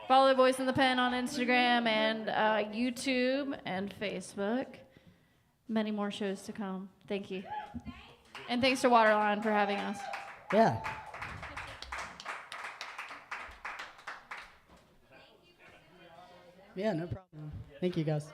Follow Voice in the Pen on Instagram and YouTube and Facebook. Many more shows to come. Thank you. And thanks to Waterline for having us. Yeah. Yeah, no problem. Thank you, guys.